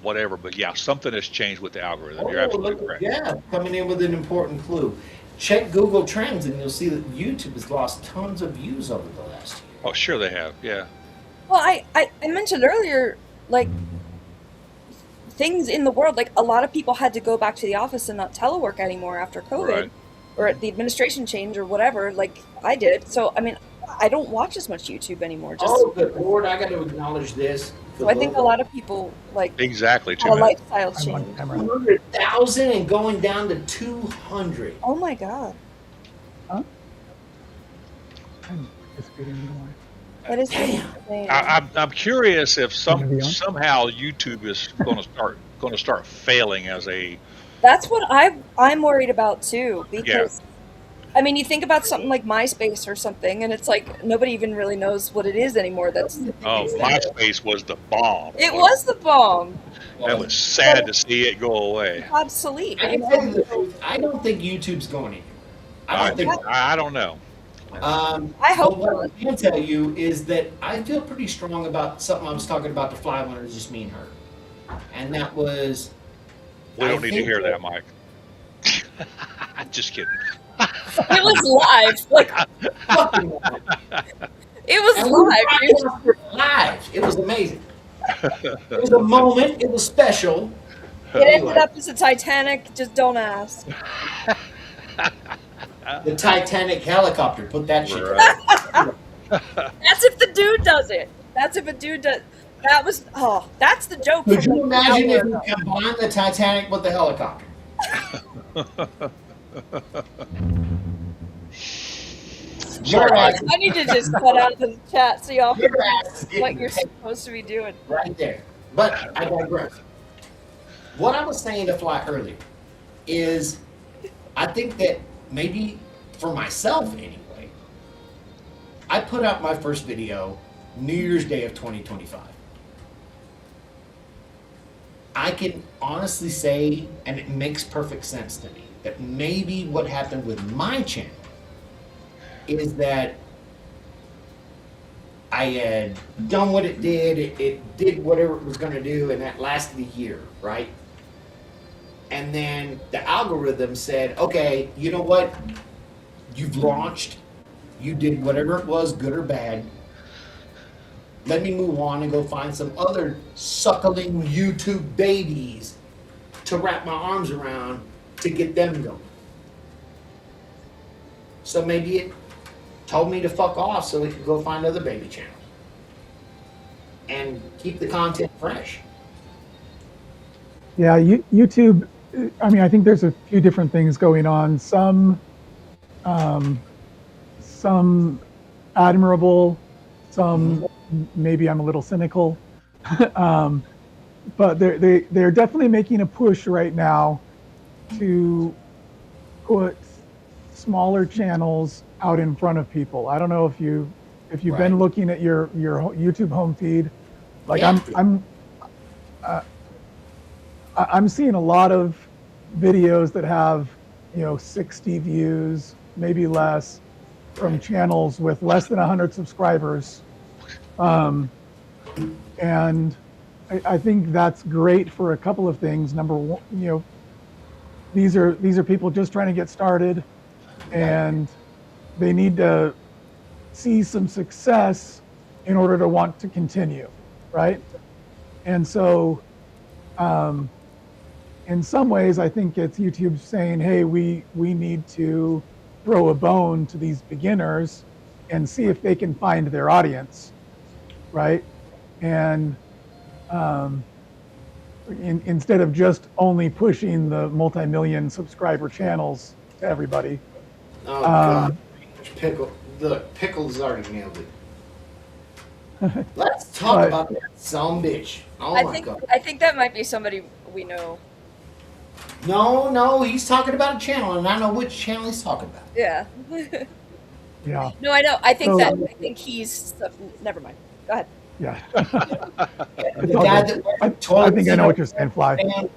whatever. But yeah, something has changed with the algorithm. You're absolutely correct. Yeah, coming in with an important clue. Check Google Trends and you'll see that YouTube has lost tons of views over the last year. Oh, sure they have. Yeah. Well, I mentioned earlier, like, things in the world, like a lot of people had to go back to the office and not telework anymore after COVID, Right. or the administration change or whatever, like I did. So, I don't watch as much YouTube anymore. Just Oh, good Lord, I got to acknowledge this So I think a lot of people like Exactly, had a 2 minutes. lifestyle I'm on change. camera. 100,000 and going down to 200. Oh my god, Huh? I'm participating in the live. that is Damn. insane. I'm curious if Gonna be on? somehow YouTube is going to start failing as a That's what I'm worried about too, because I mean, you think about something like MySpace or something, and it's like nobody even really knows what it is anymore. MySpace was the bomb. It was the bomb. That was sad to see it go away. Obsolete. I can tell you the truth. I don't think YouTube's going anywhere. I don't think. I don't know. I hope But what not. I can tell you is that I feel pretty strong about something I was talking about the fly when it was just me and her, and that was. We don't need to think hear that, Mike. Just kidding. It was live. Like Fucking it was And we live. Dude. broadcast it live. It was amazing. It was a moment. It was special. It ended up as a Titanic. Just don't ask. The Titanic helicopter. Put that shit. Right. That's if the dude does it. That's if a dude does. That was that's the joke. Could from you like imagine an if hour we ago. combined the Titanic with the helicopter? Your ass, I need to just cut out of the chat so y'all can your ass is what you're getting supposed to be doing. right there. But I digress. What I was saying to Fly earlier is I think that maybe for myself anyway, I put out my first video New Year's Day of 2025. I can honestly say, and it makes perfect sense to me, that maybe what happened with my channel is that I had done what it did, it did whatever it was going to do, and that lasted a year, right? And then the algorithm said, okay, you know what? You've launched, you did whatever it was, good or bad. Let me move on and go find some other suckling YouTube babies to wrap my arms around to get them going. So maybe it told me to fuck off so we could go find other baby channels and keep the content fresh. Yeah, YouTube. I mean, I think there's a few different things going on. Some admirable, some maybe I'm a little cynical, but they're definitely making a push right now to put smaller channels out in front of people. I don't know if you've Right. been looking at your YouTube home feed. Like Yeah. I'm seeing a lot of videos that have 60 views, maybe less, from channels with less than 100 subscribers, and I think that's great for a couple of things. Number one, these are people just trying to get started, and they need to see some success in order to want to continue, right? And so, in some ways, I think it's YouTube saying, hey, we need to throw a bone to these beginners and see if they can find their audience, right? And instead of just only pushing the multi-million subscriber channels to everybody. Oh God, Pickle! Look, Pickle's already nailed it. Let's talk But- about that some bitch. Oh I my think God! I think that might be somebody we know. No, he's talking about a channel, and I know which channel he's talking about. Yeah. Yeah, No, I know. I think So- I think he's. Never mind. Go ahead. yeah. The guy that I think I know what you're saying, Fly. and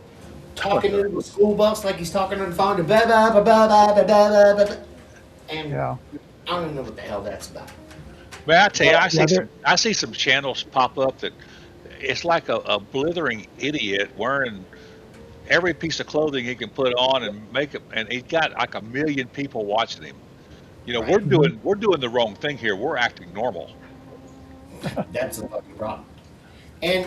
talking to the school bus like he's talking on the phone to blah, blah, blah, blah, blah, blah, blah, blah, blah. And Yeah. I don't even know what the hell that's about. But I tell you, Yeah, I see some channels pop up that it's like a blithering idiot wearing every piece of clothing he can put on and make it, and he's got like 1 million people watching him. Right. We're doing the wrong thing here. We're acting normal. That's a fucking problem. And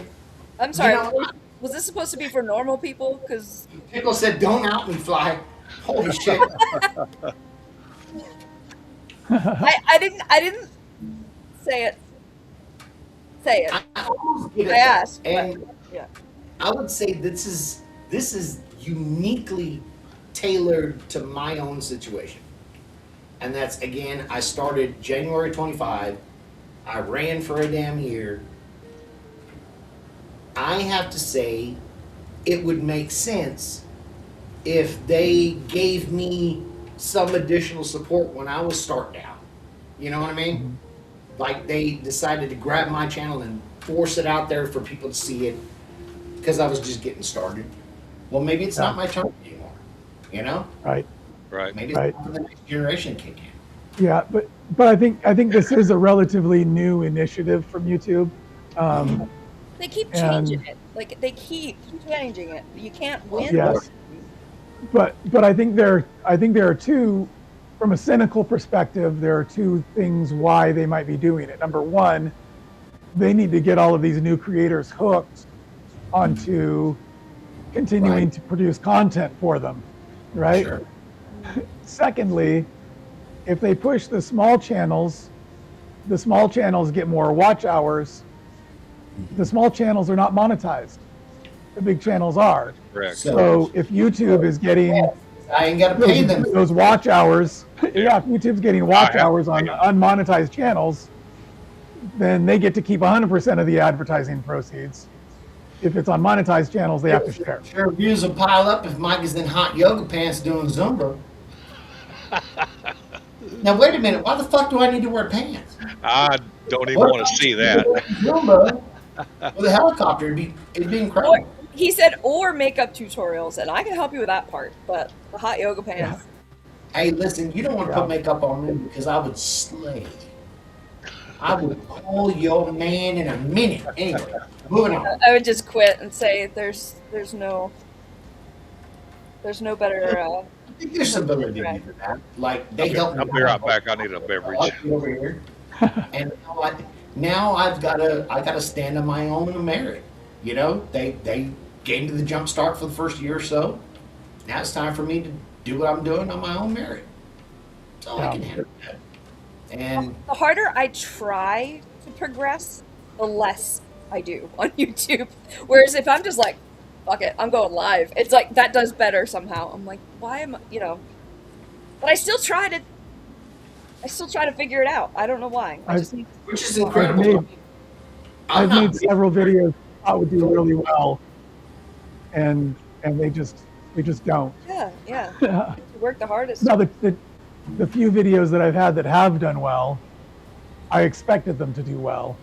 I'm sorry. You know, was this supposed to be for normal people? Because Pickle said, "Don't out me, Fly." Holy shit! I didn't say it say it. I almost get it. I asked, but And yeah. I would say this is uniquely tailored to my own situation. And that's, again, I started January 25. I ran for a damn year. I have to say, it would make sense if they gave me some additional support when I was starting out. You know what I mean? Like they decided to grab my channel and force it out there for people to see it because I was just getting started. Well, maybe it's not my turn anymore. You know? Right. Right. Maybe it's time for the next generation to kick in. Yeah, but I think this is a relatively new initiative from YouTube. They keep And- changing it. Like they keep changing it. You can't win. Yes. But I think there are two, from a cynical perspective, there are two things why they might be doing it. Number one, they need to get all of these new creators hooked onto continuing to produce content for them, right? Sure. Secondly, if they push the small channels get more watch hours. The small channels are not monetized. The big channels are. Correct. So if YouTube is getting I ain't got to pay them. those watch hours, yeah, if YouTube's getting watch I have hours to on pay 'em. unmonetized channels, then they get to keep 100% of the advertising proceeds. If it's on monetized channels, they have to share. Sure, views will pile up if Mike is in hot yoga pants doing Zumba. Now wait a minute, why the fuck do I need to wear pants? I don't even want to see that. Zumba with a helicopter, it'd be incredible. He said, or makeup tutorials, and I can help you with that part. But the hot yoga pants. Hey, listen, you don't want to put makeup on me because I would slay. I would call your man in a minute. Anyway, moving on. I would just quit and say there's no better. I think there's some validity to that. Like they help me. I'll be right back. I need a beverage. I'll get over here. And now I've got to stand on my own merit. You know, they gave me the jump start for the first year or so. Now it's time for me to do what I'm doing on my own merit. That's all I can handle. And The harder I try to progress, the less I do on YouTube. Whereas if I'm just like, fuck it, I'm going live, it's like that does better somehow. I'm like, why am I, but I still try to figure it out. I don't know why. which is incredible. I've made several videos I would do really well, and they just don't. Yeah. You work the hardest. Now the few videos that I've had that have done well, I expected them to do well,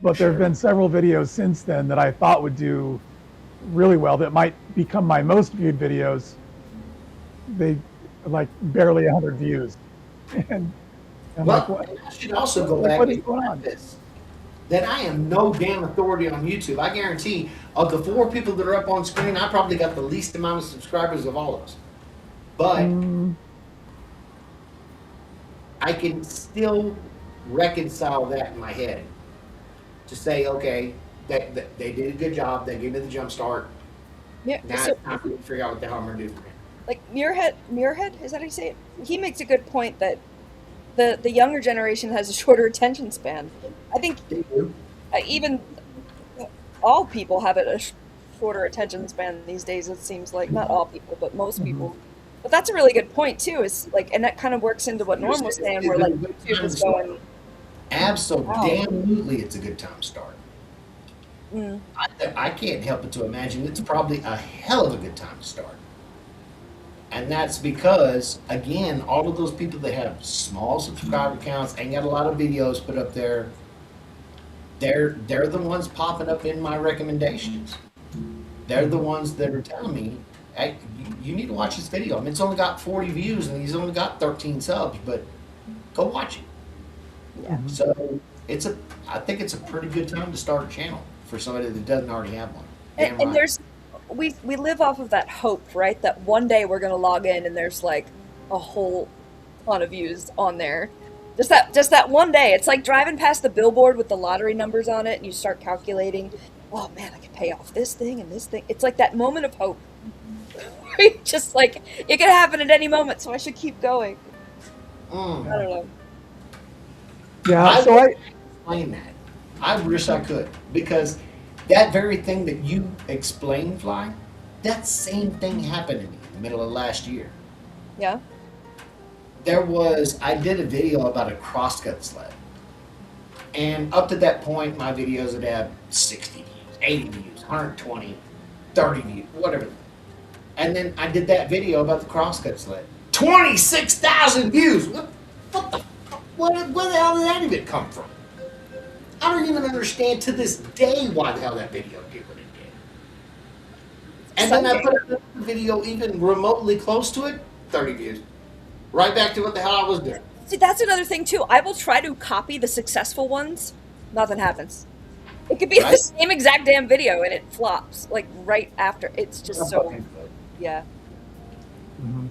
but there have been several videos since then that I thought would do really well that might become my most viewed videos. They like barely 100 views, and I'm like, Well, what? I should also go Like, back what is and going on? this. That I am no damn authority on YouTube. I guarantee of the 4 people that are up on screen, I probably got the least amount of subscribers of all of us. But I can still reconcile that in my head to say, okay, that they did a good job. They gave me the jump start. Yeah. Now So, it's time for me to figure out what the hell I'm going to do from here. like Muirhead, is that how you say it? He makes a good point that the younger generation has a shorter attention span. I think They do. even all people have a shorter attention span these days. It seems like not all people, but most people. But that's a really good point too. Is like, and that kind of works into what Norm was saying, where like YouTube is going. Absolutely, it's a good time to start. Mm. I can't help but to imagine it's probably a hell of a good time to start. And that's because, again, all of those people that have small subscriber counts, ain't got a lot of videos put up there, they're the ones popping up in my recommendations. They're the ones that are telling me, hey, you need to watch this video. I mean, it's only got 40 views and he's only got 13 subs, but go watch it. Yeah. So I think it's a pretty good time to start a channel for somebody that doesn't already have one. Damn And right. there's we live off of that hope, right? That one day we're gonna log in and there's like a whole ton of views on there. Just that one day. It's like driving past the billboard with the lottery numbers on it, and you start calculating. Oh man, I can pay off this thing and this thing. It's like that moment of hope. Just like it could happen at any moment, so I should keep going. I don't know. Yeah, so I explain that. I wish I could, because that very thing that you explained, Fly, that same thing happened to me in the middle of last year. Yeah. I did a video about a crosscut sled. And up to that point, my videos would have 60 views, 80 views, 120, 30 views, whatever. And then I did that video about the crosscut sled. 26,000 views! What the fuck? Where the hell did that even come from? I don't even understand to this day why the hell that video did what it did. And then I put a video even remotely close to it, 30 views. Right back to what the hell I was doing. See, that's another thing too. I will try to copy the successful ones. Nothing happens. It could be the same exact damn video and it flops like right after. It's just so. Yeah. Mhm.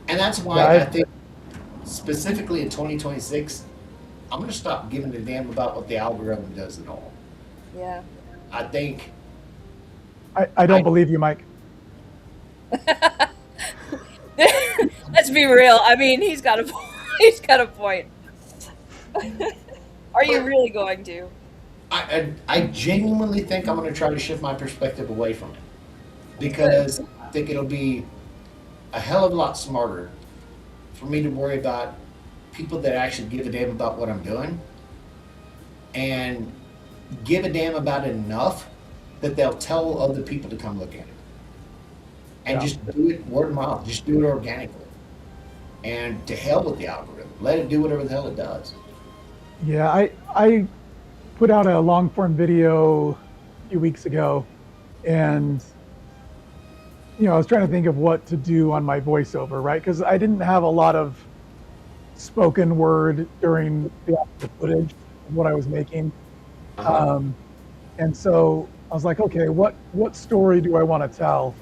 And that's why Yeah, I think specifically in 2026, I'm going to stop giving a damn about what the algorithm does at all. Yeah. I think I don't believe you, Mike. Let's be real. I mean, he's got a he's got a point. Are you really going to? I genuinely think I'm going to try to shift my perspective away from it, because I think it'll be a hell of a lot smarter for me to worry about people that actually give a damn about what I'm doing and give a damn about it enough that they'll tell other people to come look at it. And just do it word of mouth, just do it organically. And to hell with the algorithm. Let it do whatever the hell it does. Yeah, I put out a long form video a few weeks ago, and I was trying to think of what to do on my voiceover, right? Because I didn't have a lot of spoken word during the actual footage of what I was making. And so I was like, okay, what story do I want to tell?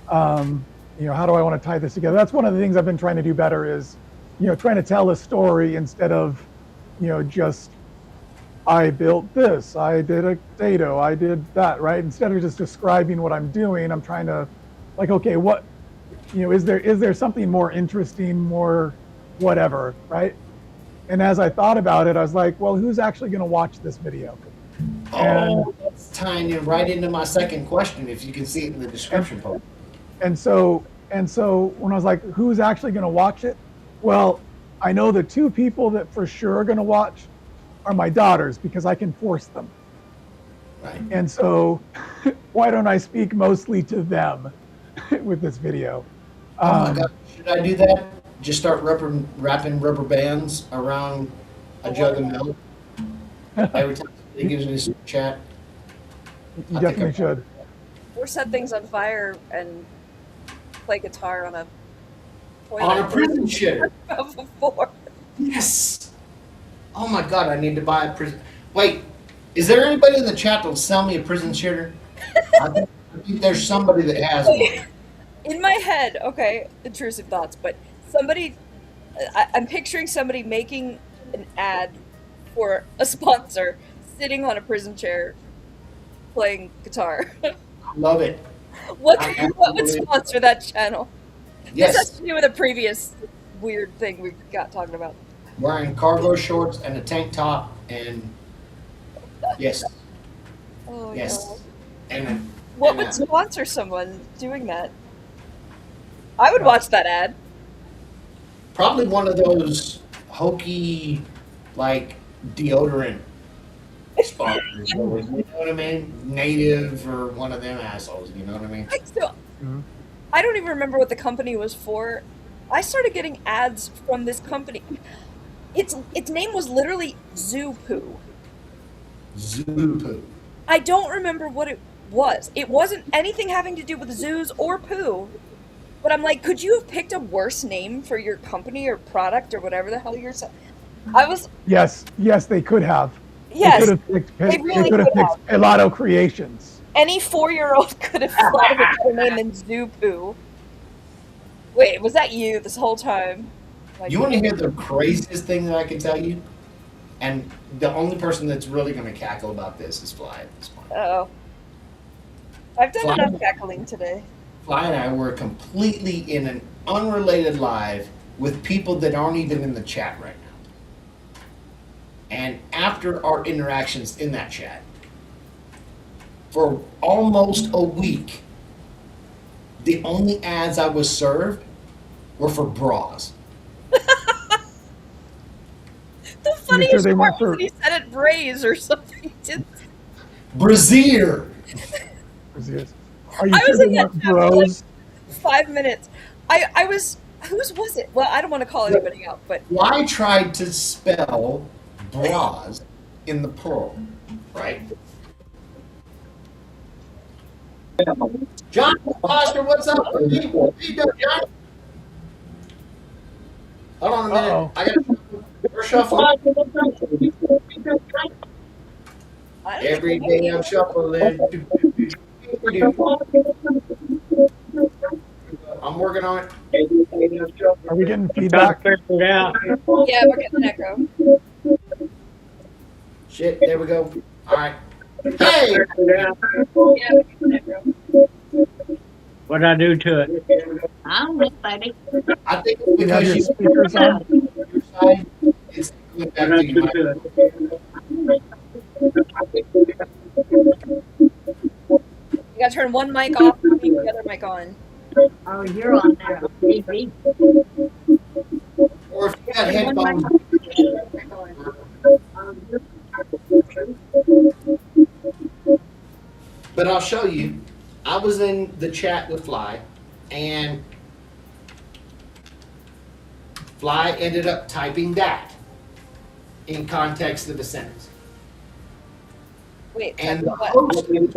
How do I want to tie this together? That's one of the things I've been trying to do better is, trying to tell a story instead of, just I built this, I did a potato, I did that, right? Instead of just describing what I'm doing, I'm trying to like, okay, what, is there something more interesting, more whatever, right? And as I thought about it, I was like, well, who's actually going to watch this video? That's tying in right into my second question, if you can see it in the description post. And so when I was like, who's actually going to watch it? Well, I know the two people that for sure are going to watch are my daughters, because I can force them. Right. And so why don't I speak mostly to them with this video? Oh my God, should I do that? Just start wrapping rubber bands around a jug of milk every time somebody gives me a super chat? You definitely should. Or set things on fire and play guitar on a toilet. On a prison shitter. Before. Yes. Oh my God, I need to buy a prison. Wait, is there anybody in the chat that'll sell me a prison shitter? I think there's somebody that has one. In my head, okay, intrusive thoughts, but I'm picturing somebody making an ad for a sponsor, sitting on a prison chair, playing guitar. Love it. What would sponsor that channel? Yes. This has to do with a previous weird thing we got talking about. Wearing cargo shorts and a tank top, and yes. Oh, Yes. no. And What would sponsor someone doing that? I would watch that ad. probably one of those hokey, like, deodorant sponsors. You know what I mean? Native or one of them assholes. You know what I mean? I don't even remember what the company was for. I started getting ads from this company. Its name was literally Zoo Poo. Zoo. I don't remember what it was. It wasn't anything having to do with zoos or poo. But I'm like, could you have picked a worse name for your company or product or whatever the hell you're saying? Yes, they could have. Yes, they could have picked Pilato Creations. Any 4-year-old could have thought of a better name than Zoo Poo. Wait, was that you this whole time? Like, You want to hear the craziest thing that I can tell you? And the only person that's really going to cackle about this is Fly at this point. Uh-oh. I've done Fly. enough cackling today. Fly and I were completely in an unrelated live with people that aren't even in the chat right now. And after our interactions in that chat, for almost a week, the only ads I was served were for bras. The funniest part was that he said it braise or something. Brazier. Are you I sure was they in that weren't chat for like bros? 5 minutes. I was, whose was it? Well, I don't want to call anybody out, but I tried to spell bras in the plural, right? John Foster, what's up? What are you doing, John? Hold on a minute. Uh-oh. I got we're shuffling. I don't Every think day I'm shuffling. I'm working on it. Are we getting feedback? Yeah, we're getting an echo. Shit, there we go. All right. Hey! Yeah, we're getting an echo. What'd I do to it? I don't know, baby. I think Do you have because your you speakers on? your side, it's going back to you. You gotta turn one mic off and leave the other mic on. Oh, you're on there on TV. Or if you got Turn one headphones. mic off and leave the other on. But I'll show you. I was in the chat with Fly, and Fly ended up typing that in context of the sentence. Wait, And the what? host of the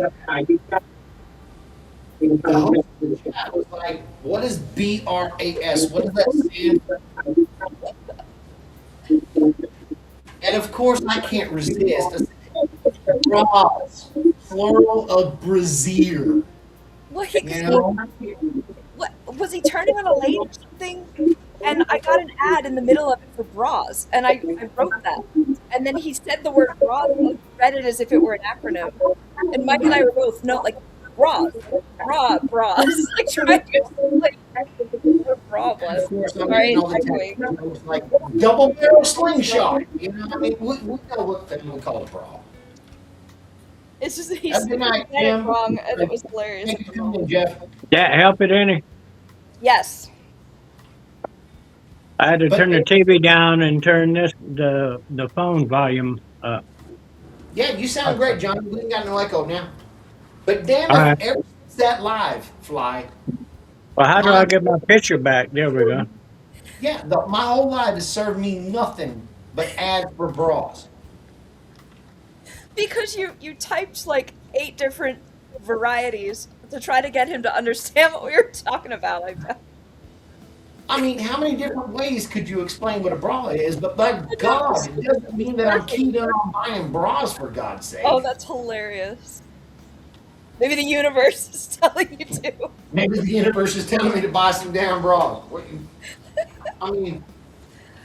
chat was like, what is BRAS? What does that stand for? And of course, I can't resist. Bras, plural of brazier. What, You know? what was he turning on a light or something? And I got an ad in the middle of it for bras, and I wrote that. And then he said the word bras, and I read it as if it were an acronym. And Mike and I were both, no, like, bras. Like, trying to, like, what a bra was. Of course, I'm Right? getting all the text, you know, it's like double barrel slingshot. You know, I mean, we know what we call a bra. It's just that he Have a said good night, it Jim. wrong, and it was hilarious. Thank you for coming, Jeff. That help it any? Yes. I had to But turn the it- TV down and turn the phone volume up. Yeah, you sound great, John. We ain't got no echo now. But damn All it, right. ever since that live, Fly, Well, how do I get my picture back? There we go. yeah, my whole life has served me nothing but ads for bras. Because you typed like 8 different varieties to try to get him to understand what we were talking about. Like that. I mean, how many different ways could you explain what a bra is? But by God, it doesn't mean that I'm keyed in on buying bras, for God's sake. Oh, that's hilarious. Maybe the universe is telling you to. Maybe the universe is telling me to buy some damn bras. I mean,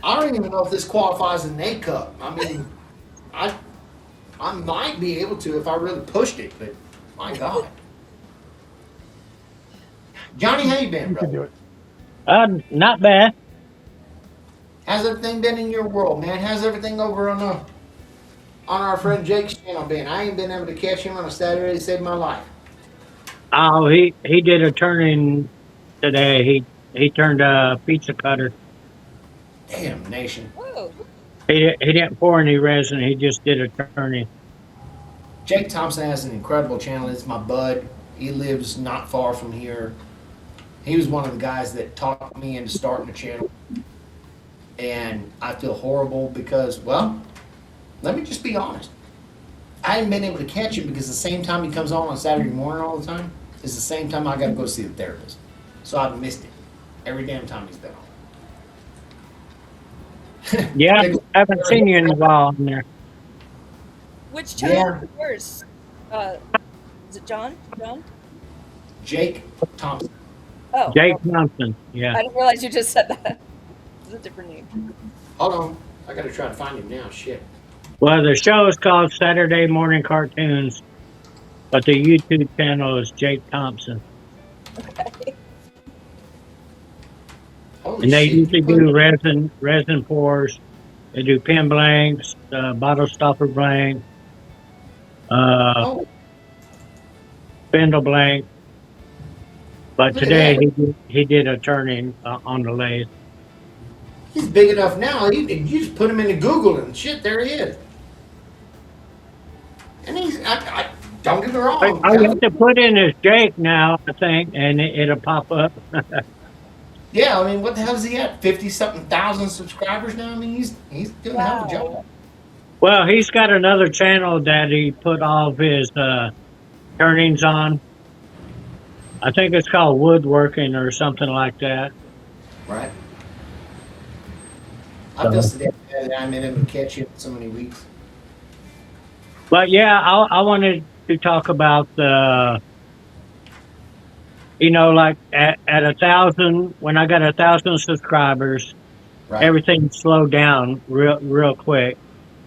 I don't even know if this qualifies as an A cup. I mean, I might be able to if I really pushed it, but my God. Johnny, how you been, You can do brother? it. Not bad. How's everything been in your world, man? How's everything over on our friend Jake's channel been? I ain't been able to catch him on a Saturday to save my life. Oh, he did a turning today. He turned a pizza cutter. Damn nation. Whoa. He didn't pour any resin. He just did a turning. Jake Thompson has an incredible channel. It's my bud. He lives not far from here. He was one of the guys that talked me into starting a channel. And I feel horrible because, well, let me just be honest. I haven't been able to catch him because the same time he comes on Saturday morning all the time is the same time I got to go see the therapist. So I've missed it every damn time he's been on. Yeah, I haven't seen you in a while in there. Which channel Yeah. is yours? Is it John? John? Jake Thompson. Oh. Jake oh. Thompson. Yeah. I didn't realize you just said that. It's a different name. Hold on. I got to try to find him now. Shit. Well, the show is called Saturday Morning Cartoons, but the YouTube channel is Jake Thompson. Okay. Holy And they shit. usually do resin pours They do pen blanks, bottle stopper blank, Oh, spindle blank. But look at today that. he did a turning on the lathe. He's big enough now. You just put him into Google and shit, there he is. And don't get me wrong. I have to put in his Jake now, I think, and it'll pop up. Yeah, I mean, what the hell is he at? 50 something thousand subscribers now? I mean, he's doing a hell of a Wow. job. Well, he's got another channel that he put all of his turnings on. I think it's called woodworking or something like that. Right. I feel so damn bad I'm in him to catch you in so many weeks. But yeah, I wanted to talk about the, like at 1,000, when I got 1,000 subscribers, Right. everything slowed down real quick.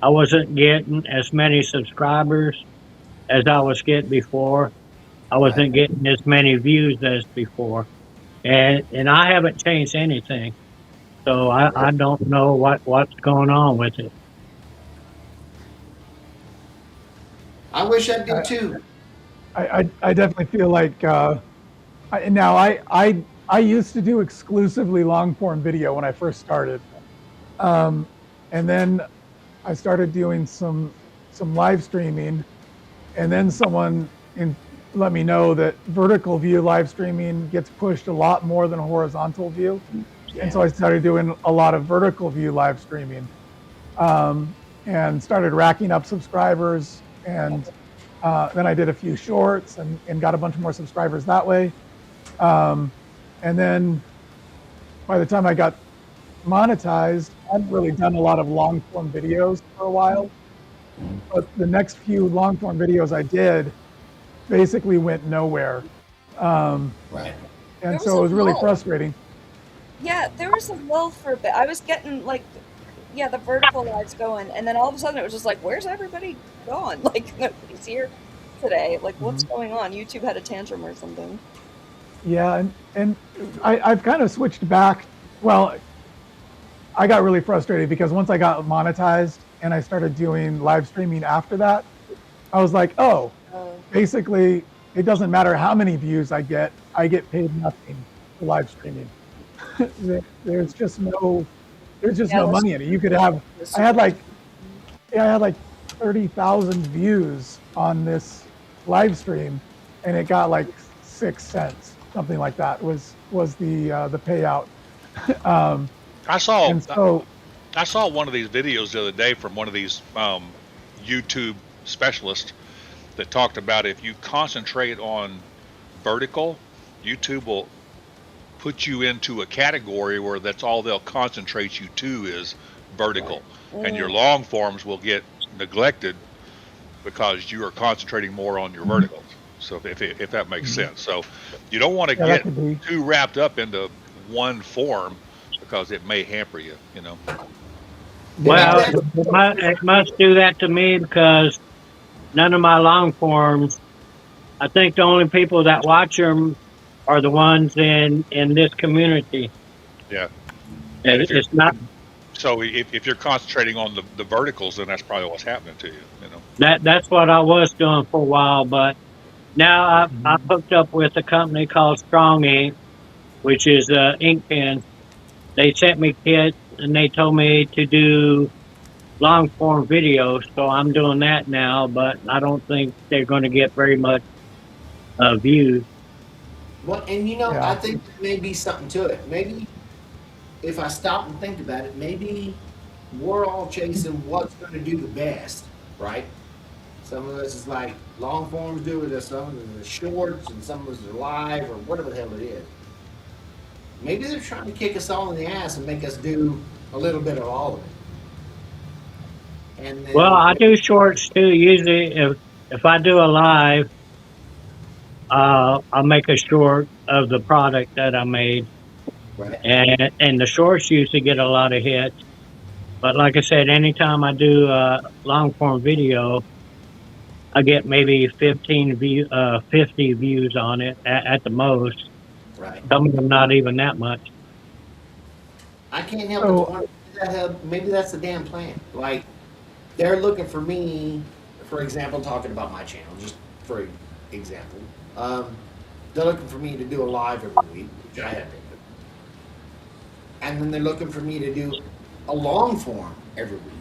I wasn't getting as many subscribers as I was getting before. I wasn't getting as many views as before, and I haven't changed anything, so I don't know what's going on with it. I wish I did too. I definitely feel like I used to do exclusively long form video when I first started, and then I started doing some live streaming, and then someone let me know that vertical view live streaming gets pushed a lot more than horizontal view, and so I started doing a lot of vertical view live streaming, and started racking up subscribers, and then I did a few shorts and got a bunch more subscribers that way, and then by the time I got monetized, I hadn't really done a lot of long form videos for a while, but the next few long form videos I did basically went nowhere, Right. and was so it was a really lull. frustrating. Yeah, there was a lull for a bit. I was getting the vertical lives going, and then all of a sudden it was just like, where's everybody gone? Like nobody's here today. Like what's going on? YouTube had a tantrum or something. Yeah, and I've kind of switched back. Well, I got really frustrated because once I got monetized and I started doing live streaming after that, I was like, oh, basically it doesn't matter how many views I get paid nothing for live streaming. There's just no money in it. You could have, I had like 30,000 views on this live stream, and it got like 6 cents, something like that was the payout. I saw And so, I saw one of these videos the other day from one of these YouTube specialists that talked about if you concentrate on vertical, YouTube will put you into a category where that's all they'll concentrate you to is vertical, and your long forms will get neglected because you are concentrating more on your verticals. So if that makes sense. So you don't want to yeah, that get could be. too wrapped up into one form because it may hamper you, Well, it must do that to me because none of my long forms. I think the only people that watch them are the ones in this community. Yeah. And it's not So if you're concentrating on the verticals, then that's probably what's happening to you, that's what I was doing for a while, but now I've hooked up with a company called Strong Ink, which is ink pens. They sent me kits and they told me to do long form videos, so I'm doing that now, but I don't think they're going to get very much views. Well, and Yeah. I think there may be something to it. Maybe if I stop and think about it, maybe we're all chasing what's going to do the best, right? Some of us is like long forms do it, some of us are shorts, and some of us are live or whatever the hell it is. Maybe they're trying to kick us all in the ass and make us do a little bit of all of it. And then, Well, I do shorts too. Usually, if I do a live, I'll make a short of the product that I made, right. and the shorts usually get a lot of hits. But like I said, anytime I do a long form video, I get maybe 50 views on it at the most. Right. Some of them not even that much. I can't help So- but wonder maybe that's the damn plan. Like, they're looking for me, for example, talking about my channel, just for example. They're looking for me to do a live every week, which I have been doing. And then they're looking for me to do a long form every week.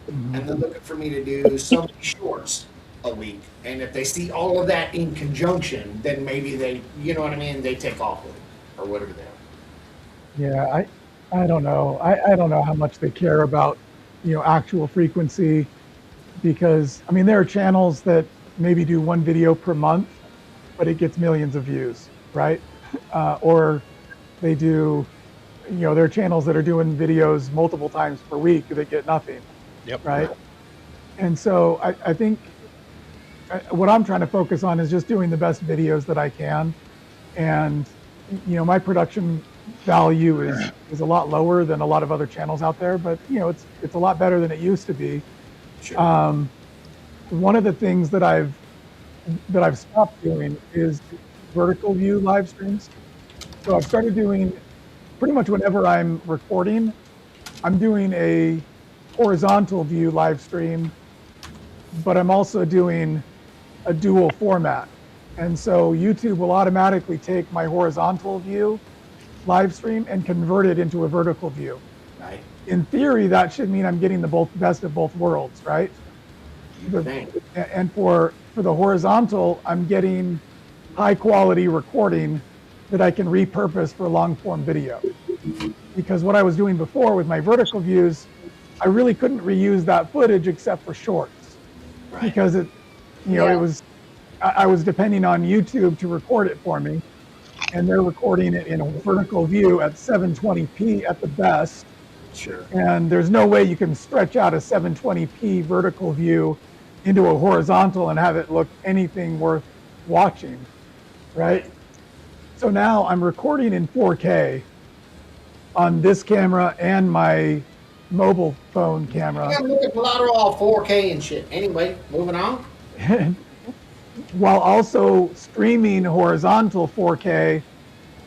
And they're looking for me to do so many shorts a week. And if they see all of that in conjunction, then maybe they, you know what I mean, they take off with it or whatever they are. Yeah, I don't know. I don't know how much they care about, actual frequency, because I mean there are channels that maybe do one video per month, but it gets millions of views, right? Or they do, there are channels that are doing videos multiple times per week that get nothing. Yep. Right. And so I think what I'm trying to focus on is just doing the best videos that I can. And, my production value is a lot lower than a lot of other channels out there, but it's a lot better than it used to be. Sure. One of the things that I've stopped doing is vertical view live streams. So I've started doing pretty much whenever I'm recording, I'm doing a horizontal view live stream, but I'm also doing a dual format. And so YouTube will automatically take my horizontal view live stream and convert it into a vertical view. Right. In theory, that should mean I'm getting the best of both worlds, right? And for the horizontal, I'm getting high quality recording that I can repurpose for long form video. Because what I was doing before with my vertical views, I really couldn't reuse that footage except for shorts. Right. Because it was, I was depending on YouTube to record it for me, and they're recording it in a vertical view at 720p at the best. Sure. And there's no way you can stretch out a 720p vertical view into a horizontal and have it look anything worth watching, right? So now I'm recording in 4K on this camera and my mobile phone camera. Yeah, look at collateral 4K and shit. Anyway, moving on. While also streaming horizontal 4K,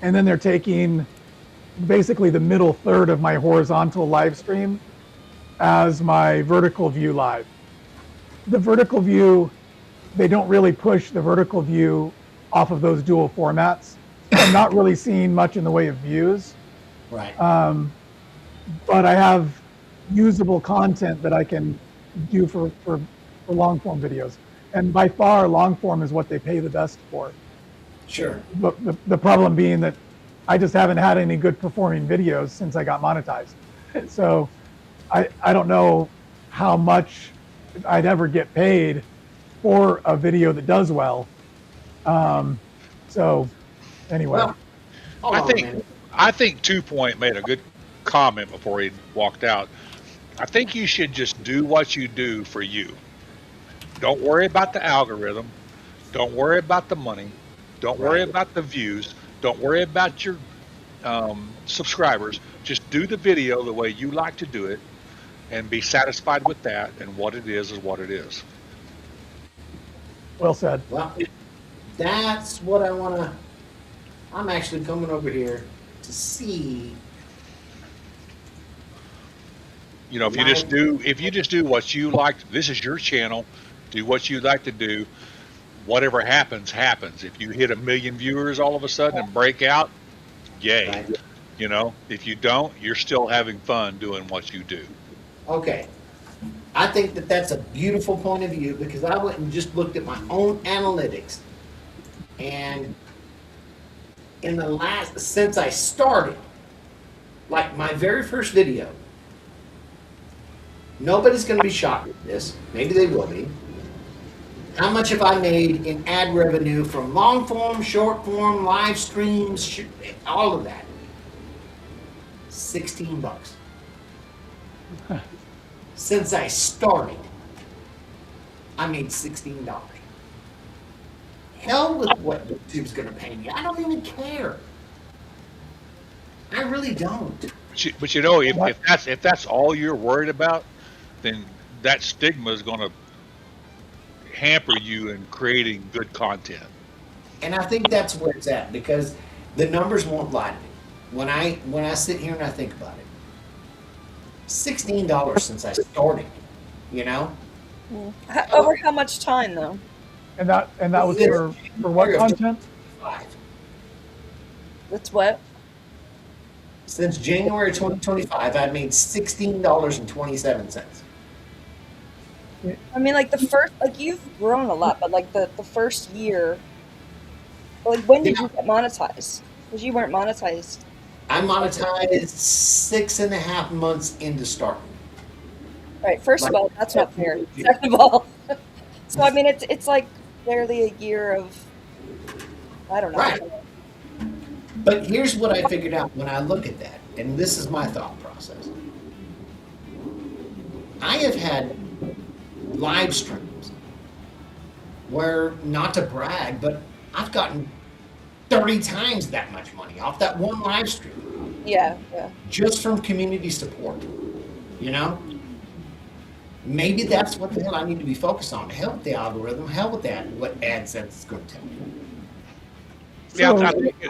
and then they're taking basically the middle third of my horizontal live stream as my vertical view live. The vertical view, they don't really push the vertical view off of those dual formats. I'm not really seeing much in the way of views. Right. But I have usable content that I can do for long form videos. And by far, long form is what they pay the best for. Sure. But the problem being that I just haven't had any good performing videos since I got monetized. So I don't know how much I'd ever get paid for a video that does well. So anyway. Well, hold on a minute. I think 2 Point made a good comment before he walked out. I think you should just do what you do for you. Don't worry about the algorithm. Don't worry about the money. Don't worry about the views. Don't worry about your subscribers. Just do the video the way you like to do it and be satisfied with that, and what it is what it is. Well said. Well, that's what I want to. I'm actually coming over here to see. If you just do what you like, this is your channel. Do what you like to do. Whatever happens, happens. If you hit 1 million viewers all of a sudden and break out, yay. Right. If you don't, you're still having fun doing what you do. Okay. I think that that's a beautiful point of view because I went and just looked at my own analytics. And since I started, like my very first video, nobody's going to be shocked at this. Maybe they will be. How much have I made in ad revenue from long form, short form, live streams, all of that? $16. Since I started, I made $16. Hell with what YouTube's gonna pay me. I don't even care. I really don't. But if that's all you're worried about, then that stigma is going to hamper you in creating good content. And I think that's where it's at because the numbers won't lie to me. When I sit here and I think about it, $16 since I started. You know, Over how much time though? And that was for what content? That's what? Since January 2025, I've made $16.27. I mean, like the first, like you've grown a lot, but like the first year, like when did you get monetized? Because you weren't monetized. I monetized 6.5 months into starting. Right. First of all, that's not fair. Second of all, so I mean, it's like barely a year of, I don't know. Right. But here's what I figured out when I look at that, and this is my thought process. I have had live streams where, not to brag, but I've gotten 30 times that much money off that one live stream. Yeah. Just from community support, you know? Maybe that's what the hell I need to be focused on. Hell with the algorithm, hell with that, what AdSense is going to tell me. Yeah,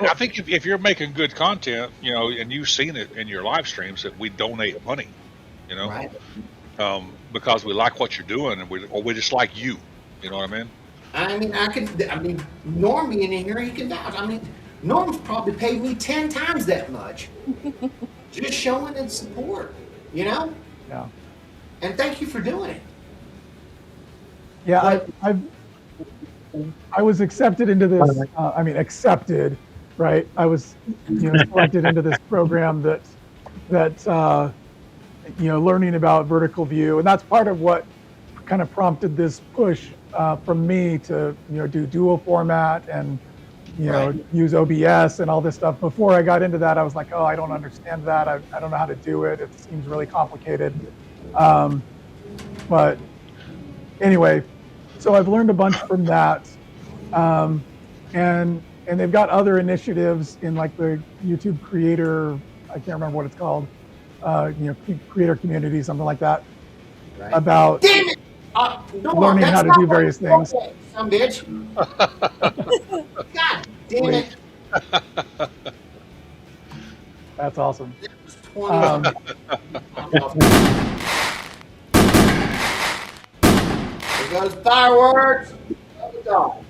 I think if you're making good content, you know, and you've seen it in your live streams, that we donate money, you know, Right. Because we like what you're doing, and we just like you. You know what I mean? Norm being in here, he can vouch. I mean, Norm's probably paid me 10 times that much. Just showing its support, you know? Yeah. And thank you for doing it. Yeah, I was accepted into this. Accepted, right? I was, selected into this program that learning about vertical view, and that's part of what kind of prompted this push from me to do dual format and use OBS and all this stuff. Before I got into that, I was like, oh, I don't understand that. I don't know how to do it. It seems really complicated. But anyway, so I've learned a bunch from that. And they've got other initiatives in like the YouTube creator, I can't remember what it's called, creator community, something like that, Right. about Damn it! learning how to do various things. Some bitch. God damn it. That's awesome. That was 20. There goes fireworks. Oh, God.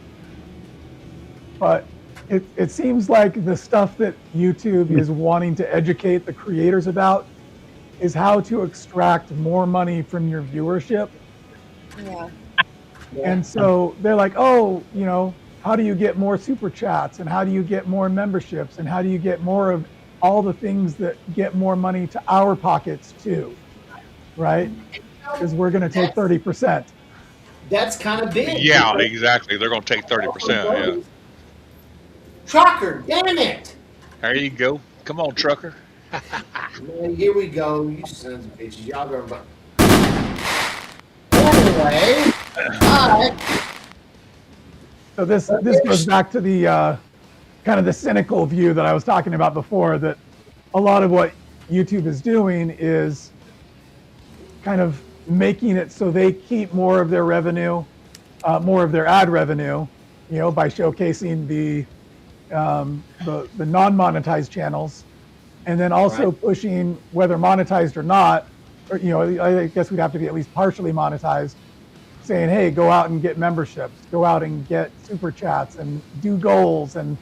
But it seems like the stuff that YouTube is wanting to educate the creators about is how to extract more money from your viewership. Yeah. And so they're like, oh, how do you get more super chats, and how do you get more memberships, and how do you get more of all the things that get more money to our pockets too, right? Because we're going to take 30%. That's kind of big. Yeah, exactly. They're going to take 30%. Yeah. Trucker, damn it! There you go. Come on, trucker. Man, here we go, you sons of bitches. Y'all go about. Anyway, alright. So this goes back to the kind of the cynical view that I was talking about before, that a lot of what YouTube is doing is kind of making it so they keep more of their revenue, more of their ad revenue, by showcasing the non-monetized channels, and then also pushing, whether monetized or not, or I guess we'd have to be at least partially monetized, saying, hey, go out and get memberships, go out and get super chats, and do goals, and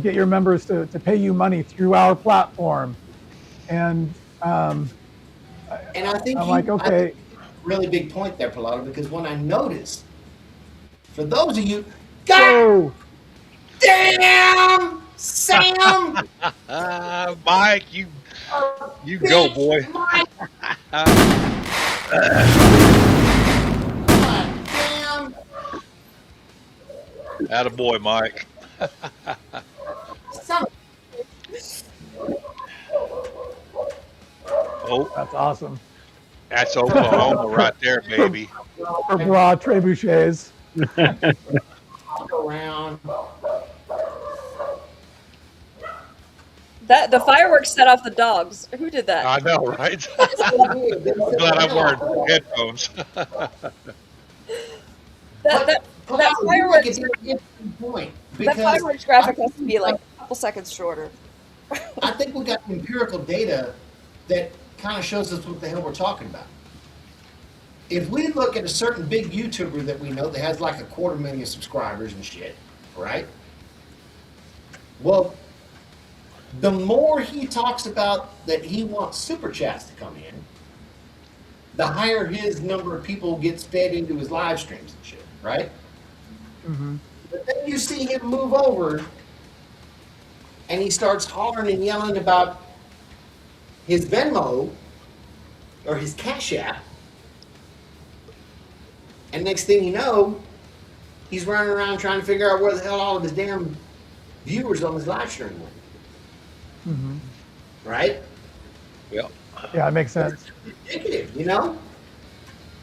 get your members to pay you money through our platform. And I think I'm like, okay, really big point there, Pilota, because when I noticed, for those of you, God damn, Sam, Mike, you go, boy. Mike. God damn. Attaboy, Mike. Son of- Oh, that's awesome. that's Oklahoma right there, baby. For bra trebuchets. Walk around. The fireworks set off the dogs. Who did that? I know, right? I'm glad I'm wearing headphones. That fireworks. Point, That because fireworks graphic has to be like a couple seconds shorter. I think we got empirical data that kind of shows us what the hell we're talking about. If we look at a certain big YouTuber that we know that has like 250,000 subscribers and shit, right? Well, the more he talks about that he wants super chats to come in, the higher his number of people gets fed into his live streams and shit, right? Mm-hmm. But then you see him move over and he starts hollering and yelling about his Venmo or his Cash App. And next thing you know, he's running around trying to figure out where the hell all of his damn viewers on his live stream went. Mm-hmm. Right? Yeah. Yeah, it makes sense. It's indicative, you know?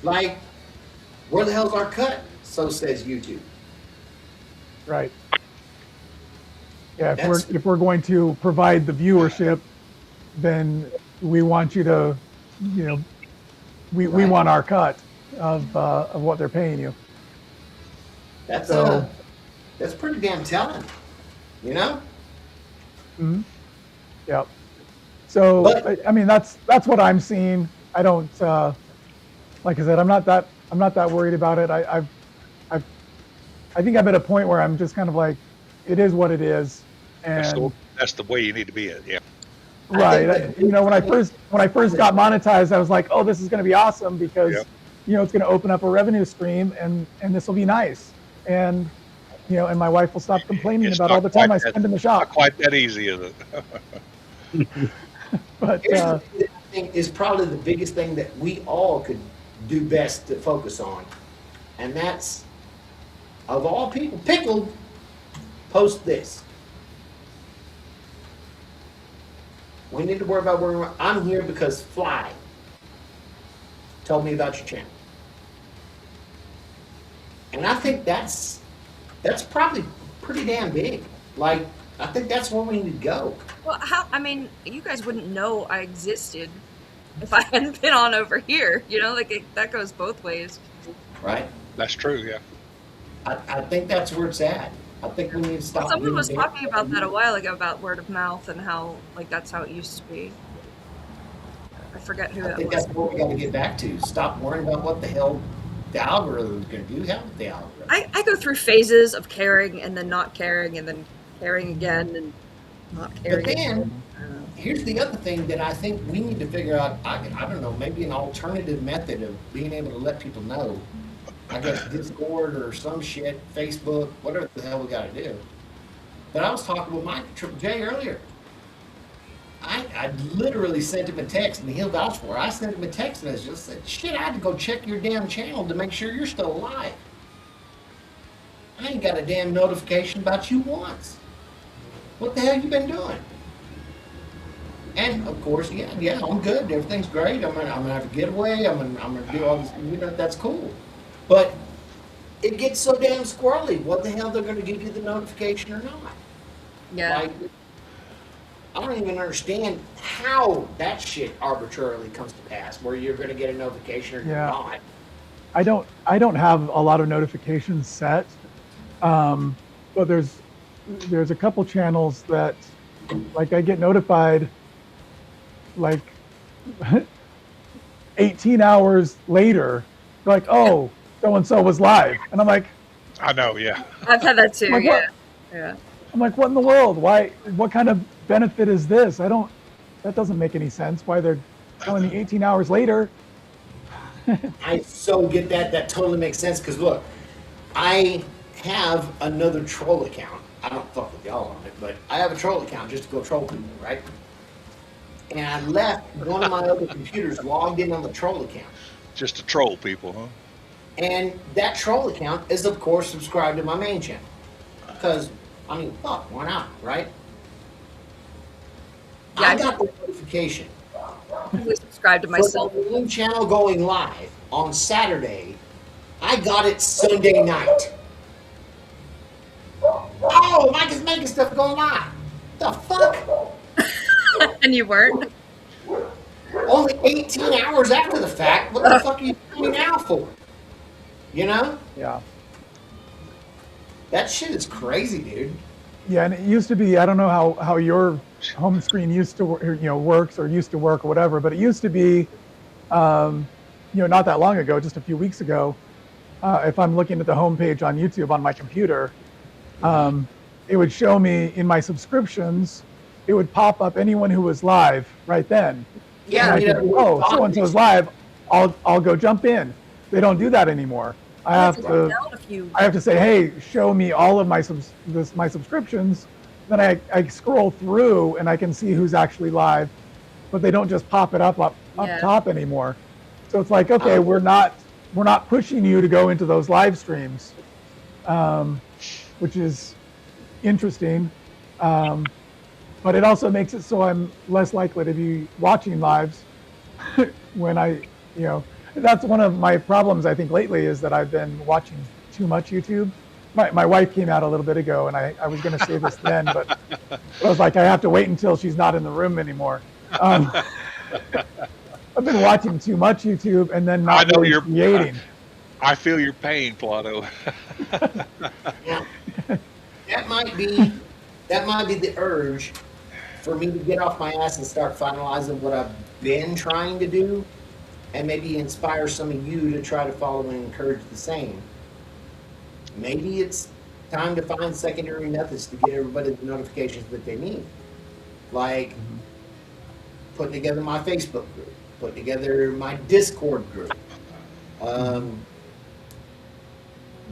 Like, where the hell's our cut? So says YouTube. Right. Yeah, That's- if we're going to provide the viewership, then we want you to, we Right. want our cut of what they're paying you. That's So- that's pretty damn telling, you know? Mm-hmm. Yep. So But- I mean that's what I'm seeing. I don't like I said, I'm not that worried about it. I think I'm at a point where I'm just kind of like, it is what it is, and That's the way you need to be at. Yeah. right. I think When I first got monetized, I was like, oh, this is going to be awesome because Yep. it's going to open up a revenue stream, and this will be nice, and and my wife will stop complaining It's about not all the time I quite spend in the Not shop. quite that easy, is it? But Here's the thing that I think is probably the biggest thing that we all could do best to focus on. And that's, of all people, Pickled, post this. We need to worry about where I'm here because Fly told me about your channel. And I think that's probably pretty damn big. Like, I think that's where we need to go. Well, I mean, you guys wouldn't know I existed if I hadn't been on over here. That goes both ways. Right? That's true. Yeah. I think that's where it's at. I think we need to stop. Someone doing was that. talking about that a while ago, about word of mouth and how, that's how it used to be. I forget who I that think was. that's what we got to get back to. Stop worrying about what the hell the algorithm's going to do. Hell with the algorithm. I go through phases of caring and then not caring and then caring again and not caring. But then, again. I don't know. here's the other thing that I think we need to figure out. I don't know, maybe an alternative method of being able to let people know. I guess Discord or some shit, Facebook, whatever the hell we got to do. But I was talking with Mike Triple J earlier. I literally sent him a text, and he'll vouch for it. I sent him a text and I just said, shit, I had to go check your damn channel to make sure you're still alive. I ain't got a damn notification about you once. What the hell you been doing? And of course, yeah, I'm good. Everything's great. I'm gonna have a getaway. I'm gonna do all this. That's cool. But it gets so damn squirrely. What the hell they're gonna give you the notification or not? Yeah. Like, I don't even understand how that shit arbitrarily comes to pass, where you're gonna get a notification or you're Yeah. not. I don't have a lot of notifications set, but there's a couple channels that like I get notified like 18 hours later, like, oh, so and so was live, and I'm like, I know. Yeah. I've had that too. Like Yeah. what? Yeah. I'm like, what in the world? Why? What kind of benefit is this? That doesn't make any sense. Why they're telling me 18 hours later? I so get that. That totally makes sense. Because look, I have another troll account. I don't fuck with y'all on it, but I have a troll account just to go troll people, right? And I left one of my other computers logged in on the troll account. Just to troll people, huh? And that troll account is, of course, subscribed to my main channel. Because, I mean, fuck, why not, right? Yeah, I got the notification. I subscribe to myself. For the main channel going live on Saturday, I got it Sunday night. Oh, Mike is making stuff go live. The fuck? And you weren't? Only 18 hours after the fact. What the fuck are you doing me now for? You know? Yeah. That shit is crazy, dude. Yeah, and it used to be, I don't know how your home screen used to works or used to work or whatever, but it used to be, not that long ago, just a few weeks ago, if I'm looking at the homepage on YouTube on my computer, it would show me in my subscriptions, it would pop up anyone who was live right then. Yeah, And I think, oh, so and so's live. I'll go jump in. They don't do that anymore. I have to say, hey, show me all of my subscriptions. Then I scroll through and I can see who's actually live, but they don't just pop it up top anymore. So it's like, okay, we're not pushing you to go into those live streams, which is interesting. But it also makes it so I'm less likely to be watching lives when that's one of my problems, I think, lately, is that I've been watching too much YouTube. My wife came out a little bit ago, and I was going to say this then, but I was like, I have to wait until she's not in the room anymore. I've been watching too much YouTube and then not really creating. I feel your pain, Plato. Yeah. That might be the urge for me to get off my ass and start finalizing what I've been trying to do, and maybe inspire some of you to try to follow and encourage the same. Maybe it's time to find secondary methods to get everybody the notifications that they need. Like putting together my Facebook group, putting together my Discord group,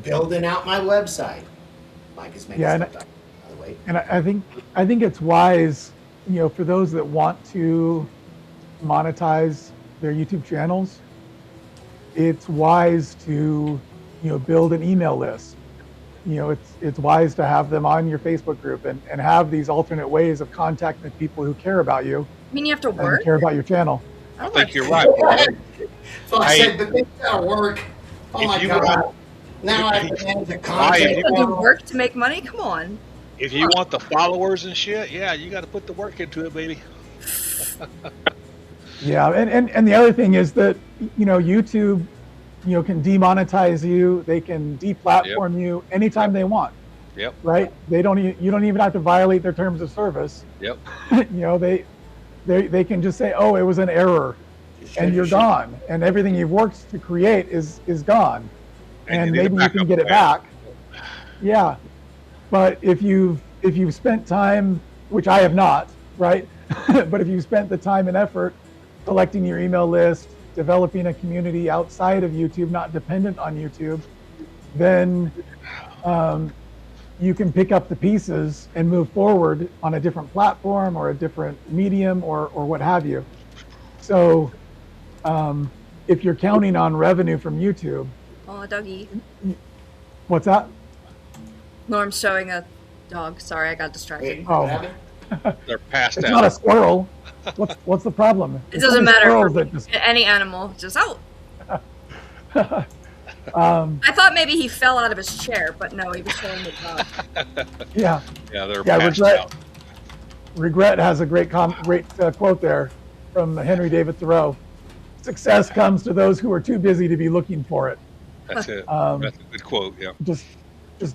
building out my website. Mike is making stuff up, by the way. And I think it's wise, for those that want to monetize their YouTube channels, it's wise to, build an email list. It's wise to have them on your Facebook group and have these alternate ways of contacting people who care about you. I mean, you have to work. And care about your channel. I think you're right. So I said, but things gotta work. Oh my God. Now I have to manage the content. You work to make money? Come on. If you want the followers and shit, yeah, you got to put the work into it, baby. Yeah, and the other thing is that, YouTube, can demonetize you. They can deplatform you anytime they want. Yep. Right? You don't even have to violate their terms of service. Yep. They can just say, oh, it was an error, and you're gone, and everything you've worked to create is gone, and maybe you can get it back. Yeah, but if you've spent time, which I have not, right? But if you've spent the time and effort collecting your email list, developing a community outside of YouTube, not dependent on YouTube, then you can pick up the pieces and move forward on a different platform or a different medium or what have you. So if you're counting on revenue from YouTube. Oh, doggy. What's that? Norm's showing a dog. Sorry, I got distracted. Hey, Oh. They're passed It's out. not a squirrel. What's the problem? It doesn't matter. Just, Any animal, just out. um, I thought maybe he fell out of his chair, but no, he was showing the dog. yeah. Yeah, they're passed Regret. out. Regret has a great quote there from Henry David Thoreau. Success comes to those who are too busy to be looking for it. That's it. That's a good quote. Yeah. Just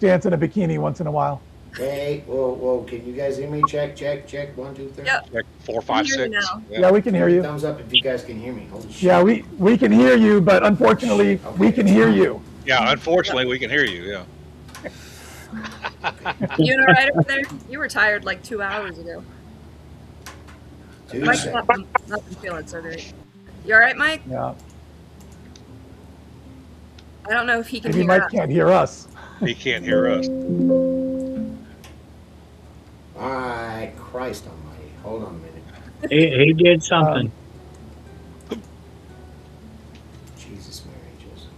dance in a bikini once in a while. Hey, whoa, can you guys hear me? Check. 1, 2, 3. Yep. Like 4, 5, hear you 6. now. Yeah, we can hear you. Thumbs up if you guys can hear me. Holy shit. Yeah, we can hear you, but unfortunately, we can hear you. Yeah, unfortunately, we can hear you. Yeah. You all right over there? You were tired like 2 hours ago. Dude, Mike's not been feeling so great. You all right, Mike? Yeah. I don't know if he can Maybe hear Mike us. can't hear us. He can't hear us. all right, Christ almighty. Hold on a minute. He did something. Jesus, Mary, Joseph.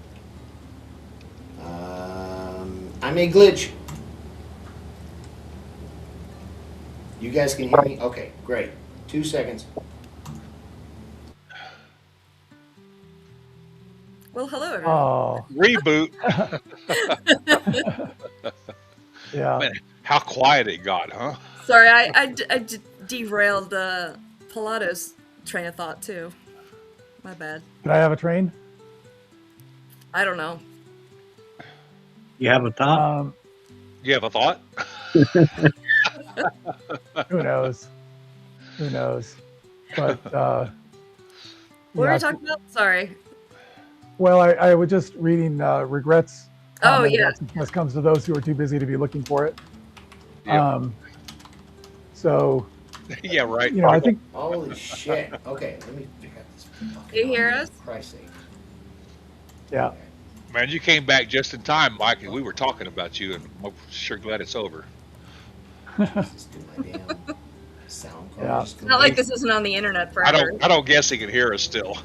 I may glitch. You guys can hear me? Okay, great. 2 seconds. Well, hello, everyone. Oh, Reboot. yeah. Man, how quiet it got, huh? Sorry, I derailed Pilato's train of thought, too. My bad. Did I have a train? I don't know. You have a thought? You have a thought? Who knows? Who knows? But What were yeah, we talking about? Sorry. well, I was just reading regrets. Oh, comment yeah. about success comes to those who are too busy to be looking for it. Yep. So Yeah, right. I think Holy shit. Okay, let me pick up this fucking You hear audio, us? for Christ's sake. yeah. Man, you came back just in time, Mike, and we were talking about you, and I'm sure glad it's over. Jesus, do my damn sound card. Yeah. just It's not like go- this isn't on the internet I forever. don't guess he can hear us still.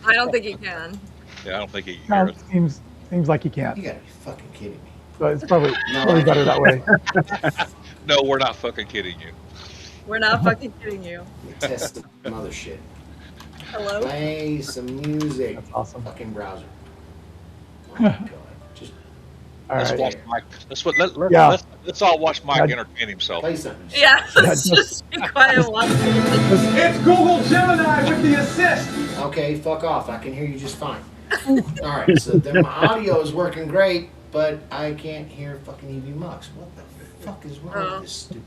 I don't think you can. Yeah, I don't think he can hear No, us. seems like you You can't. gotta be fucking kidding me. But it's probably No, probably I better can't. that way. No, we're not fucking kidding you. We're not fucking kidding you. Let me test some other shit. Hello? Play some music. That's awesome. Fucking browser. Oh my god. Just All Let's right. watch Mike. Yeah. Let's all watch Mike Yeah. entertain himself. play something. Yeah, let's just- just be quiet and watch it. It's Google Gemini with the assist. Okay, fuck off. I can hear you just fine. Alright, so then my audio is working great, but I can't hear fucking EV Mux. What the fuck is wrong Oh. with this stupid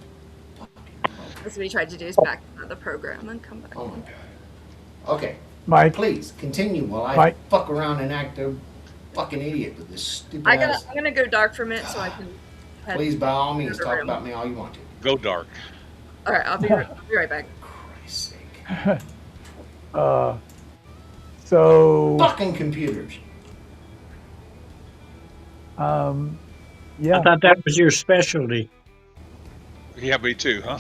fucking program? That's what he tried to do is back out of the program and come back. Oh my god. Okay, Mike, please continue while I Mike. fuck around and act a fucking idiot with this stupid I'm ass. gonna go dark for a minute so I can head. Please, by all means, the talk room. about me all you want to. Go dark. All right, I'll be right back. Christ's sake. so Fucking computers. yeah. I thought that was your specialty. Yeah, me too, huh?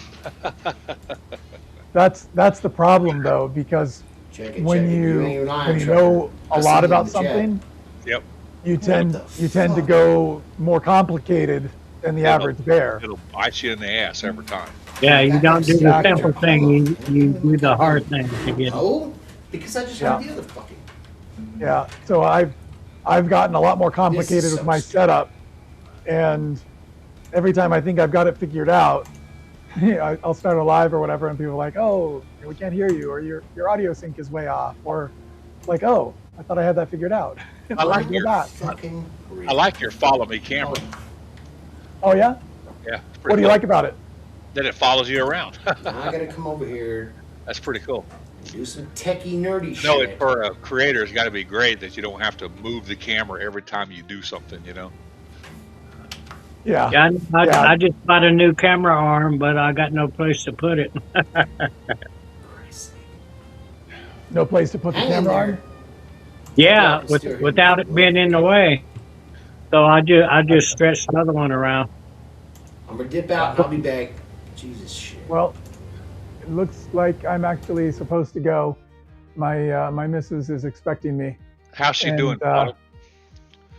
That's the problem though, because Check it, when check it. you ain't an eye when you tracker. know I a see lot you in about the chat. something, Yep. you tend the to fuck? go more complicated than the average bear. It'll bite you in the ass every time. Yeah, you don't do the Exactly. simple thing. You do the hard thing to get it. No, because I just Yeah. heard the other fucking. Yeah. So I've gotten a lot more complicated so with my stupid. setup, and every time I think I've got it figured out, I'll start a live or whatever, and people are like, "Oh, we can't hear you," or "Your audio sync is way off," or like, "Oh, I thought I had that figured out." I like Go your back. Fucking I like your follow me camera. Oh yeah. Yeah. it's What pretty do you cool. like about it? That it follows you around. Now I gotta come over here That's pretty cool. and do some techie nerdy No, shit. it, for a creator, it's got to be great that you don't have to move the camera every time you do something, you know? Yeah. Yeah, Yeah. I just bought a new camera arm, but I got no place to put it. Christ's sake. No place to put the Hang in camera there. on. Yeah, it's still here. without it being in the way. So I just stretched another one around. I'm gonna dip out and I'll be back. Jesus shit. Well, it looks like I'm actually supposed to go. My missus is expecting me. How's she And, doing? Paula?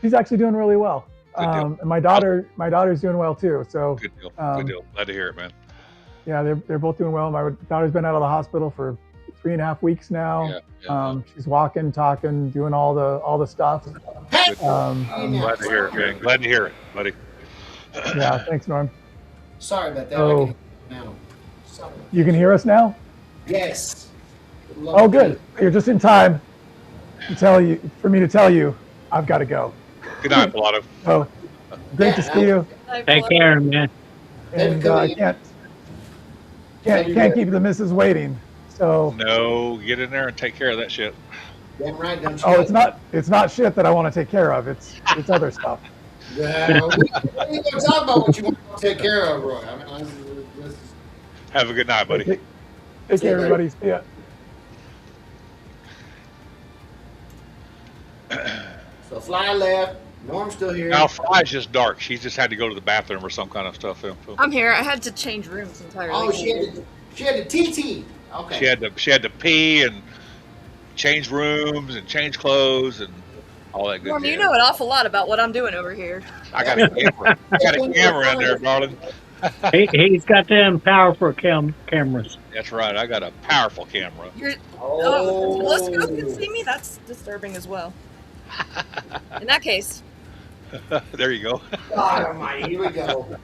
She's actually doing really well. Good deal. And my daughter's doing well too. So Good deal. um, Good deal. Glad to hear it, man. yeah, they're both doing well. My daughter's been out of the hospital for 3.5 weeks now. Yeah. yeah. She's walking, talking, doing all the stuff. Hey! I'm glad to hear it, man. Glad to hear it, buddy. Yeah, thanks, Norm. Sorry about that. Oh. I can now. Sorry. You can hear us now? Yes. Oh, good. You're just in time for me to tell you I've got to go. Good night, Pilato. So great to see you. Take care, man. And can't keep the missus waiting. So No, get in there and take care of that shit. Damn right, don't you? it's not shit that I want to take care of. It's other stuff. Yeah, we ain't gonna talk about what you want to take care of, Roy. I mean, this is- Have a good night, buddy. Take care, everybody. See ya. So Fly left. Norm's still here. Now, Fly's just dark. She just had to go to the bathroom or some kind of stuff. So I'm here. I had to change rooms entirely. Oh, she had a TT. Okay. she had to pee and change rooms and change clothes and all that good Norm, you jazz. know an awful lot about what I'm doing over here. I got a camera. I got a camera in there, darling. He's got them powerful cameras. That's right. I got a powerful camera. Oh, telescope can see me? That's disturbing as well. In that case, There you go. God almighty, here we go.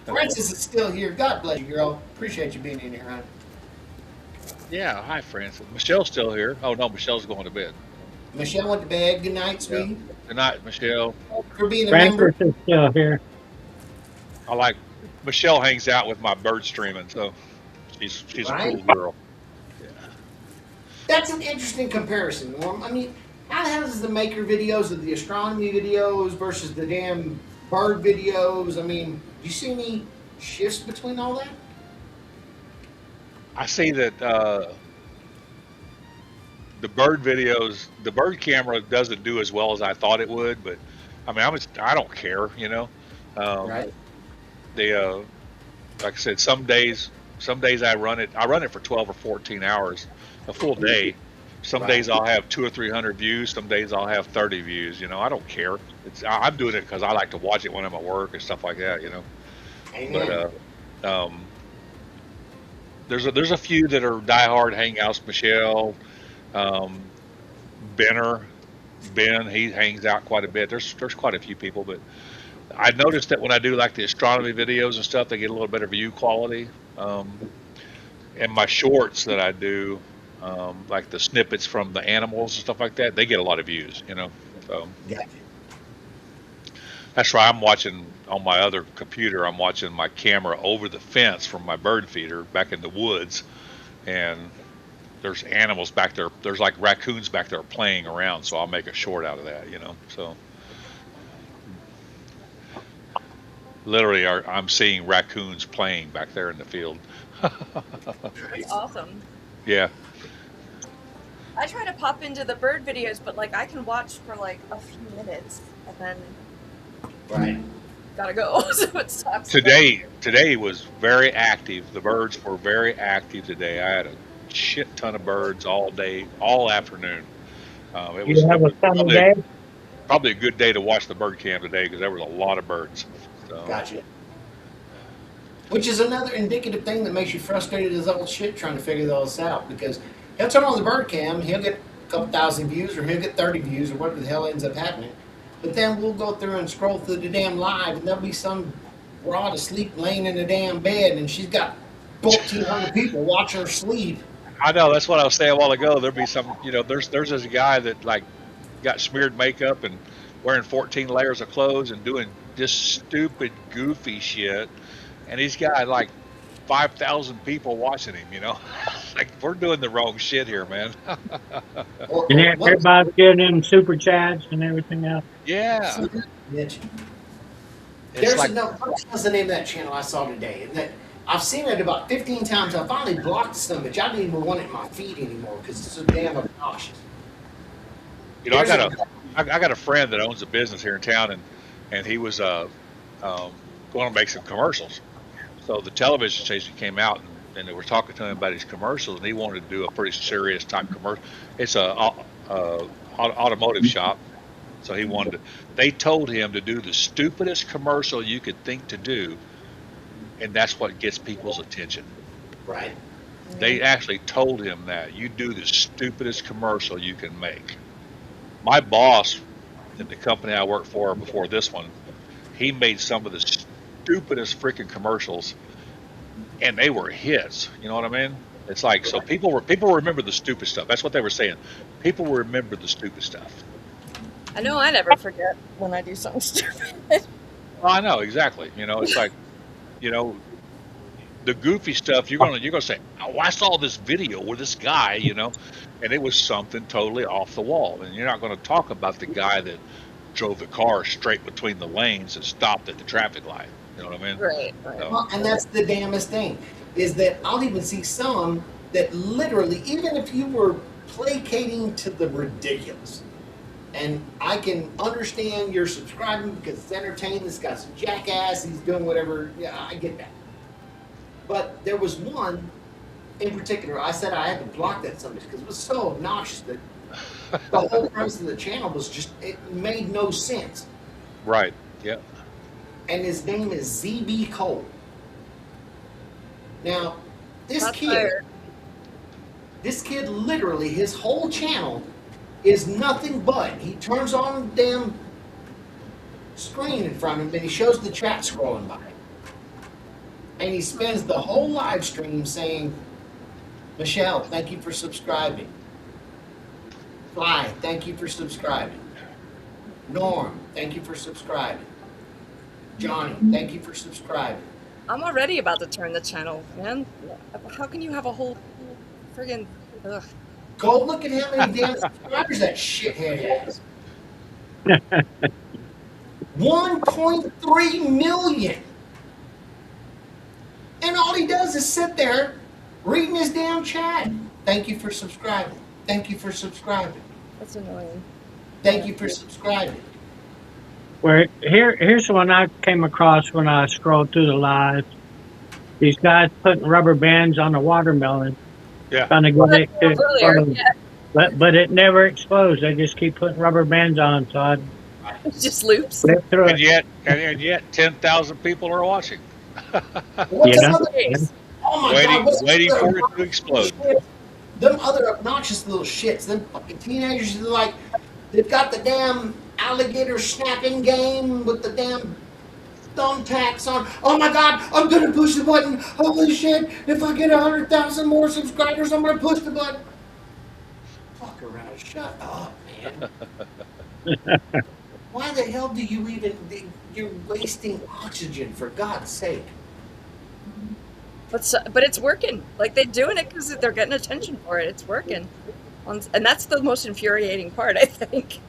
Francis is still here. God bless you, girl. Appreciate you being in here, hon. Yeah. Hi, Francis. Michelle's still here. Oh no, Michelle's going to bed. Michelle went to bed. Good night, sweetie. Good night, Michelle. For being a member. Francis is still here. I like Michelle hangs out with my bird streaming, so she's a Right. cool girl. That's an interesting comparison, Norm. I mean, how does the maker videos of the astronomy videos versus the damn bird videos? I mean, do you see any shifts between all that? I see that the bird videos, the bird camera doesn't do as well as I thought it would, but I mean, I don't care, you know. Right. They like I said, some days I run it for 12 or 14 hours, a full day. Some Right. days I'll have 200 or 300 views. Some days I'll have 30 views. You know, I don't care. I'm doing it because I like to watch it when I'm at work and stuff like that. You know, Amen. but there's a few that are diehard hangouts. Michelle, Ben, he hangs out quite a bit. There's quite a few people, but I noticed that when I do like the astronomy videos and stuff, they get a little better view quality. And my shorts that I do, like the snippets from the animals and stuff like that, they get a lot of views, you know. So Gotcha. that's right. I'm watching on my other computer. I'm watching my camera over the fence from my bird feeder back in the woods, and there's animals back there. There's like raccoons back there playing around. So I'll make a short out of that, you know. So literally, I'm seeing raccoons playing back there in the field. That's awesome. Yeah. I try to pop into the bird videos, but like I can watch for like a few minutes and then Right. gotta go. So it sucks. Today was very active. The birds were very active today. I had a shit ton of birds all day, all afternoon. It was You have a sunny probably, day? probably a good day to watch the bird cam today because there was a lot of birds. So, Gotcha. Which is another indicative thing that makes you frustrated as all shit trying to figure those out, because he'll turn on the bird cam, he'll get a couple thousand views, or he'll get 30 views, or whatever the hell ends up happening. But then we'll go through and scroll through the damn live, and there'll be some broad asleep laying in the damn bed, and she's got 1,400 people watching her sleep. I know, that's what I was saying a while ago. There'd be some, you know, there's this guy that like got smeared makeup and wearing 14 layers of clothes and doing just stupid, goofy shit, and he's got like 5,000 people watching him. You know, like we're doing the wrong shit here, man. Or And what- everybody's getting them super chats and everything else. Yeah, Mitch. it's There's like what's the name of that channel I saw today? And that I've seen it about 15 times. I finally blocked some of it. I don't even want it in my feed anymore because it's so damn obnoxious. you know, I There's got a friend that owns a business here in town, and he was going to make some commercials. So the television station came out and they were talking to him about his commercials, and he wanted to do a pretty serious type commercial. It's a automotive shop, so he wanted to. They told him to do the stupidest commercial you could think to do, and that's what gets people's attention. Right. They actually told him that you do the stupidest commercial you can make. My boss in the company I worked for before this one, he made some of the stupidest freaking commercials, and they were hits. You know what I mean? It's like, so people remember the stupid stuff. That's what they were saying. People remember the stupid stuff. I know I never forget when I do something stupid. Well, I know exactly. You know, it's like, you know, the goofy stuff. You're gonna say, oh, I saw this video with this guy, you know, and it was something totally off the wall. And you're not going to talk about the guy that drove the car straight between the lanes and stopped at the traffic light. You know what I mean? Right. So, Well, and that's the damnest thing, is that I'll even see some that literally, even if you were placating to the ridiculous, and I can understand you're subscribing because it's entertaining, this guy's a jackass, he's doing whatever, yeah, I get that. But there was one in particular, I said I had to block that somebody because it was so obnoxious that the whole premise of the channel was just, it made no sense. right. Yeah. And his name is ZB Cole. Now, this Not kid, fired. this kid literally, his whole channel is nothing but, he turns on the damn screen in front of him and he shows the chat scrolling by. And he spends the whole live stream saying, Michelle, thank you for subscribing. Fly, thank you for subscribing. Norm, thank you for subscribing. Johnny, thank you for subscribing. I'm already about to turn the channel, man. How can you have a whole friggin'? Ugh. Go look at how many damn subscribers that shithead has. 1.3 million. And all he does is sit there reading his damn chat. Thank you for subscribing. Thank you for subscribing. That's annoying. Thank you for subscribing. Where here's one I came across when I scrolled through the live. These guys putting rubber bands on a watermelon, Yeah. trying to get it to Earlier, explode. yeah. But it never explodes. They just keep putting rubber bands on, so I It just loops. flip through And it. yet 10,000 people are watching. What's Yeah. the other days? Oh my God! What's Waiting the other for it to explode. shit? Them other obnoxious little shits. Them fucking teenagers. They're like, they've got the damn alligator snapping game with the damn thumbtacks on. Oh my God! I'm gonna push the button. Holy shit! If I get 100,000 more subscribers, I'm gonna push the button. Fuck around. Shut up, man. Why the hell do you even? You're wasting oxygen, for God's sake. But it's working. Like, they're doing it because they're getting attention for it. It's working. And that's the most infuriating part, I think.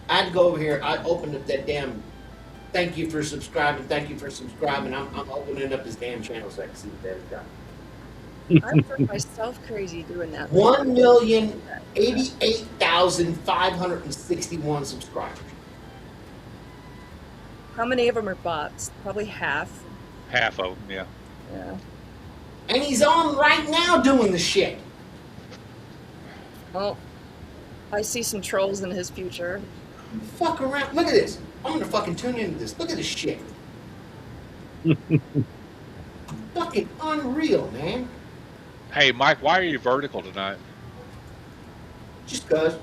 I'd go over here. I opened up that damn. Thank you for subscribing. Thank you for subscribing. I'm opening up his damn channel so I can see what that has got. I'm driving myself crazy doing that. 1,088,561 subscribers. How many of them are bots? Probably half. Half of them, yeah. Yeah. And he's on right now doing the shit. Well, I see some trolls in his future. Fuck around. Look at this. I'm gonna fucking tune into this. Look at this shit. Fucking unreal, man. Hey, Mike, why are you vertical tonight? Just cause.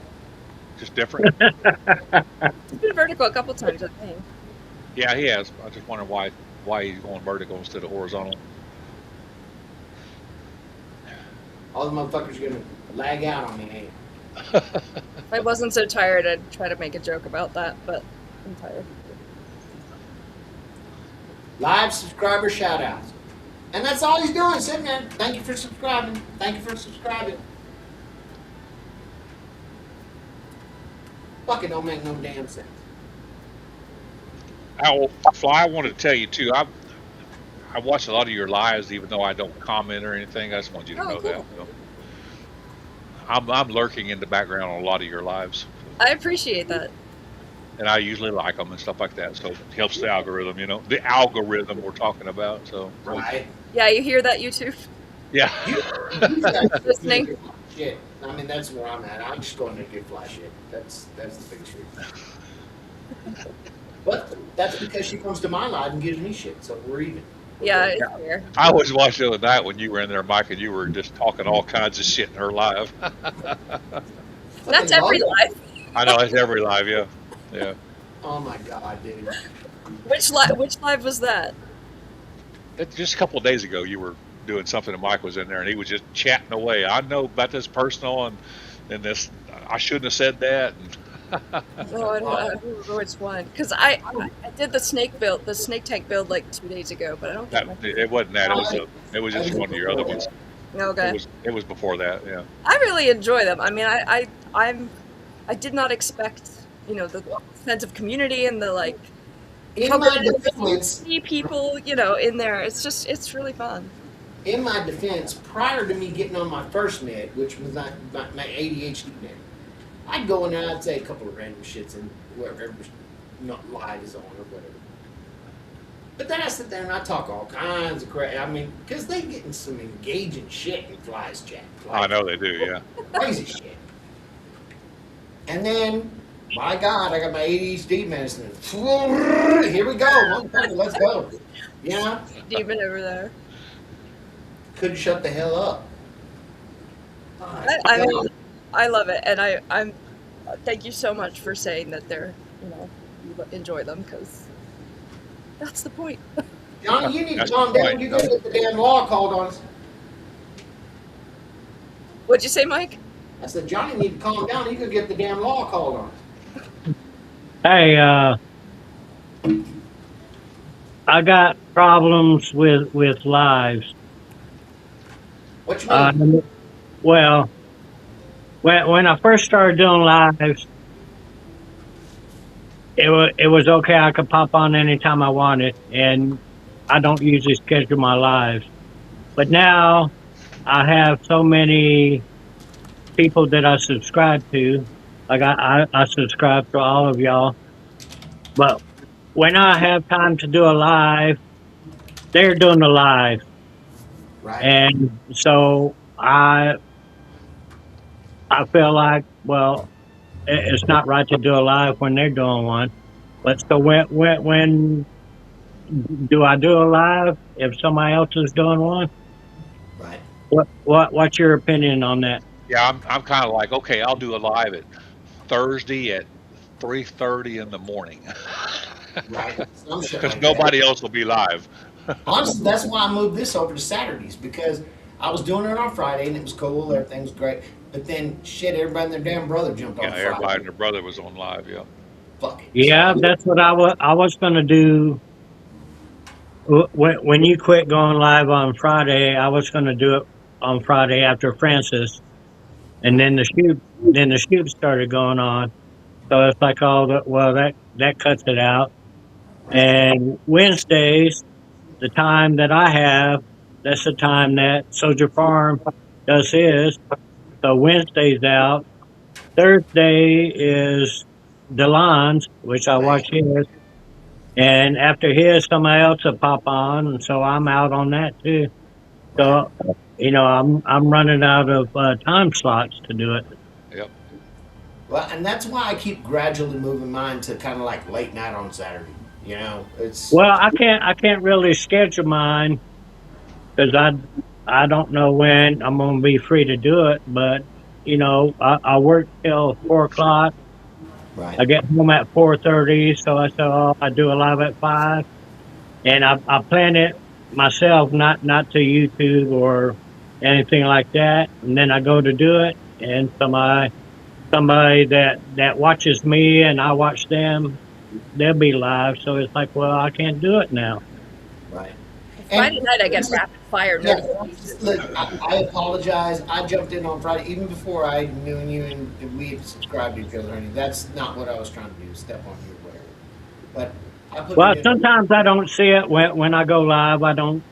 Just different? He's been vertical a couple times, I think. Yeah, he has. I just wonder why he's going vertical instead of horizontal. All the motherfuckers are gonna lag out on me, ain't it? If I wasn't so tired, I'd try to make a joke about that, but I'm tired. Live subscriber shout outs. And that's all he's doing, sitting there. Thank you for subscribing. Thank you for subscribing. Fucking don't make no damn sense. Fly, I wanted to tell you too. I watch a lot of your lives, even though I don't comment or anything. I just want you to Oh, know cool. that. So, I'm lurking in the background on a lot of your lives, I appreciate that. and I usually like them and stuff like that. So it helps the algorithm, the algorithm we're talking about. So Right? Yeah, you hear that, YouTube? yeah, You guys Listening. shit. I mean, that's where I'm at. I'm just going to get fly shit. That's the big shit. But that's because she comes to my live and gives me shit, so we're even. Yeah, it's fair. I was watching the other night when you were in there, Mike, and you were just talking all kinds of shit in her live. That's every live. I know it's every live, yeah. Oh my God, dude. Which live was that? Just a couple of days ago, you were doing something, and Mike was in there, and he was just chatting away. I know about this personal, and this. I shouldn't have said that. And Oh, I don't remember which one. Because I did the snake tank build like 2 days ago, but I don't think it wasn't that. It was just one of your other ones. Okay. It was before that. Yeah. I really enjoy them. I mean, I did not expect, the sense of community and the like. In my defense, See people, in there. It's really fun. in my defense, prior to me getting on my first med, which was my ADHD med, I'd go in there, I'd say a couple of random shits and whoever not live is on or whatever. But then I sit there and I talk all kinds of crap. I mean, because they getting some engaging shit in Fly's chat. I know they do. Yeah. Crazy shit. And then, my God, I got my ADHD medicine. Here we go, motherfucker, let's go. Demon over there. Couldn't shut the hell up. I mean, I love it, and I'm. Thank you so much for saying that they're, you enjoy them, because that's the point. Johnny, you need to calm down. You're gonna get the damn law called on us. What'd you say, Mike? I said, Johnny, need to calm down. You could get the damn law called on us. Hey, I got problems with lives. What you mean? Well, when I first started doing lives, it was okay. I could pop on anytime I wanted, and I don't usually schedule my lives. But now I have so many people that I subscribe to. Like I subscribe to all of y'all. But when I have time to do a live, they're doing a live. Right. And so I feel like, well, it's not right to do a live when they're doing one. But so when do I do a live if somebody else is doing one? Right. What's your opinion on that? Yeah, I'm kind of like, okay, I'll do a live at Thursday at 3:30 in the morning Right. Some shit because like that. nobody else will be live. Honestly, that's why I moved this over to Saturdays, because I was doing it on Friday and it was cool, everything was great. But then shit, everybody and their damn brother jumped on Yeah, Friday. everybody and their brother was on live. Yeah. Fuck it. Yeah, that's what I was going to do. When you quit going live on Friday, I was going to do it on Friday after Francis, and then the shoot started going on. So it's like, that cuts it out. And Wednesdays, the time that I have, that's the time that Soldier Farm does his. So Wednesday's out. Thursday is Delon's, which I watch his. And after his, somebody else will pop on, and so I'm out on that too. So, I'm running out of time slots to do it. Yep. Well, and that's why I keep gradually moving mine to kind of like late night on Saturday. You know, it's Well, I can't really schedule mine because I don't know when I'm going to be free to do it. But I work till 4 o'clock. right. I get home at 4:30, so I said, I do a live at 5, and I plan it myself, not to YouTube or anything like that. And then I go to do it, and somebody that watches me and I watch them, they'll be live. So it's like, well, I can't do it now. Right. Friday night I get rapid fire Yeah, notifications. look, I apologize. I jumped in on Friday, even before I knew you and we had subscribed to each other. Honey. That's not what I was trying to do, step on you or whatever. But I put Well, it in. sometimes I don't see it when I go live. I don't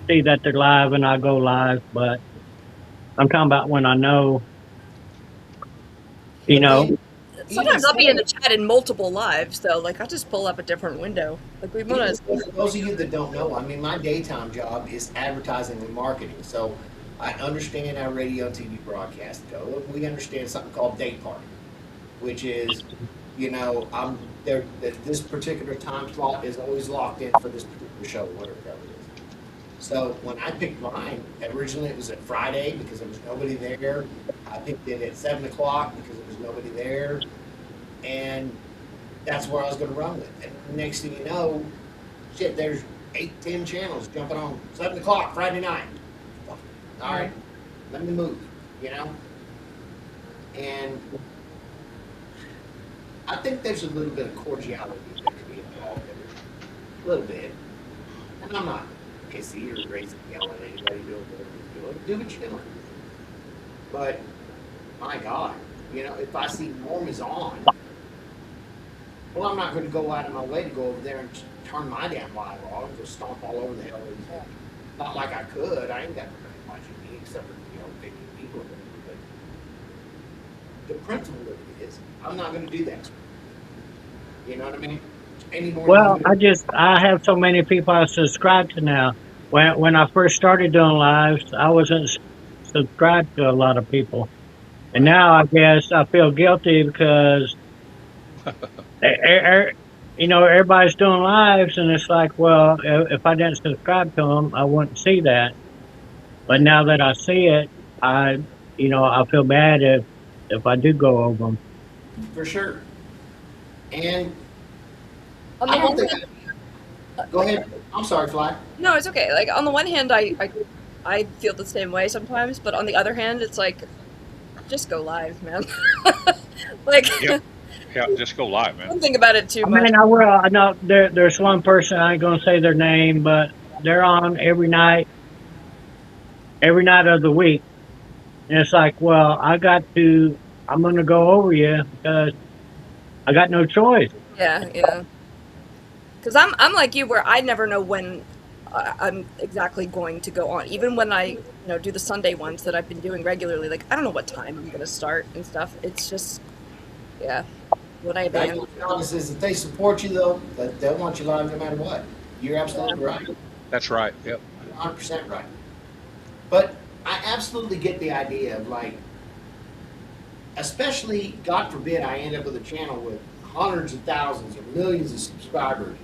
see that they're live and I go live, but I'm talking about when I know, But then, Sometimes even I'll be in the still, chat in multiple lives, so like I'll just pull up a different window. Like we want to. For those of you that don't know, I mean, my daytime job is advertising and marketing. So I understand how radio and TV broadcasts go. We understand something called day part, which is, I'm there. This particular time slot is always locked in for this particular show, whatever that is. So when I picked mine, originally it was at Friday because there was nobody there. I picked it at 7 o'clock because there was nobody there. And that's where I was going to run with. And next thing you know, shit, there's 8-10 channels jumping on 7 o'clock Friday night. All right, let me move, And I think there's a little bit of cordiality that could be involved in it. A little bit. And I'm not pissy or crazy yelling at anybody doing whatever you're doing. Do what you're doing. But, my God, if I see Norm is on, well, I'm not going to go out of my way to go over there and turn my damn live off and just stomp all over the hell he's at. Not like I could. I ain't got nobody watching me except for, 50 people. But the principle of it is, I'm not going to do that. You know what I mean? Any more well, than I have so many people I subscribe to now. When I first started doing lives, I wasn't subscribed to a lot of people. And now I guess I feel guilty because everybody's doing lives, and it's like, well, if I didn't subscribe to them, I wouldn't see that. But now that I see it, I feel bad if I do go over them. for sure. And On I the don't one think. Go ahead. I'm sorry, Fly. No, it's okay. Like on the one hand, I feel the same way sometimes, but on the other hand, it's like, just go live, man. Like, Yep. Yeah, just go live, man. Don't think about it too I much. mean, I will. I know there's one person, I ain't gonna say their name, but they're on every night of the week. And it's like, well, I'm gonna go over you because I got no choice. Yeah, yeah. Because I'm like you, where I never know when I'm exactly going to go on. Even when I do the Sunday ones that I've been doing regularly, like I don't know what time I'm gonna start and stuff. It's just yeah, what I That's ban. what Thomas is. If they support you, though, they'll want you live no matter what. You're absolutely right. That's right. Yep. You're 100% right. But I absolutely get the idea of like, especially, God forbid, I end up with a channel with hundreds of thousands or millions of subscribers.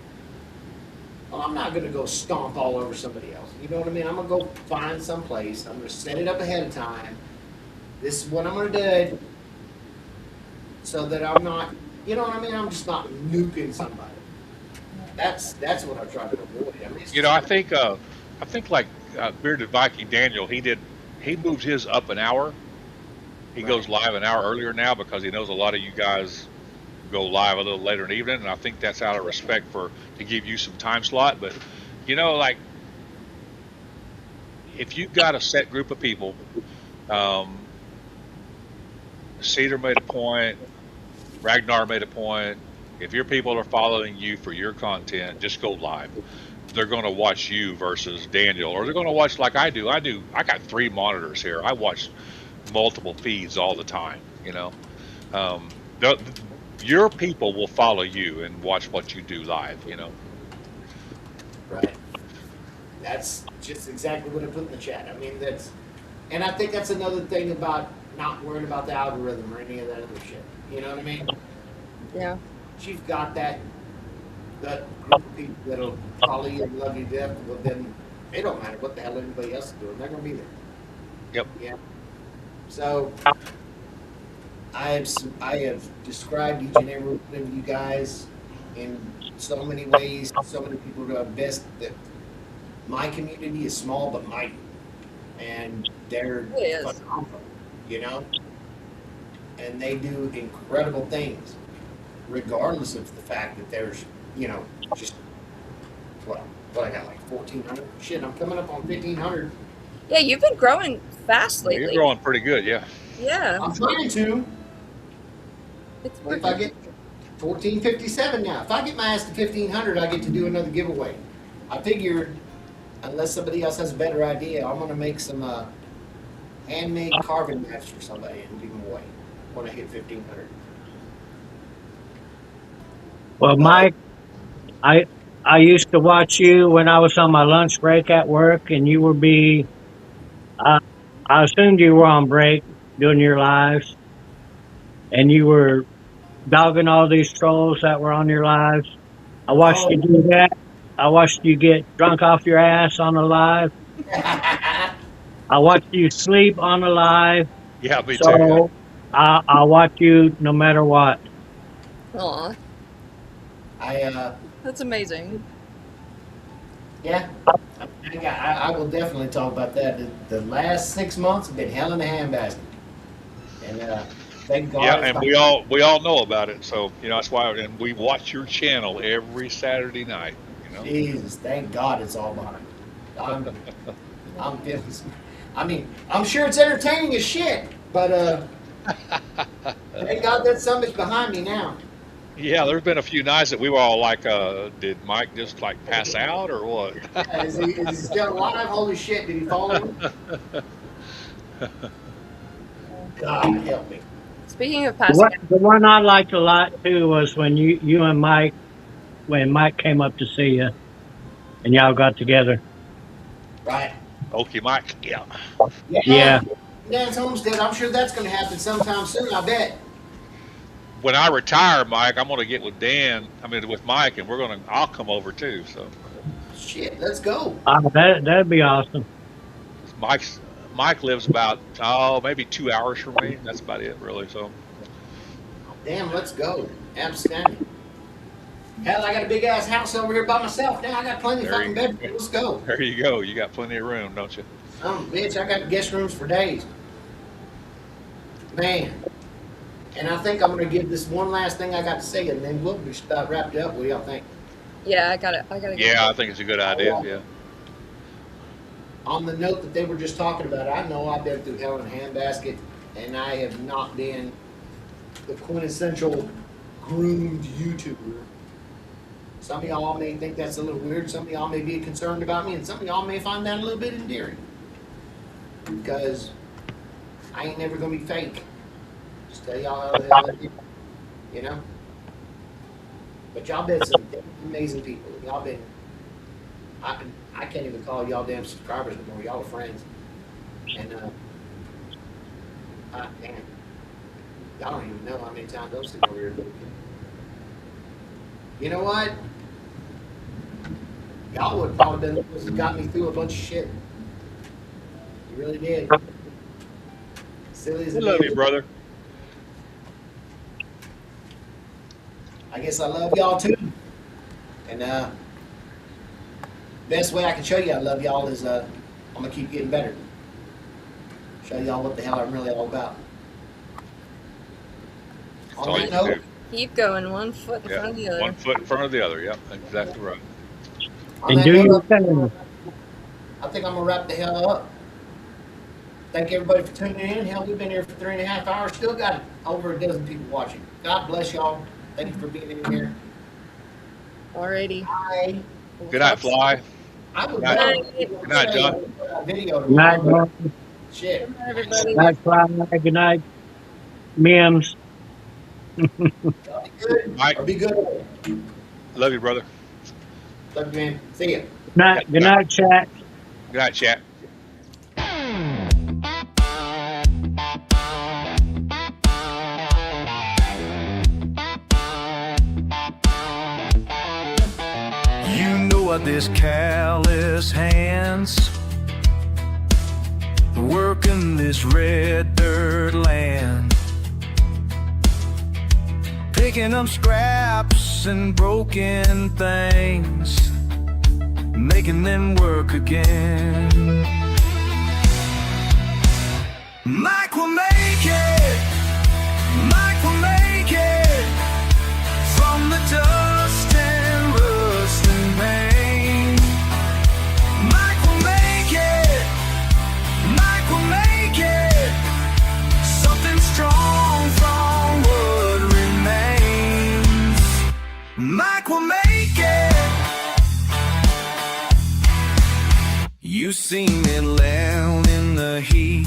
Well, I'm not going to go stomp all over somebody else. You know what I mean? I'm going to go find some place. I'm going to set it up ahead of time. This is what I'm going to do so that I'm not, you know what I mean? I'm just not nuking somebody. That's what I try to avoid. I mean, You know, I think like Bearded Viking Daniel, he moved his up an hour. He goes live an hour earlier now because he knows a lot of you guys go live a little later in the evening, and I think that's out of respect to give you some time slot. But like if you've got a set group of people, Cedar made a point, Ragnar made a point. If your people are following you for your content, just go live. They're going to watch you versus Daniel, or they're going to watch like I do. I got 3 monitors here. I watch multiple feeds all the time. Your people will follow you and watch what you do live. Right. That's just exactly what I put in the chat. I mean, and I think that's another thing about not worrying about the algorithm or any of that other shit. You know what I mean? Yeah. You've got that group of people that'll follow you and love you to death, well then it don't matter what the hell anybody else is doing. They're gonna be there. Yep. Yeah. So I have described each and every one of you guys in so many ways. So many people are best that my community is small but mighty, and they're It is. phenomenal, and they do incredible things, regardless of the fact that there's just what I got, like 1,400. Shit, I'm coming up on 1,500. Yeah, you've been growing fast You're lately. growing pretty good, yeah. Yeah. I'm trying to. It's If working. I get 1457 now, if I get my ass to 1,500, I get to do another giveaway. I figured, unless somebody else has a better idea, I'm gonna make some handmade carving mats for somebody and give them away when I hit 1,500. Well, Mike, I used to watch you when I was on my lunch break at work, and you would be. I assumed you were on break doing your lives, and you were dogging all these trolls that were on your lives. I watched you do that. I watched you get drunk off your ass on a live. I watched you sleep on a live. Yeah, me too. So I'll watch you no matter what. Aw, I that's amazing. yeah, I will definitely talk about that. The last 6 months have been hell in a handbasket, and thank God. Yeah, and we all know about it. So that's why, and we watch your channel every Saturday night. Jesus, thank God it's all behind. I'm feeling. I mean, I'm sure it's entertaining as shit, but thank God that something's behind me now. Yeah, there's been a few nights that we were all like, did Mike just like pass out or what? Yeah, is he still alive? Holy shit, did he fall in? God help me. Speaking of passing out, The one I liked a lot too was when you and Mike, when Mike came up to see you, and y'all got together. Right. Okay, Mike. Yeah. Yeah. Dan's homestead. I'm sure that's going to happen sometime soon. I bet. When I retire, Mike, I'm gonna get with with Mike, and I'll come over too. So Shit, let's go. That'd be awesome. Mike lives about maybe 2 hours from me. That's about it, really. So Damn, let's go. Outstanding. Hell, I got a big ass house over here by myself now. I got plenty of There fucking you bedrooms. go. Let's go. there you go. You got plenty of room, don't you? Bitch, I got guest rooms for days. Man. And I think I'm going to give this one last thing I got to say, and then we'll be about wrapped up. What do y'all think? Yeah, I got it. Yeah, I think it's a good idea. Yeah. On the note that they were just talking about, I know I've been through hell in a handbasket, and I have not been the quintessential groomed YouTuber. Some of y'all may think that's a little weird. Some of y'all may be concerned about me, and some of y'all may find that a little bit endearing. Because I ain't never gonna be fake. Just tell y'all how the hell it is, you know? But y'all been some damn amazing people. Y'all been, I can't even call y'all damn subscribers anymore. Y'all are friends. And, damn. Y'all don't even know how many times those things over here. You know what? Y'all would have probably been the ones that got me through a bunch of shit. You really did. Silly as I it love is. you, brother. I guess I love y'all too. And best way I can show you I love y'all is I'm gonna keep getting better. Show y'all what the hell I'm really all about. all On you that can note, do. Keep going, one foot in Yeah. front of the other. One foot in front of the other. Yep, exactly right. on And that do your note, thing. I think I'm gonna wrap the hell up. Thank everybody for tuning in. Hell, we've been here for 3.5 hours. Still got over a dozen people watching. God bless y'all. Thank you for being in here. Alrighty. I Good night, Fly. I would Good night. love Good night, John. a video Good night, tomorrow. Norton. Shit. Good night, everybody. Good night, Fly. Good night, Mims. Y'all be good. Mike. Or be good. Love you, brother. Love you, man. See ya. Good night, chat. Good night, chat. You know what this callous hands working this red dirt land, picking up scraps and broken things, making them work again. Mike will make it. Mike will make it from the dust and rust and pain. Mike will make it. Mike will make it. Something strong from what remains. Mike will make it. You seen it down in the heat,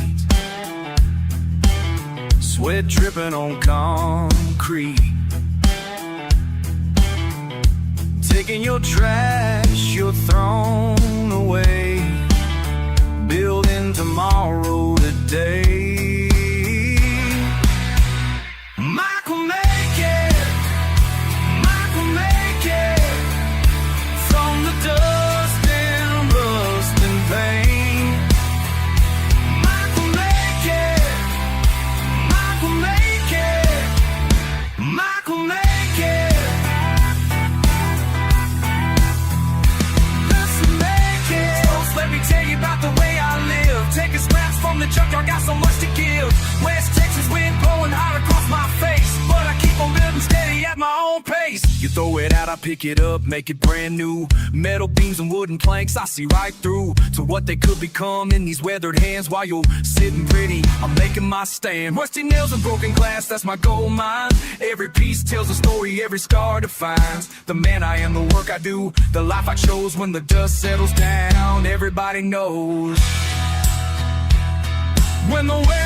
sweat dripping on concrete, taking your trash, you're thrown away, building tomorrow today. Mike will make it. Mike will make it from the dust and rust and pain. Mike will make it. Mike will make it. Mike will make it. Let's make it. Folks, let me tell you about the way I live. Taking scraps from the junkyard, got so much to give. West Texas wind blowing hard across my face, but I keep on building steady at my own pace. You throw it out, I pick it up, make it brand new. Metal beams and wooden planks, I see right through to what they could become in these weathered hands. While you're sitting pretty, I'm making my stand. Rusty nails and broken glass, that's my gold mine. Every piece tells a story, every scar defines the man I am, the work I do, the life I chose. When the dust settles down, everybody knows. When the weather